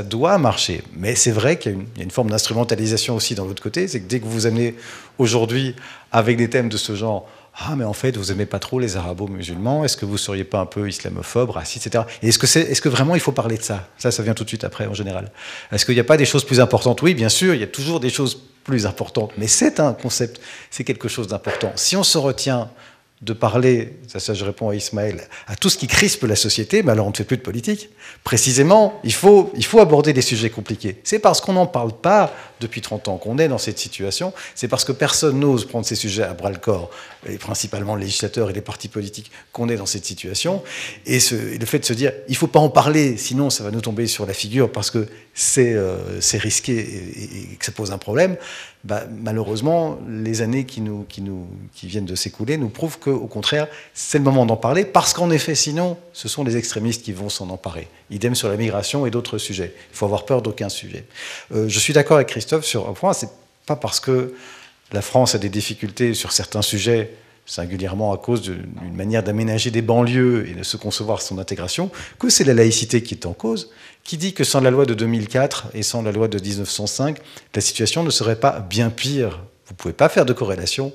doit marcher. Mais c'est vrai qu'il y a une forme d'instrumentalisation aussi dans l'autre côté, c'est que dès que vous amenez aujourd'hui avec des thèmes de ce genre, ah, mais en fait, vous n'aimez pas trop les arabo-musulmans, est-ce que vous ne seriez pas un peu islamophobe, raciste, etc. Et est-ce que vraiment il faut parler de ça? Ça vient tout de suite après, en général. Est-ce qu'il n'y a pas des choses plus importantes? Oui, bien sûr, il y a toujours des choses plus importantes, mais c'est un concept, c'est quelque chose d'important. Si on se retient de parler, ça je réponds à Ismaël, à tout ce qui crispe la société, mais alors on ne fait plus de politique. Précisément, il faut aborder des sujets compliqués. C'est parce qu'on n'en parle pas depuis 30 ans qu'on est dans cette situation, c'est parce que personne n'ose prendre ces sujets à bras-le-corps, et principalement les législateurs et les partis politiques, qu'on est dans cette situation. Et le fait de se dire, il ne faut pas en parler, sinon ça va nous tomber sur la figure parce que c'est risqué et que ça pose un problème, malheureusement, les années qui viennent de s'écouler nous prouvent qu'au contraire, c'est le moment d'en parler, parce qu'en effet, sinon, ce sont les extrémistes qui vont s'en emparer. Idem sur la migration et d'autres sujets. Il faut avoir peur d'aucun sujet. Je suis d'accord avec Christophe sur un point, c'est pas parce que la France a des difficultés sur certains sujets singulièrement à cause d'une manière d'aménager des banlieues et de se concevoir son intégration, que c'est la laïcité qui est en cause, qui dit que sans la loi de 2004 et sans la loi de 1905, la situation ne serait pas bien pire. Vous ne pouvez pas faire de corrélation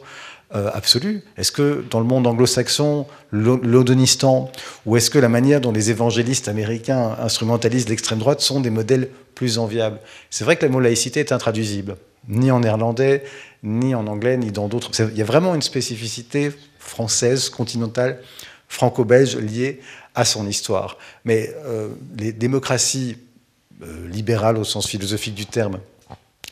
absolue. Est-ce que dans le monde anglo-saxon, l'Odonistan, ou est-ce que la manière dont les évangélistes américains instrumentalisent l'extrême droite sont des modèles plus enviables? C'est vrai que le mot laïcité est intraduisible, ni en néerlandais, ni en anglais, ni dans d'autres. Il y a vraiment une spécificité française, continentale, franco-belge liée à son histoire. Mais les démocraties libérales au sens philosophique du terme,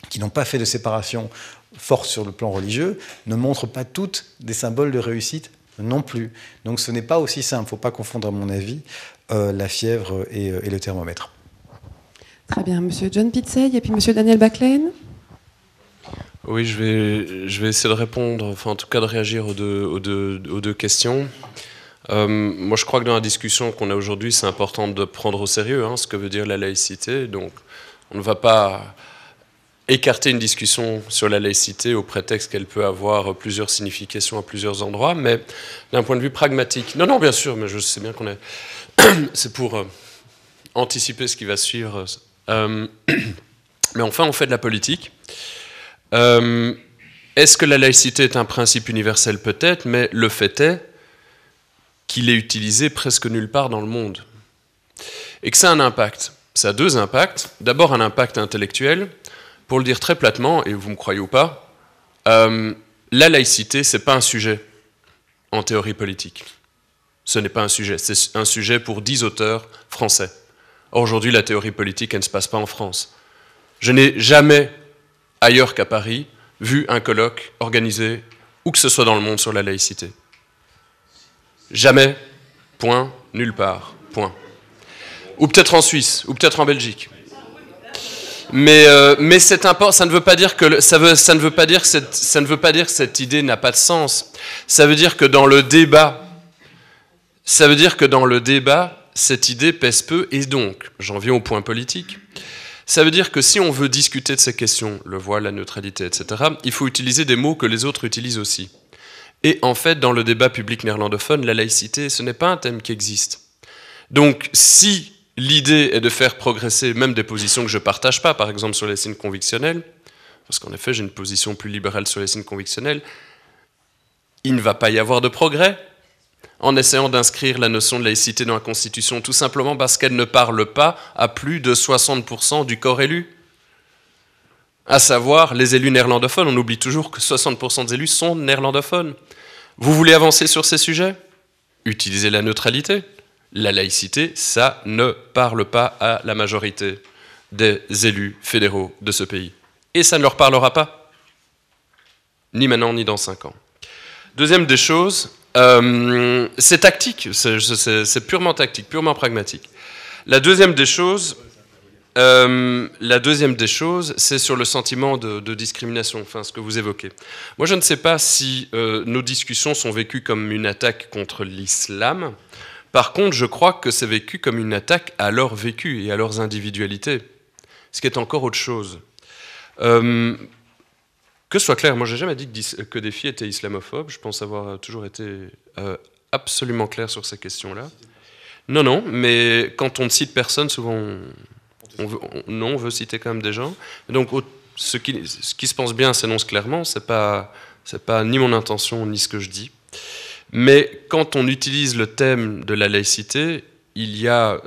qui n'ont pas fait de séparation forte sur le plan religieux, ne montrent pas toutes des symboles de réussite non plus. Donc ce n'est pas aussi simple. Il ne faut pas confondre, à mon avis, la fièvre et le thermomètre. Très bien. Monsieur John Pitzey et puis Monsieur Daniel Baclaine. Oui, je vais essayer de répondre, enfin en tout cas de réagir aux deux questions. Moi je crois que dans la discussion qu'on a aujourd'hui, c'est important de prendre au sérieux ce que veut dire la laïcité. Donc on ne va pas écarter une discussion sur la laïcité au prétexte qu'elle peut avoir plusieurs significations à plusieurs endroits, mais d'un point de vue pragmatique. Non, bien sûr, mais je sais bien qu'on est... c'est pour anticiper ce qui va suivre. Mais enfin, on fait de la politique. Est-ce que la laïcité est un principe universel? Peut-être, mais le fait est qu'il est utilisé presque nulle part dans le monde. Et que ça a un impact. Ça a deux impacts. D'abord, un impact intellectuel. Pour le dire très platement, et vous me croyez ou pas, la laïcité, c'est pas un sujet en théorie politique. Ce n'est pas un sujet. C'est un sujet pour 10 auteurs français. Or, aujourd'hui, la théorie politique, elle ne se passe pas en France. Je n'ai jamais, ailleurs qu'à Paris, vu un colloque organisé, où que ce soit dans le monde, sur la laïcité. Jamais, point, nulle part, point. Ou peut-être en Suisse, ou peut-être en Belgique. Mais c'est important. Ça ne veut pas dire que ça ne veut pas dire que cette idée n'a pas de sens. Ça veut dire que dans le débat, cette idée pèse peu. Et donc, j'en viens au point politique. Ça veut dire que si on veut discuter de ces questions, le voile, la neutralité, etc., il faut utiliser des mots que les autres utilisent aussi. Et en fait, dans le débat public néerlandophone, la laïcité, ce n'est pas un thème qui existe. Donc, si l'idée est de faire progresser même des positions que je ne partage pas, par exemple sur les signes convictionnels, parce qu'en effet j'ai une position plus libérale sur les signes convictionnels, il ne va pas y avoir de progrès en essayant d'inscrire la notion de laïcité dans la Constitution, tout simplement parce qu'elle ne parle pas à plus de 60% du corps élu. À savoir les élus néerlandophones. On oublie toujours que 60% des élus sont néerlandophones. Vous voulez avancer sur ces sujets? Utilisez la neutralité. La laïcité, ça ne parle pas à la majorité des élus fédéraux de ce pays. Et ça ne leur parlera pas. Ni maintenant, ni dans 5 ans. Deuxième des choses, c'est tactique, c'est purement tactique, purement pragmatique. La deuxième des choses, c'est sur le sentiment de discrimination, enfin ce que vous évoquez. Moi, je ne sais pas si nos discussions sont vécues comme une attaque contre l'islam. Par contre, je crois que c'est vécu comme une attaque à leur vécu et à leurs individualités, ce qui est encore autre chose. Que ce soit clair, moi j'ai jamais dit que des filles étaient islamophobes, je pense avoir toujours été absolument clair sur ces questions-là. Non, mais quand on ne cite personne, souvent on veut citer quand même des gens. Donc ce qui se pense bien s'énonce clairement, c'est pas ni mon intention ni ce que je dis. Mais quand on utilise le thème de la laïcité, il y a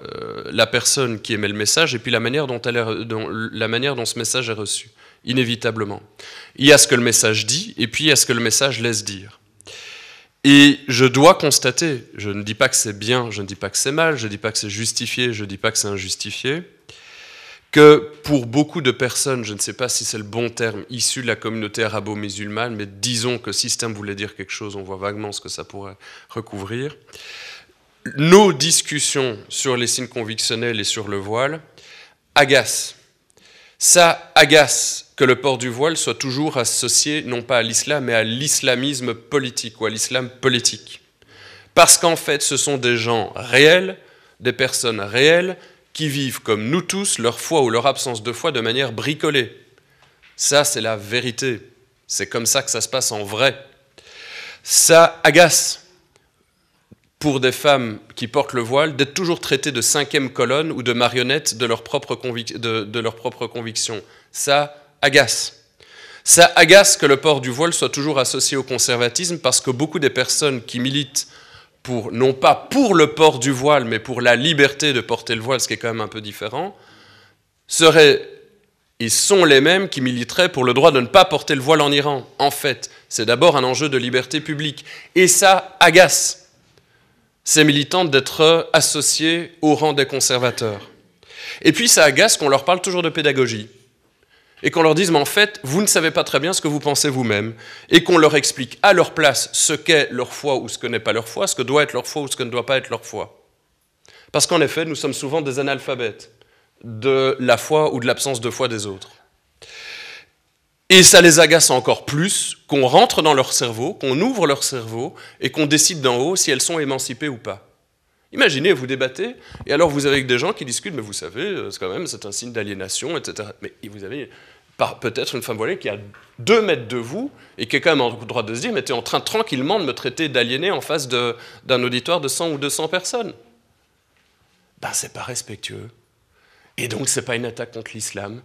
la personne qui émet le message et puis la manière dont ce message est reçu, inévitablement. Il y a ce que le message dit et puis il y a ce que le message laisse dire. Et je dois constater, je ne dis pas que c'est bien, je ne dis pas que c'est mal, je ne dis pas que c'est justifié, je ne dis pas que c'est injustifié, que pour beaucoup de personnes, je ne sais pas si c'est le bon terme, issues de la communauté arabo-musulmane, mais disons que système voulait dire quelque chose, on voit vaguement ce que ça pourrait recouvrir. Nos discussions sur les signes convictionnels et sur le voile agacent. Ça agace que le port du voile soit toujours associé non pas à l'islam, mais à l'islamisme politique ou à l'islam politique. Parce qu'en fait, ce sont des gens réels, des personnes réelles, qui vivent comme nous tous leur foi ou leur absence de foi de manière bricolée. Ça, c'est la vérité. C'est comme ça que ça se passe en vrai. Ça agace pour des femmes qui portent le voile d'être toujours traitées de cinquième colonne ou de marionnettes de leur propre conviction. Ça agace. Ça agace que le port du voile soit toujours associé au conservatisme parce que beaucoup des personnes qui militent non pas pour le port du voile, mais pour la liberté de porter le voile, ce qui est quand même un peu différent, ils sont les mêmes qui militeraient pour le droit de ne pas porter le voile en Iran. En fait, c'est d'abord un enjeu de liberté publique. Et ça agace ces militantes d'être associées au rang des conservateurs. Et puis ça agace qu'on leur parle toujours de pédagogie. Et qu'on leur dise, mais en fait, vous ne savez pas très bien ce que vous pensez vous-même, et qu'on leur explique à leur place ce qu'est leur foi ou ce que n'est pas leur foi, ce que doit être leur foi ou ce que ne doit pas être leur foi. Parce qu'en effet, nous sommes souvent des analphabètes de la foi ou de l'absence de foi des autres. Et ça les agace encore plus qu'on rentre dans leur cerveau, qu'on ouvre leur cerveau, et qu'on décide d'en haut si elles sont émancipées ou pas. Imaginez, vous débattez, et alors vous avez des gens qui discutent, mais vous savez, c'est un signe d'aliénation, etc. Mais vous avez peut-être une femme voilée qui est à 2 mètres de vous, et qui est quand même en droit de se dire, mais tu es en train tranquillement de me traiter d'aliéné en face d'un auditoire de 100 ou 200 personnes. Ben, c'est pas respectueux. Et donc, c'est pas une attaque contre l'islam,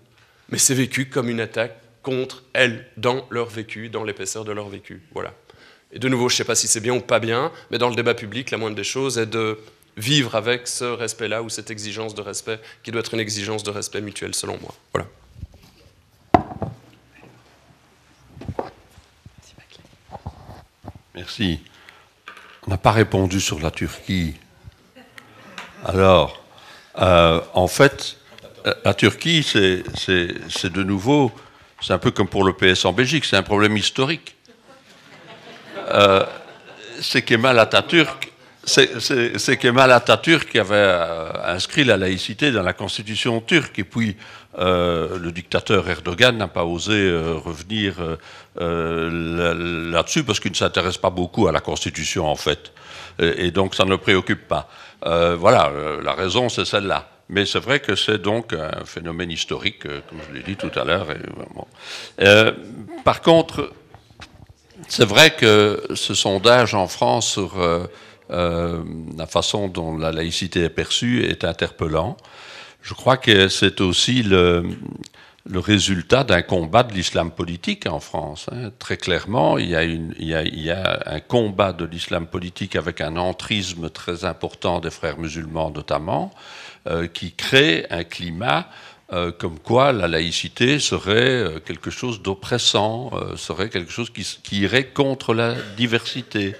mais c'est vécu comme une attaque contre elles, dans leur vécu, dans l'épaisseur de leur vécu. Voilà. Et de nouveau, je ne sais pas si c'est bien ou pas bien, mais dans le débat public, la moindre des choses est de vivre avec ce respect-là ou cette exigence de respect qui doit être une exigence de respect mutuel, selon moi. Voilà. Merci. On n'a pas répondu sur la Turquie. Alors, en fait, la Turquie, c'est de nouveau, c'est un peu comme pour le PS en Belgique, c'est un problème historique. C'est Kemal Atatürk qui avait inscrit la laïcité dans la constitution turque, et puis le dictateur Erdogan n'a pas osé revenir là-dessus parce qu'il ne s'intéresse pas beaucoup à la constitution en fait, et donc ça ne le préoccupe pas. Voilà, la raison c'est celle-là. Mais c'est vrai que c'est donc un phénomène historique, comme je l'ai dit tout à l'heure. Par contre, c'est vrai que ce sondage en France sur la façon dont la laïcité est perçue est interpellant. Je crois que c'est aussi le résultat d'un combat de l'islam politique en France. Hein. Très clairement, il y a un combat de l'islam politique avec un entrisme très important des frères musulmans notamment, qui crée un climat comme quoi la laïcité serait quelque chose d'oppressant, serait quelque chose qui irait contre la diversité.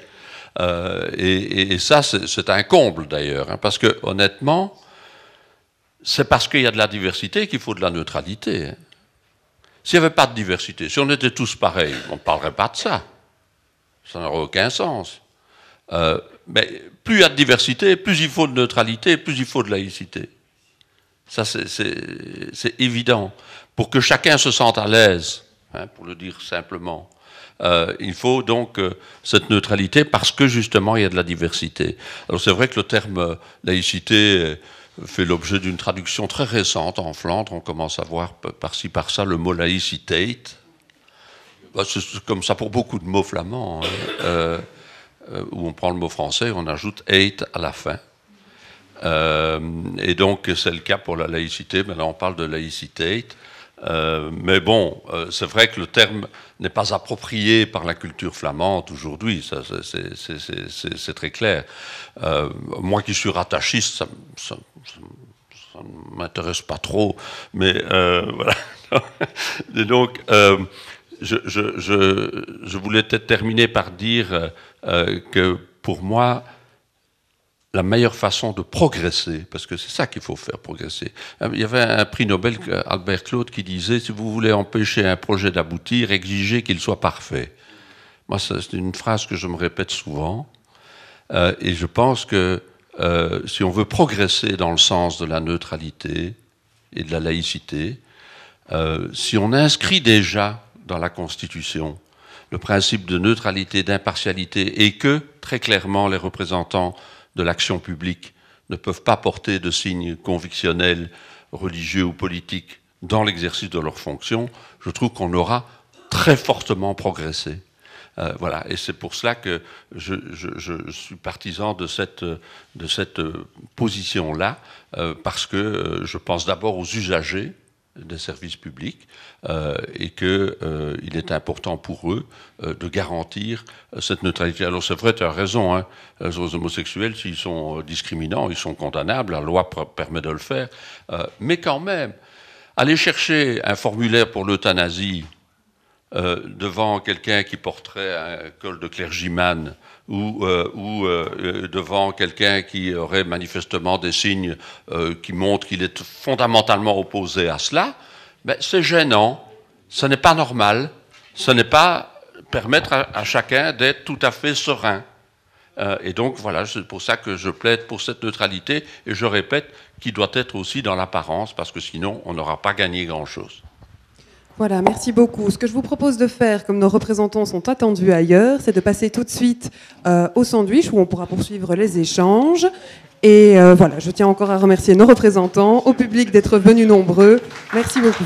Et ça, c'est un comble d'ailleurs, hein, parce que honnêtement, c'est parce qu'il y a de la diversité qu'il faut de la neutralité. Hein. S'il n'y avait pas de diversité, si on était tous pareils, on ne parlerait pas de ça. Ça n'aurait aucun sens. Mais plus il y a de diversité, plus il faut de neutralité, plus il faut de laïcité. Ça, c'est évident. Pour que chacun se sente à l'aise, hein, pour le dire simplement, il faut donc cette neutralité parce que justement il y a de la diversité. Alors c'est vrai que le terme laïcité fait l'objet d'une traduction très récente en Flandre. On commence à voir par-ci par-ça le mot laïcitate. C'est comme ça pour beaucoup de mots flamands, hein, où on prend le mot français, on ajoute ate à la fin. Et donc c'est le cas pour la laïcité. Maintenant on parle de laïcitate. Mais bon, c'est vrai que le terme n'est pas approprié par la culture flamande aujourd'hui, ça, c'est très clair. Moi qui suis rattachiste, ça ne m'intéresse pas trop, mais voilà. Et donc, je voulais peut-être terminer par dire que pour moi, la meilleure façon de progresser, parce que c'est ça qu'il faut faire progresser. Il y avait un prix Nobel, Albert Claude, qui disait « Si vous voulez empêcher un projet d'aboutir, exigez qu'il soit parfait ». Moi, c'est une phrase que je me répète souvent, et je pense que si on veut progresser dans le sens de la neutralité et de la laïcité, si on inscrit déjà dans la Constitution le principe de neutralité, d'impartialité, et que, très clairement, les représentants de l'action publique ne peuvent pas porter de signes convictionnels, religieux ou politiques dans l'exercice de leurs fonctions, je trouve qu'on aura très fortement progressé. Voilà, et c'est pour cela que je suis partisan de cette position-là, parce que je pense d'abord aux usagers des services publics et qu'il est important pour eux de garantir cette neutralité. Alors c'est vrai, tu as raison, hein, les homosexuels, s'ils sont discriminants, ils sont condamnables, la loi permet de le faire, mais quand même, aller chercher un formulaire pour l'euthanasie devant quelqu'un qui porterait un col de clergyman ou devant quelqu'un qui aurait manifestement des signes qui montrent qu'il est fondamentalement opposé à cela, ben, c'est gênant, ce n'est pas normal, ce n'est pas permettre à chacun d'être tout à fait serein. Et donc voilà, c'est pour ça que je plaide pour cette neutralité, et je répète qu'il doit être aussi dans l'apparence, parce que sinon on n'aura pas gagné grand-chose. Voilà, merci beaucoup. Ce que je vous propose de faire, comme nos représentants sont attendus ailleurs, c'est de passer tout de suite au sandwich, où on pourra poursuivre les échanges. Et voilà, je tiens encore à remercier nos représentants, au public d'être venus nombreux. Merci beaucoup.